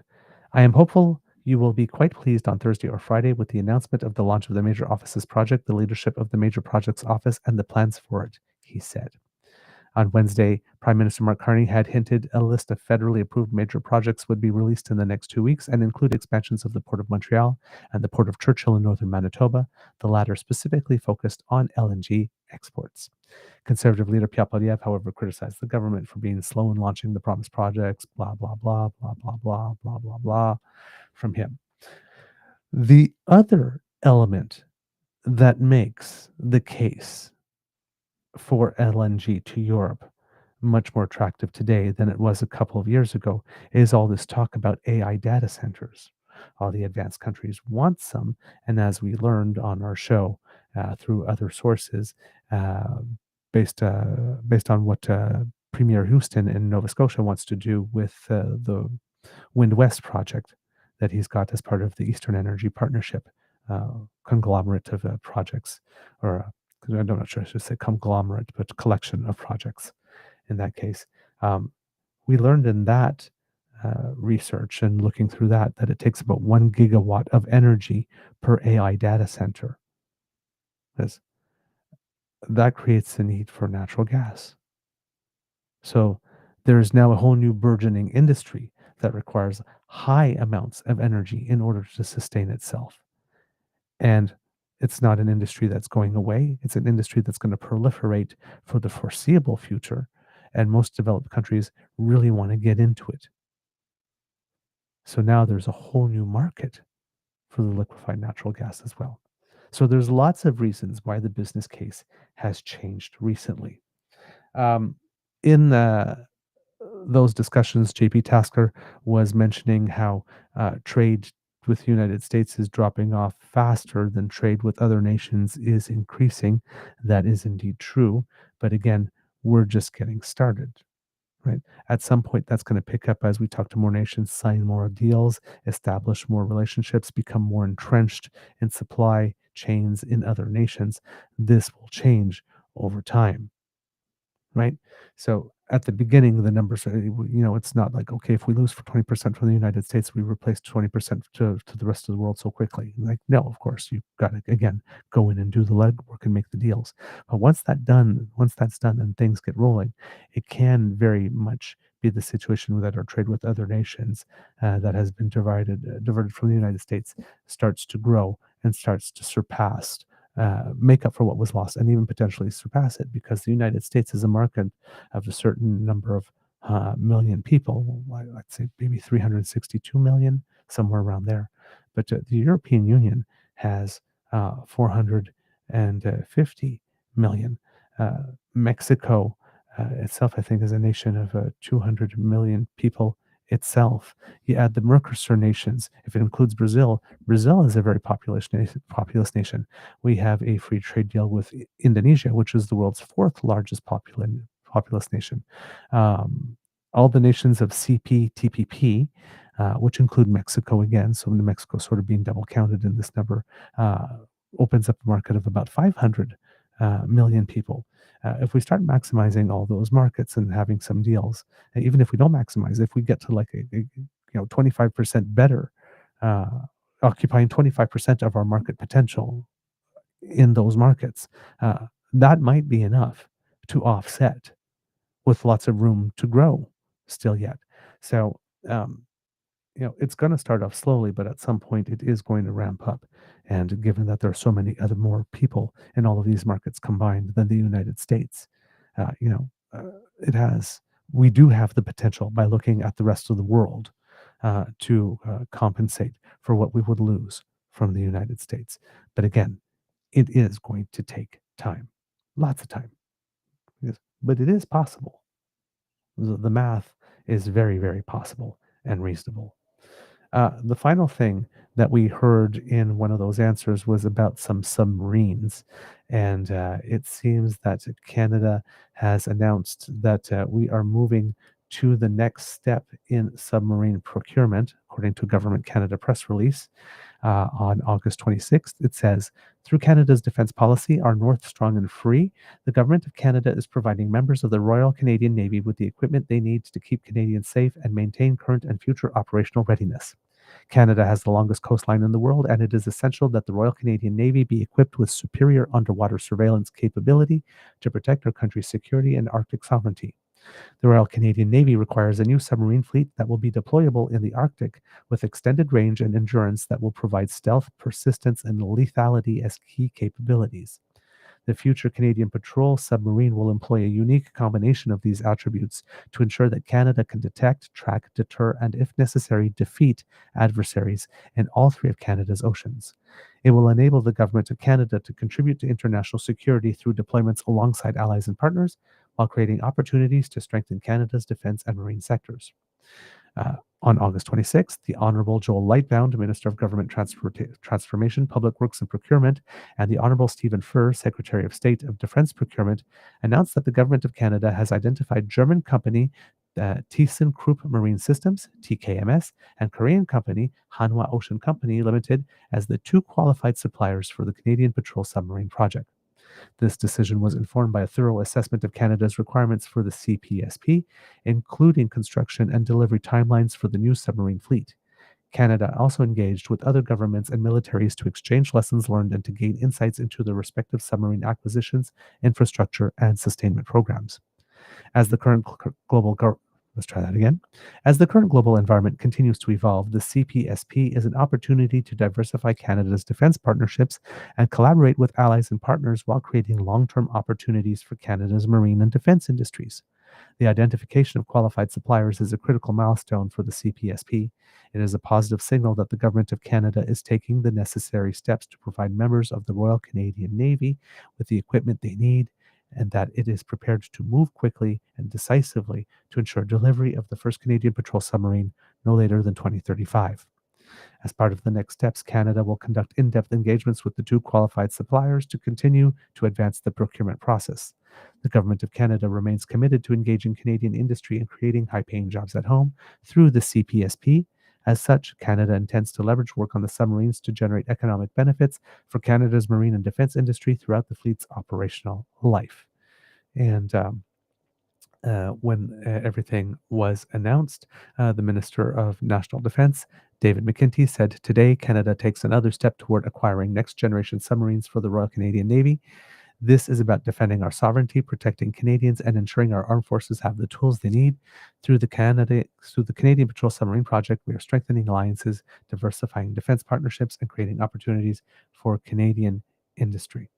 I am hopeful you will be quite pleased on Thursday or Friday with the announcement of the launch of the Major Offices project, the leadership of the Major Projects Office, and the plans for it, he said. On Wednesday, Prime Minister Mark Carney had hinted a list of federally approved major projects would be released in the next 2 weeks and include expansions of the Port of Montreal and the Port of Churchill in northern Manitoba, the latter specifically focused on LNG exports. Conservative leader Pierre Poilievre, however, criticized the government for being slow in launching the promised projects, blah, blah, blah, blah, blah, blah, blah, blah, blah, from him. The other element that makes the case for LNG to Europe much more attractive today than it was a couple of years ago is all this talk about AI data centers. All the advanced countries want some, and as we learned on our show through other sources, based on what Premier Houston in Nova Scotia wants to do with the Wind West project that he's got as part of the Eastern Energy Partnership conglomerate of projects, or I'm not sure I should say conglomerate, but collection of projects in that case. We learned in that research and looking through that it takes about 1 gigawatt of energy per AI data center. That creates the need for natural gas. So there's now a whole new burgeoning industry that requires high amounts of energy in order to sustain itself. And it's not an industry that's going away. It's an industry that's going to proliferate for the foreseeable future. And most developed countries really want to get into it. So now there's a whole new market for the liquefied natural gas as well. So there's lots of reasons why the business case has changed recently. In those discussions, JP Tasker was mentioning how trade with the United States is dropping off faster than trade with other nations is increasing. That is indeed true. But again, we're just getting started, right? At some point, that's going to pick up as we talk to more nations, sign more deals, establish more relationships, become more entrenched in supply chains in other nations. This will change over time, right? So at the beginning, the numbers are, it's not like, okay, if we lose for 20% from the United States, we replace 20% to the rest of the world so quickly. Like, no, of course, you've got to, again, go in and do the legwork and make the deals. But once that's done and things get rolling, it can very much be the situation that our trade with other nations that has been diverted from the United States starts to grow and starts to surpass make up for what was lost and even potentially surpass it, because the United States is a market of a certain number of million people, I'd say maybe 362 million, somewhere around there. But the European Union has 450 million. Mexico itself, I think, is a nation of 200 million people itself. You add the Mercosur nations, if it includes Brazil is a very populous nation. We have a free trade deal with Indonesia, which is the world's 4th largest populous nation. All the nations of CPTPP, which include Mexico again, so New Mexico sort of being double counted in this number, opens up a market of about 500 million people. If we start maximizing all those markets and having some deals, even if we don't maximize, if we get to like a 25% better, occupying 25% of our market potential in those markets, that might be enough to offset, with lots of room to grow still yet. So it's going to start off slowly, but at some point it is going to ramp up. And given that there are so many other more people in all of these markets combined than the United States, we do have the potential, by looking at the rest of the world, to compensate for what we would lose from the United States. But again, it is going to take time, lots of time. Yes, but it is possible. The math is very, very possible and reasonable. The final thing that we heard in one of those answers was about some submarines. And it seems that Canada has announced that we are moving to the next step in submarine procurement, according to a Government Canada press release on August 26th. It says, through Canada's defense policy, our North Strong and Free, the Government of Canada is providing members of the Royal Canadian Navy with the equipment they need to keep Canadians safe and maintain current and future operational readiness. Canada has the longest coastline in the world, and it is essential that the Royal Canadian Navy be equipped with superior underwater surveillance capability to protect our country's security and Arctic sovereignty. The Royal Canadian Navy requires a new submarine fleet that will be deployable in the Arctic with extended range and endurance that will provide stealth, persistence, and lethality as key capabilities. The future Canadian patrol submarine will employ a unique combination of these attributes to ensure that Canada can detect, track, deter, and if necessary, defeat adversaries in all three of Canada's oceans. It will enable the Government of Canada to contribute to international security through deployments alongside allies and partners, while creating opportunities to strengthen Canada's defense and marine sectors. On August 26th, the Honourable Joel Lightbound, Minister of Government Transformation, Public Works and Procurement, and the Honourable Stephen Furr, Secretary of State of Defence Procurement, announced that the Government of Canada has identified German company ThyssenKrupp Marine Systems, TKMS, and Korean company Hanwha Ocean Company Limited as the two qualified suppliers for the Canadian Patrol Submarine project. This decision was informed by a thorough assessment of Canada's requirements for the CPSP, including construction and delivery timelines for the new submarine fleet. Canada also engaged with other governments and militaries to exchange lessons learned and to gain insights into their respective submarine acquisitions, infrastructure, and sustainment programs. As the current global As the current global environment continues to evolve, the CPSP is an opportunity to diversify Canada's defense partnerships and collaborate with allies and partners while creating long-term opportunities for Canada's marine and defense industries. The identification of qualified suppliers is a critical milestone for the CPSP. It is a positive signal that the Government of Canada is taking the necessary steps to provide members of the Royal Canadian Navy with the equipment they need, and that it is prepared to move quickly and decisively to ensure delivery of the first Canadian patrol submarine no later than 2035. As part of the next steps, Canada will conduct in-depth engagements with the two qualified suppliers to continue to advance the procurement process. The Government of Canada remains committed to engaging Canadian industry and creating high-paying jobs at home through the CPSP. As such, Canada intends to leverage work on the submarines to generate economic benefits for Canada's marine and defense industry throughout the fleet's operational life. And when everything was announced, the Minister of National Defense, David McKenty, said, "Today, Canada takes another step toward acquiring next-generation submarines for the Royal Canadian Navy. This is about defending our sovereignty, protecting Canadians, and ensuring our armed forces have the tools they need. Through the Canadian Patrol Submarine Project, we are strengthening alliances, diversifying defense partnerships, and creating opportunities for Canadian industry."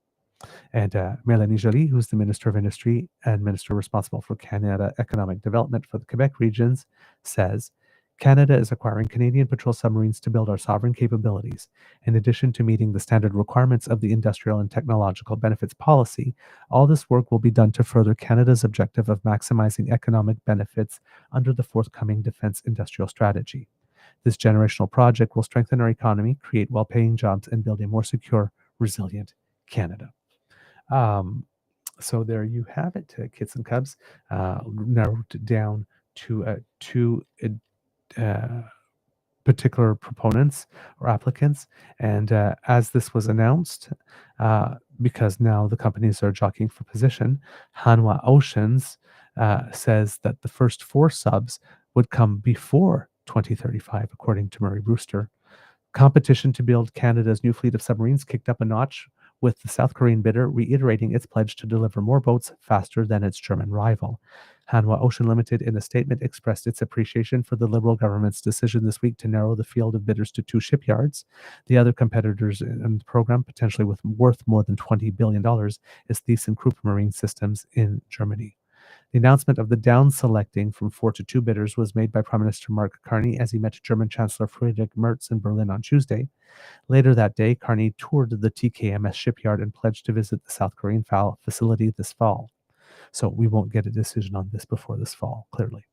And Mélanie Joly, who's the Minister of Industry and Minister responsible for Canada Economic Development for the Quebec regions, says, "Canada is acquiring Canadian patrol submarines to build our sovereign capabilities. In addition to meeting the standard requirements of the Industrial and Technological Benefits Policy, all this work will be done to further Canada's objective of maximizing economic benefits under the forthcoming Defense Industrial Strategy. This generational project will strengthen our economy, create well-paying jobs, and build a more secure, resilient Canada." So there you have it, kids and cubs, narrowed down to two particular proponents or applicants. And as this was announced, because now the companies are jockeying for position, Hanwha Oceans says that the first 4 subs would come before 2035, according to Murray Brewster. Competition to build Canada's new fleet of submarines kicked up a notch, with the South Korean bidder reiterating its pledge to deliver more boats faster than its German rival. Hanwha Ocean Limited, in a statement, expressed its appreciation for the Liberal government's decision this week to narrow the field of bidders to 2 shipyards. The other competitors in the program, potentially worth more than $20 billion, is ThyssenKrupp Marine Systems in Germany. The announcement of the down-selecting from 4 to 2 bidders was made by Prime Minister Mark Carney as he met German Chancellor Friedrich Merz in Berlin on Tuesday. Later that day, Carney toured the TKMS shipyard and pledged to visit the South Korean facility this fall. So we won't get a decision on this before this fall, clearly.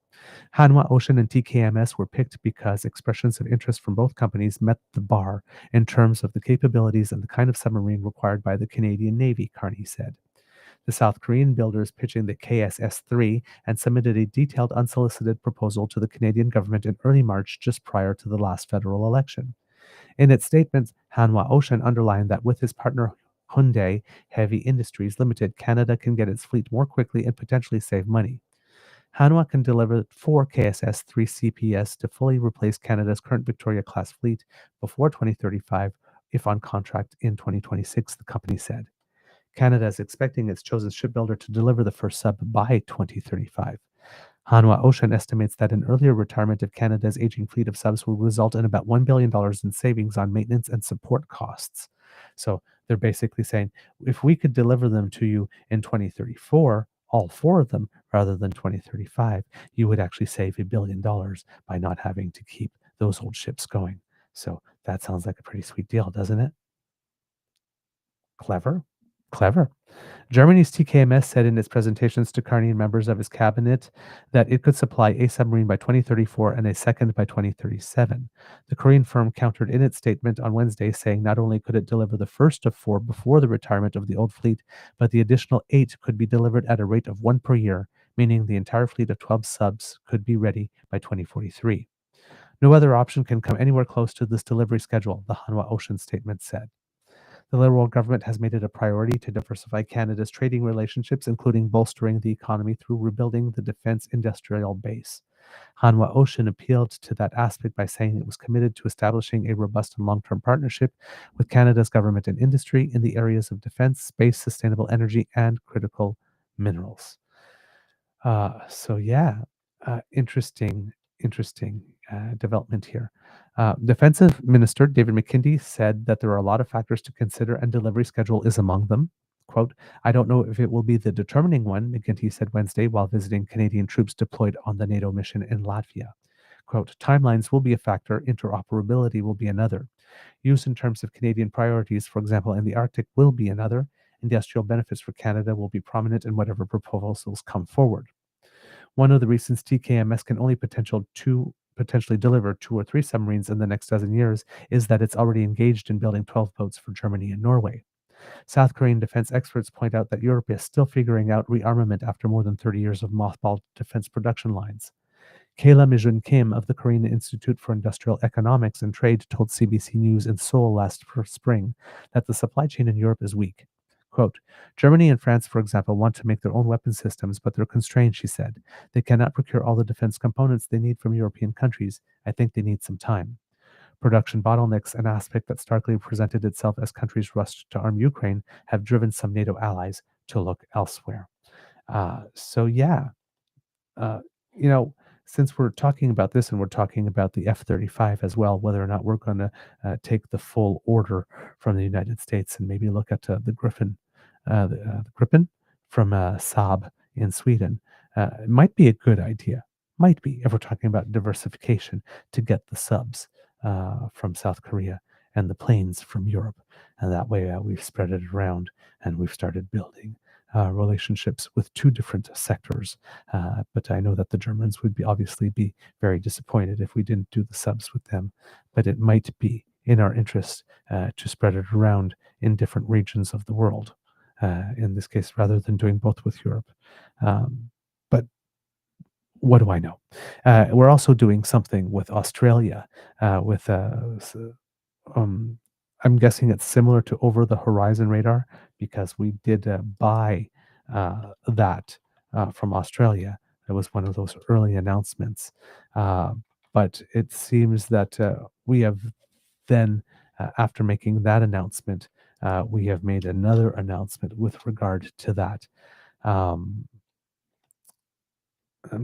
Hanwha Ocean and TKMS were picked because expressions of interest from both companies met the bar in terms of the capabilities and the kind of submarine required by the Canadian Navy, Carney said. The South Korean builders pitching the KSS-3 and submitted a detailed unsolicited proposal to the Canadian government in early March, just prior to the last federal election. In its statement, Hanwha Ocean underlined that with his partner Hyundai Heavy Industries Limited, Canada can get its fleet more quickly and potentially save money. Hanwha can deliver 4 KSS-3 CPS to fully replace Canada's current Victoria-class fleet before 2035, if on contract in 2026, the company said. Canada is expecting its chosen shipbuilder to deliver the first sub by 2035. Hanwha Ocean estimates that an earlier retirement of Canada's aging fleet of subs will result in about $1 billion in savings on maintenance and support costs. So they're basically saying, if we could deliver them to you in 2034, all 4 of them, rather than 2035, you would actually save $1 billion by not having to keep those old ships going. So that sounds like a pretty sweet deal, doesn't it? Clever. Germany's TKMS said in its presentations to Carney and members of his cabinet that it could supply a submarine by 2034 and a second by 2037. The Korean firm countered in its statement on Wednesday, saying not only could it deliver the first of 4 before the retirement of the old fleet, but the additional 8 could be delivered at a rate of 1 per year, meaning the entire fleet of 12 subs could be ready by 2043. No other option can come anywhere close to this delivery schedule, the Hanwha Ocean statement said. The Liberal government has made it a priority to diversify Canada's trading relationships, including bolstering the economy through rebuilding the defense industrial base. Hanwha Ocean appealed to that aspect by saying it was committed to establishing a robust and long-term partnership with Canada's government and industry in the areas of defense, space, sustainable energy, and critical minerals. Interesting development here. Defense Minister David McKenzie said that there are a lot of factors to consider and delivery schedule is among them. Quote, I don't know if it will be the determining one, McKenzie said Wednesday while visiting Canadian troops deployed on the NATO mission in Latvia. Quote, timelines will be a factor, interoperability will be another. Use in terms of Canadian priorities, for example, in the Arctic, will be another. Industrial benefits for Canada will be prominent in whatever proposals come forward. One of the reasons TKMS can only potentially deliver 2 or 3 submarines in the next dozen years is that it's already engaged in building 12 boats for Germany and Norway. South Korean defense experts point out that Europe is still figuring out rearmament after more than 30 years of mothballed defense production lines. Kayla Mijun Kim of the Korean Institute for Industrial Economics and Trade told CBC News in Seoul last spring that the supply chain in Europe is weak. Quote, Germany and France, for example, want to make their own weapon systems, but they're constrained, she said. They cannot procure all the defense components they need from European countries. I think they need some time. Production bottlenecks, an aspect that starkly presented itself as countries rushed to arm Ukraine, have driven some NATO allies to look elsewhere. Since we're talking about this and we're talking about the F-35 as well, whether or not we're going to take the full order from the United States and maybe look at the Gripen from Saab in Sweden, it might be a good idea. Might be, if we're talking about diversification, to get the subs from South Korea and the planes from Europe. And that way we've spread it around and we've started building relationships with 2 different sectors. But I know that the Germans would obviously be very disappointed if we didn't do the subs with them. But it might be in our interest to spread it around in different regions of the world, in this case, rather than doing both with Europe. But what do I know? We're also doing something with Australia, I'm guessing it's similar to over the horizon radar because we did buy that from Australia. It was one of those early announcements. But it seems that we have then, after making that announcement, we have made another announcement with regard to that. I'm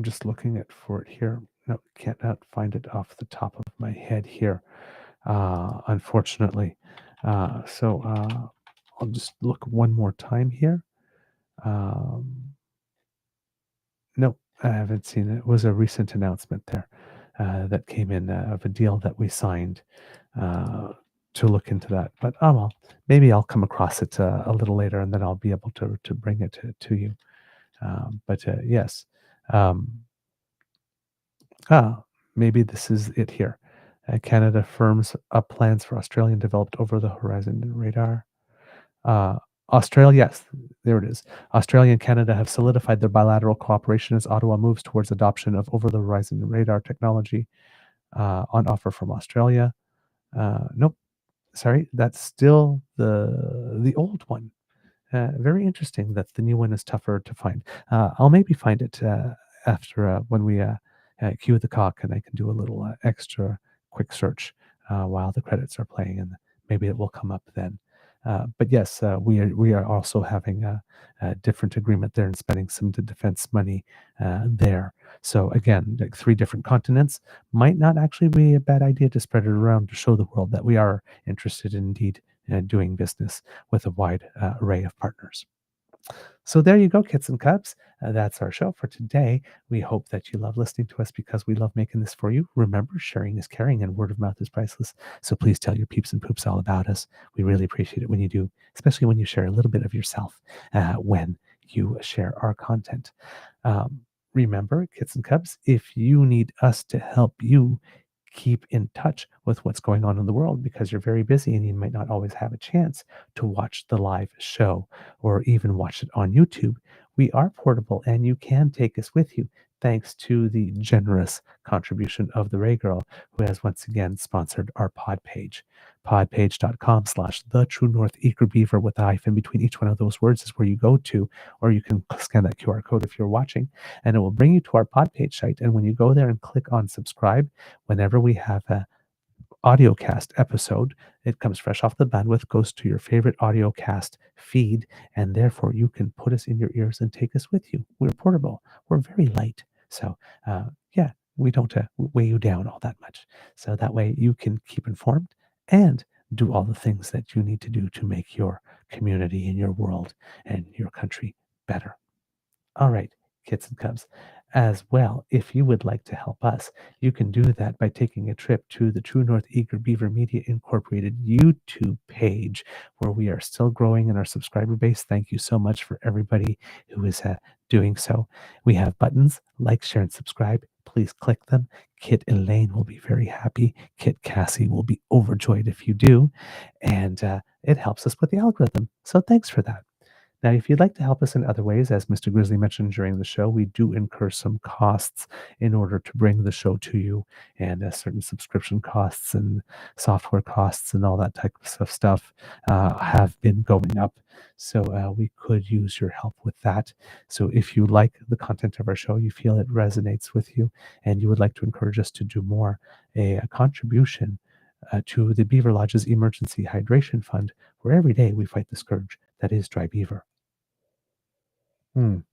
just looking for it here. No, cannot find it off the top of my head here, unfortunately. I'll just look one more time here. I haven't seen it. It was a recent announcement there that came in of a deal that we signed to look into that. But well, maybe I'll come across it a little later, and then I'll be able to bring it to you. But yes, maybe this is it here. Canada firms up plans for Australian developed over-the-horizon radar. Australia, yes, there it is. Australia and Canada have solidified their bilateral cooperation as Ottawa moves towards adoption of over-the-horizon radar technology on offer from Australia. Nope, sorry, that's still the old one. Very interesting that the new one is tougher to find. I'll maybe find it after when we cue the cock, and I can do a little extra quick search while the credits are playing, and maybe it will come up then. But yes, we are also having a different agreement there and spending some defense money there. So again, like 3 different continents might not actually be a bad idea to spread it around to show the world that we are interested indeed in doing business with a wide array of partners. So there you go, kits and cubs. That's our show for today. We hope that you love listening to us because we love making this for you. Remember, sharing is caring and word of mouth is priceless. So please tell your peeps and poops all about us. We really appreciate it when you do, especially when you share a little bit of yourself when you share our content. Remember, kits and cubs, if you need us to help you keep in touch with what's going on in the world because you're very busy and you might not always have a chance to watch the live show or even watch it on YouTube, we are portable and you can take us with you thanks to the generous contribution of the Ray Girl, who has once again sponsored our pod page. Podpage.com/The True North Eager Beaver with a hyphen between each one of those words is where you go to, or you can scan that QR code if you're watching, and it will bring you to our pod page site. And when you go there and click on subscribe, whenever we have a audiocast episode, it comes fresh off the bandwidth, goes to your favorite audiocast feed, and therefore you can put us in your ears and take us with you. We're portable. We're very light. So, yeah, we don't weigh you down all that much. So that way you can keep informed and do all the things that you need to do to make your community and your world and your country better. All right, kits and cubs. As well, if you would like to help us, you can do that by taking a trip to the True North Eager Beaver Media Incorporated YouTube page, where we are still growing in our subscriber base. Thank you so much for everybody who is doing so. We have buttons like, share, and subscribe. Please click them. Kit Elaine will be very happy. Kit Cassie will be overjoyed if you do. And it helps us with the algorithm. So thanks for that. Now, if you'd like to help us in other ways, as Mr. Grizzly mentioned during the show, we do incur some costs in order to bring the show to you, and certain subscription costs and software costs and all that type of stuff have been going up. So we could use your help with that. So if you like the content of our show, you feel it resonates with you, and you would like to encourage us to do more, a contribution to the Beaver Lodge's Emergency Hydration Fund, where every day we fight the scourge that is dry beaver. And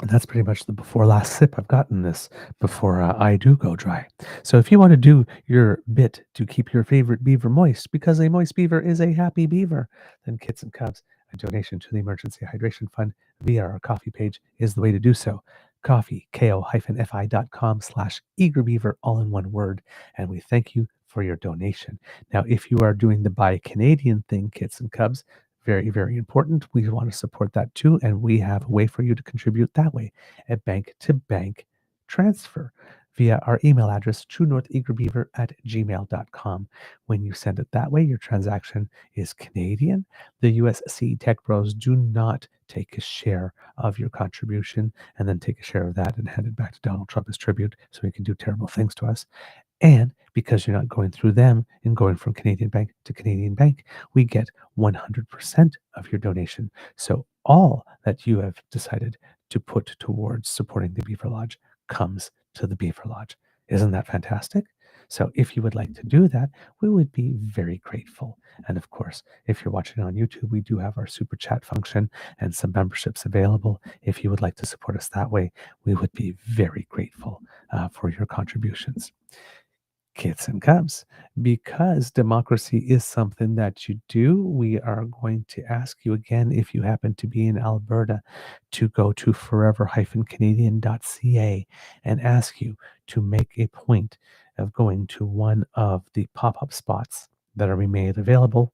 that's pretty much the before last sip I've gotten this before I do go dry. So if you want to do your bit to keep your favorite beaver moist, because a moist beaver is a happy beaver, then kits and cubs, a donation to the Emergency Hydration Fund via our coffee page is the way to do so. Coffee, ko-fi.com/eagerbeaver, all in one word. And we thank you for your donation. Now, if you are doing the Buy Canadian thing, kits and cubs, very, very important. We want to support that too. And we have a way for you to contribute that way, a bank-to-bank transfer via our email address, truenortheagerbeaver@gmail.com. When you send it that way, your transaction is Canadian. The USC Tech Bros do not take a share of your contribution and then take a share of that and hand it back to Donald Trump as tribute so he can do terrible things to us. And because you're not going through them and going from Canadian bank to Canadian bank, we get 100% of your donation. So all that you have decided to put towards supporting the Beaver Lodge comes to the Beaver Lodge. Isn't that fantastic? So if you would like to do that, we would be very grateful. And of course, if you're watching on YouTube, we do have our super chat function and some memberships available. If you would like to support us that way, we would be very grateful for your contributions. Kits and Cubs. Because democracy is something that you do, we are going to ask you again, if you happen to be in Alberta, to go to forever-canadian.ca and ask you to make a point of going to one of the pop-up spots that are made available,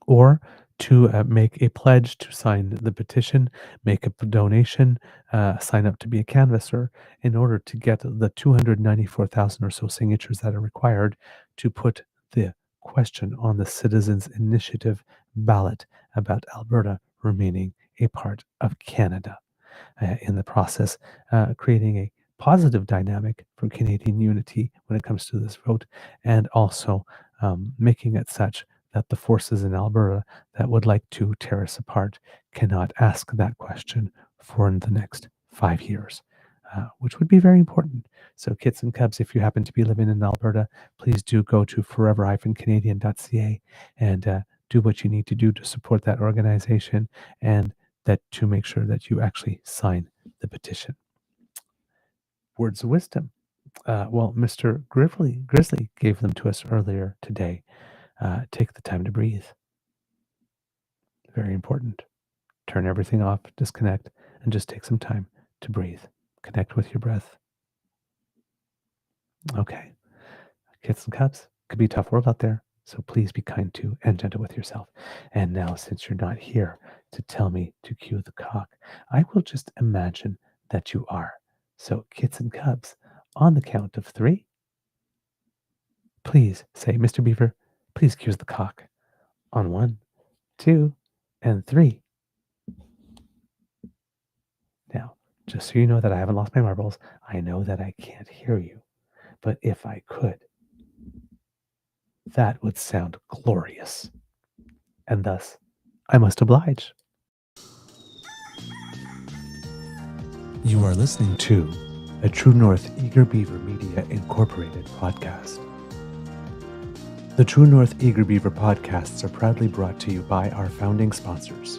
or to make a pledge to sign the petition, make a donation, sign up to be a canvasser in order to get the 294,000 or so signatures that are required to put the question on the Citizens Initiative ballot about Alberta remaining a part of Canada. In the process, creating a positive dynamic for Canadian unity when it comes to this vote, and also making it such that the forces in Alberta that would like to tear us apart cannot ask that question for the next 5 years, which would be very important. So, Kits and Cubs, if you happen to be living in Alberta, please do go to forever-canadian.ca and do what you need to do to support that organization, and that to make sure that you actually sign the petition. Words of wisdom. Well, Mr. Grizzly gave them to us earlier today. Take the time to breathe. Very important. Turn everything off, disconnect, and just take some time to breathe. Connect with your breath. Okay. Kits and Cubs, could be a tough world out there, so please be kind to and gentle with yourself. And now, since you're not here to tell me to cue the cock, I will just imagine that you are. So, Kits and Cubs, on the count of 3, please say, Mr. Beaver, please cue the cock. On 1, 2, and 3. Now, just so you know that I haven't lost my marbles, I know that I can't hear you. But if I could, that would sound glorious. And thus, I must oblige. You are listening to a True North Eager Beaver Media Incorporated podcast. The True North Eager Beaver podcasts are proudly brought to you by our founding sponsors,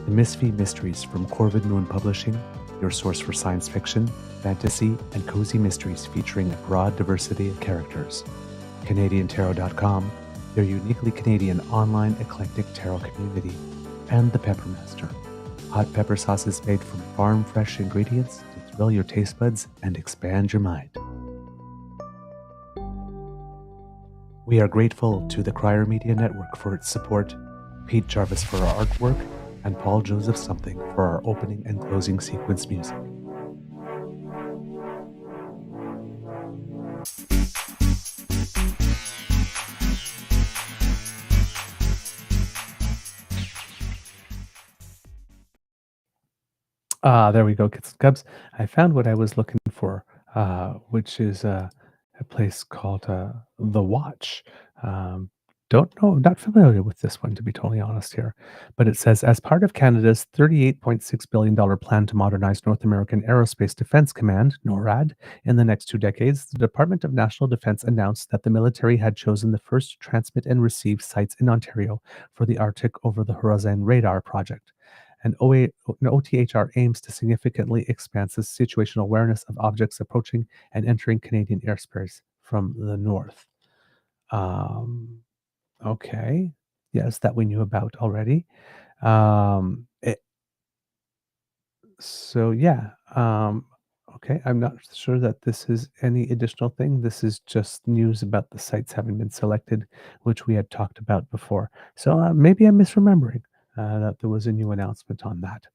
the Misfit Mysteries from Corvid Moon Publishing, your source for science fiction, fantasy, and cozy mysteries featuring a broad diversity of characters. CanadianTarot.com, their uniquely Canadian online eclectic tarot community, and The Peppermaster, hot pepper sauces made from farm-fresh ingredients to thrill your taste buds and expand your mind. We are grateful to the Crier Media Network for its support, Pete Jarvis for our artwork, and Paul Joseph Something for our opening and closing sequence music. There we go, Kits and Cubs. I found what I was looking for, which is a place called The Watch. Don't know, not familiar with this one, to be totally honest here. But it says, as part of Canada's $38.6 billion plan to modernize North American Aerospace Defense Command, NORAD, in the next 2 decades, the Department of National Defense announced that the military had chosen the first to transmit and receive sites in Ontario for the Arctic over-the-Horizon radar project. And OTHR aims to significantly expand the situational awareness of objects approaching and entering Canadian airspace from the north. Okay. Yes, that we knew about already. So yeah. Okay. I'm not sure that this is any additional thing. This is just news about the sites having been selected, which we had talked about before. So maybe I'm misremembering that there was a new announcement on that.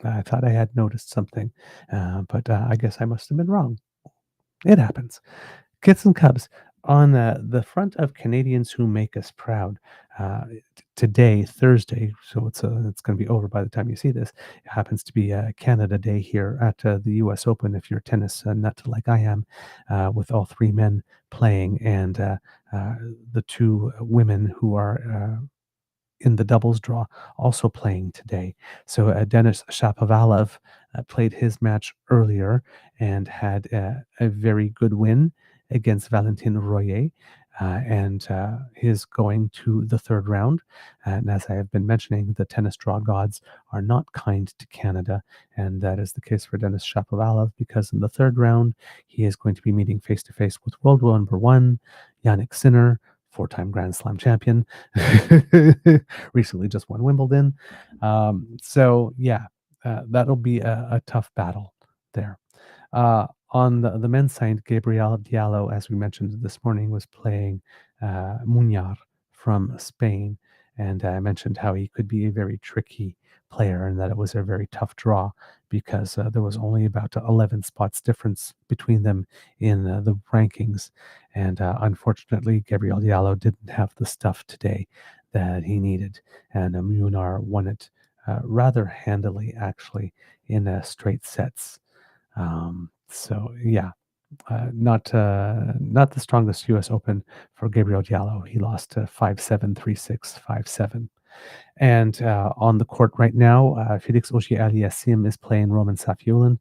I thought I had noticed something, but I guess I must have been wrong. It happens. Kits and Cubs, on the front of Canadians Who Make Us Proud, today, Thursday, so it's going to be over by the time you see this. It happens to be Canada Day here at the U.S. Open, if you're a tennis nut like I am, with all 3 men playing, and the 2 women who are in the doubles draw also playing today. So Denis Shapovalov played his match earlier and had a very good win against Valentin Royer. and is going to the third round. And as I have been mentioning, the tennis draw gods are not kind to Canada, and that is the case for Denis Shapovalov, because in the third round, he is going to be meeting face-to-face with world number one, Yannick Sinner, four-time Grand Slam champion, recently just won Wimbledon. So yeah, that'll be a tough battle there. On the men's side, Gabriel Diallo, as we mentioned this morning, was playing Muñar from Spain. And I mentioned how he could be a very tricky player and that it was a very tough draw because there was only about 11 spots difference between them in the rankings. And unfortunately, Gabriel Diallo didn't have the stuff today that he needed. And Muñar won it rather handily, actually, in straight sets. So yeah, not the strongest U.S. Open for Gabriel Diallo. He lost 5-7, 3-6, 5-7. And on the court right now, Felix Auger-Aliassime is playing Roman Safiullin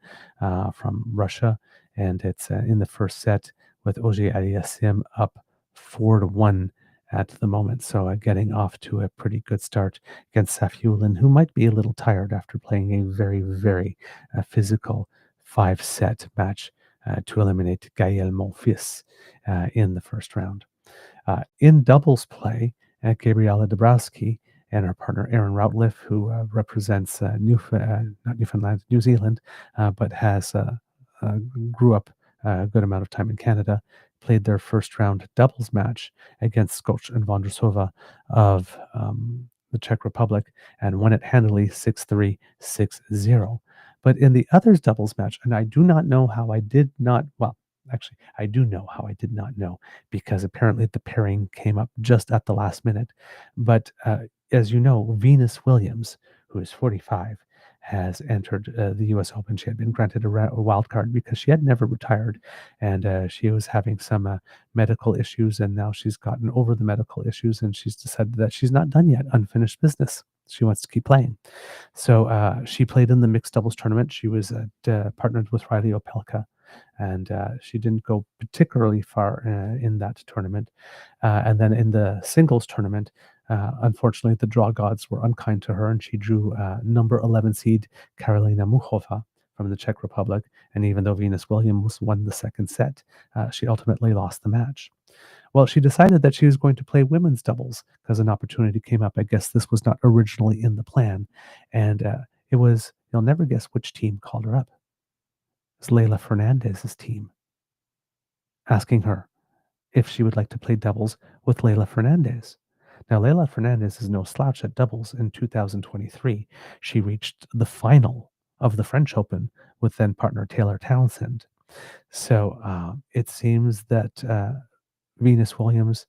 from Russia, and it's in the first set with Auger-Aliassime up 4-1 at the moment. So getting off to a pretty good start against Safiullin, who might be a little tired after playing a very, very physical 5-set match to eliminate Gaël Monfils in the first round. In doubles play, Gabriela Dabrowski and her partner Aaron Routliffe, who represents not Newfoundland, New Zealand, but has grew up a good amount of time in Canada, played their first round doubles match against Skoch and Vondrasova of the Czech Republic and won it handily 6-3, 6-0. But in the others doubles match, and I do not know how I did not, well, actually, I do know how I did not know, because apparently the pairing came up just at the last minute. But as you know, Venus Williams, who is 45, has entered the U.S. Open. She had been granted a wild card because she had never retired, and she was having some medical issues, and now she's gotten over the medical issues, and she's decided that she's not done yet, unfinished business. She wants to keep playing. So she played in the mixed doubles tournament. She was partnered with Riley Opelka, and she didn't go particularly far in that tournament. And then in the singles tournament, unfortunately, the draw gods were unkind to her, and she drew number 11 seed Karolina Muchova from the Czech Republic. And even though Venus Williams won the second set, she ultimately lost the match. Well, she decided that she was going to play women's doubles because an opportunity came up. I guess this was not originally in the plan. And it was, you'll never guess which team called her up. It was Leylah Fernandez's team, asking her if she would like to play doubles with Leylah Fernandez. Now, Leylah Fernandez is no slouch at doubles. In 2023, she reached the final of the French Open with then partner Taylor Townsend. So it seems that Venus Williams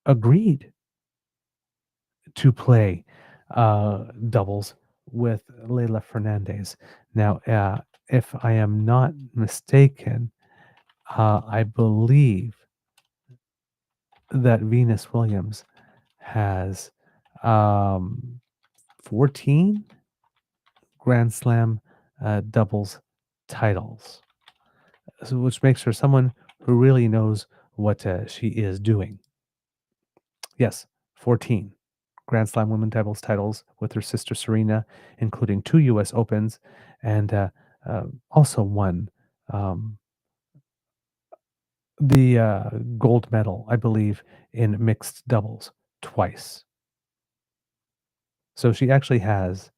agreed to play doubles with Leylah Fernandez. Now, if I am not mistaken, I believe that Venus Williams has 14 Grand Slam doubles titles, which makes her someone who really knows what she is doing. Yes, 14 Grand Slam women doubles titles with her sister Serena, including 2 U.S. Opens, and also won the gold medal, I believe, in mixed doubles twice. So she actually has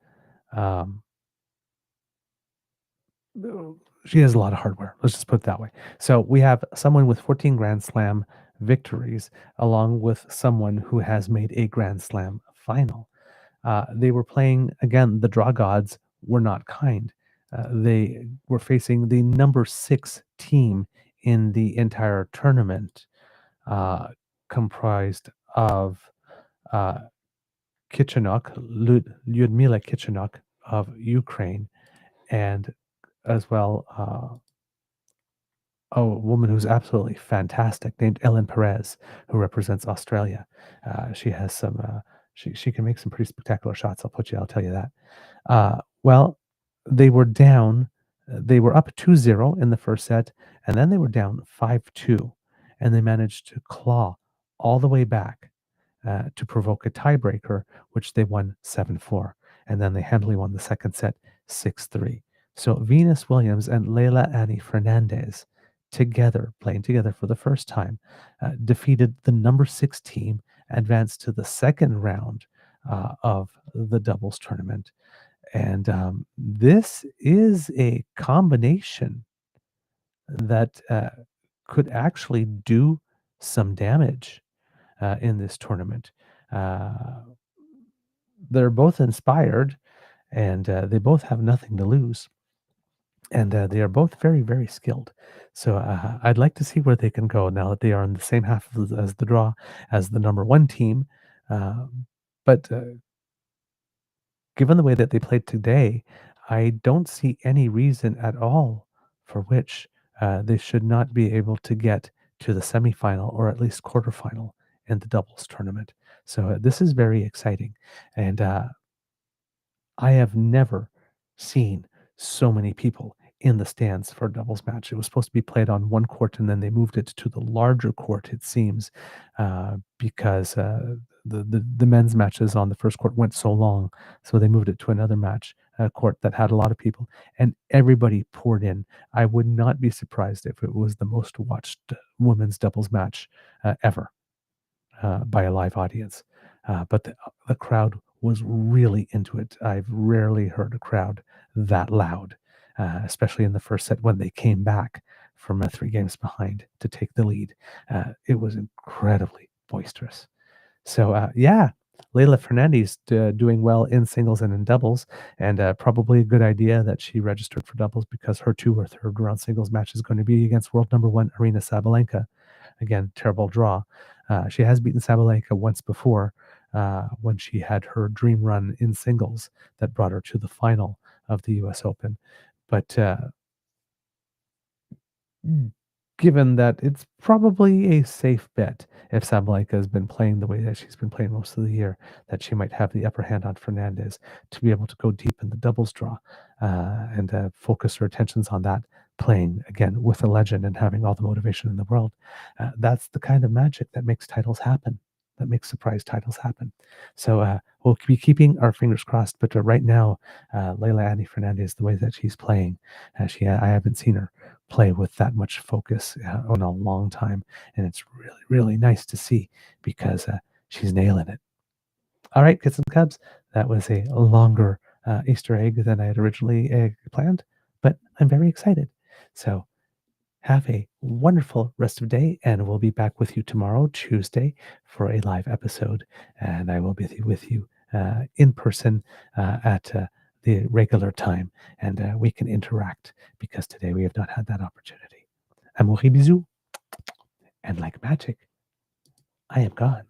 she has a lot of hardware. Let's just put it that way. So we have someone with 14 Grand Slam victories, along with someone who has made a Grand Slam final. They were playing, again, the draw gods were not kind. They were facing the number 6 team in the entire tournament, comprised of Kichenok, Lyudmila Kichenok of Ukraine, and as well a woman who's absolutely fantastic named Ellen Perez, who represents Australia. She has some, she can make some pretty spectacular shots. I'll tell you that. Well, they were down. They were up 2-0 in the first set, and then they were down 5-2, and they managed to claw all the way back to provoke a tiebreaker, which they won 7-4. And then they handily won the second set 6-3. So Venus Williams and Leila Annie Fernandez together, playing together for the first time, defeated the number 6 team, advanced to the second round of the doubles tournament. And this is a combination that could actually do some damage in this tournament. They're both inspired, and they both have nothing to lose. And they are both very, very skilled. So I'd like to see where they can go now that they are in the same half as the draw as the number 1 team. But given the way that they played today, I don't see any reason at all for which they should not be able to get to the semifinal or at least quarterfinal in the doubles tournament. So this is very exciting. And I have never seen so many people in the stands for a doubles match. It was supposed to be played on one court, and then they moved it to the larger court, it seems, because the men's matches on the first court went so long. So they moved it to another match court that had a lot of people, and everybody poured in. I would not be surprised if it was the most watched women's doubles match ever by a live audience. But the crowd was really into it. I've rarely heard a crowd that loud, especially in the first set when they came back from 3 games behind to take the lead. It was incredibly boisterous. So, yeah, Leila Fernandez doing well in singles and in doubles, and probably a good idea that she registered for doubles because her 2 or 3rd round singles match is going to be against world number 1 Aryna Sabalenka. Again, terrible draw. She has beaten Sabalenka once before when she had her dream run in singles that brought her to the final of the US Open. But given that it's probably a safe bet if Sabalenka has been playing the way that she's been playing most of the year, that she might have the upper hand on Fernandez to be able to go deep in the doubles draw and focus her attentions on that, playing again with a legend and having all the motivation in the world. That's the kind of magic that makes titles happen, that makes surprise titles happen. So we'll be keeping our fingers crossed. But right now, Leila Annie Fernandez, the way that she's playing, I haven't seen her play with that much focus in a long time, and it's really, really nice to see because she's nailing it. All right, kids and cubs, that was a longer Easter egg than I had originally planned, but I'm very excited. So have a wonderful rest of the day, and we'll be back with you tomorrow, Tuesday, for a live episode, and I will be with you in person at the regular time, and we can interact because today we have not had that opportunity. Amour et bisous, and like magic, I am gone.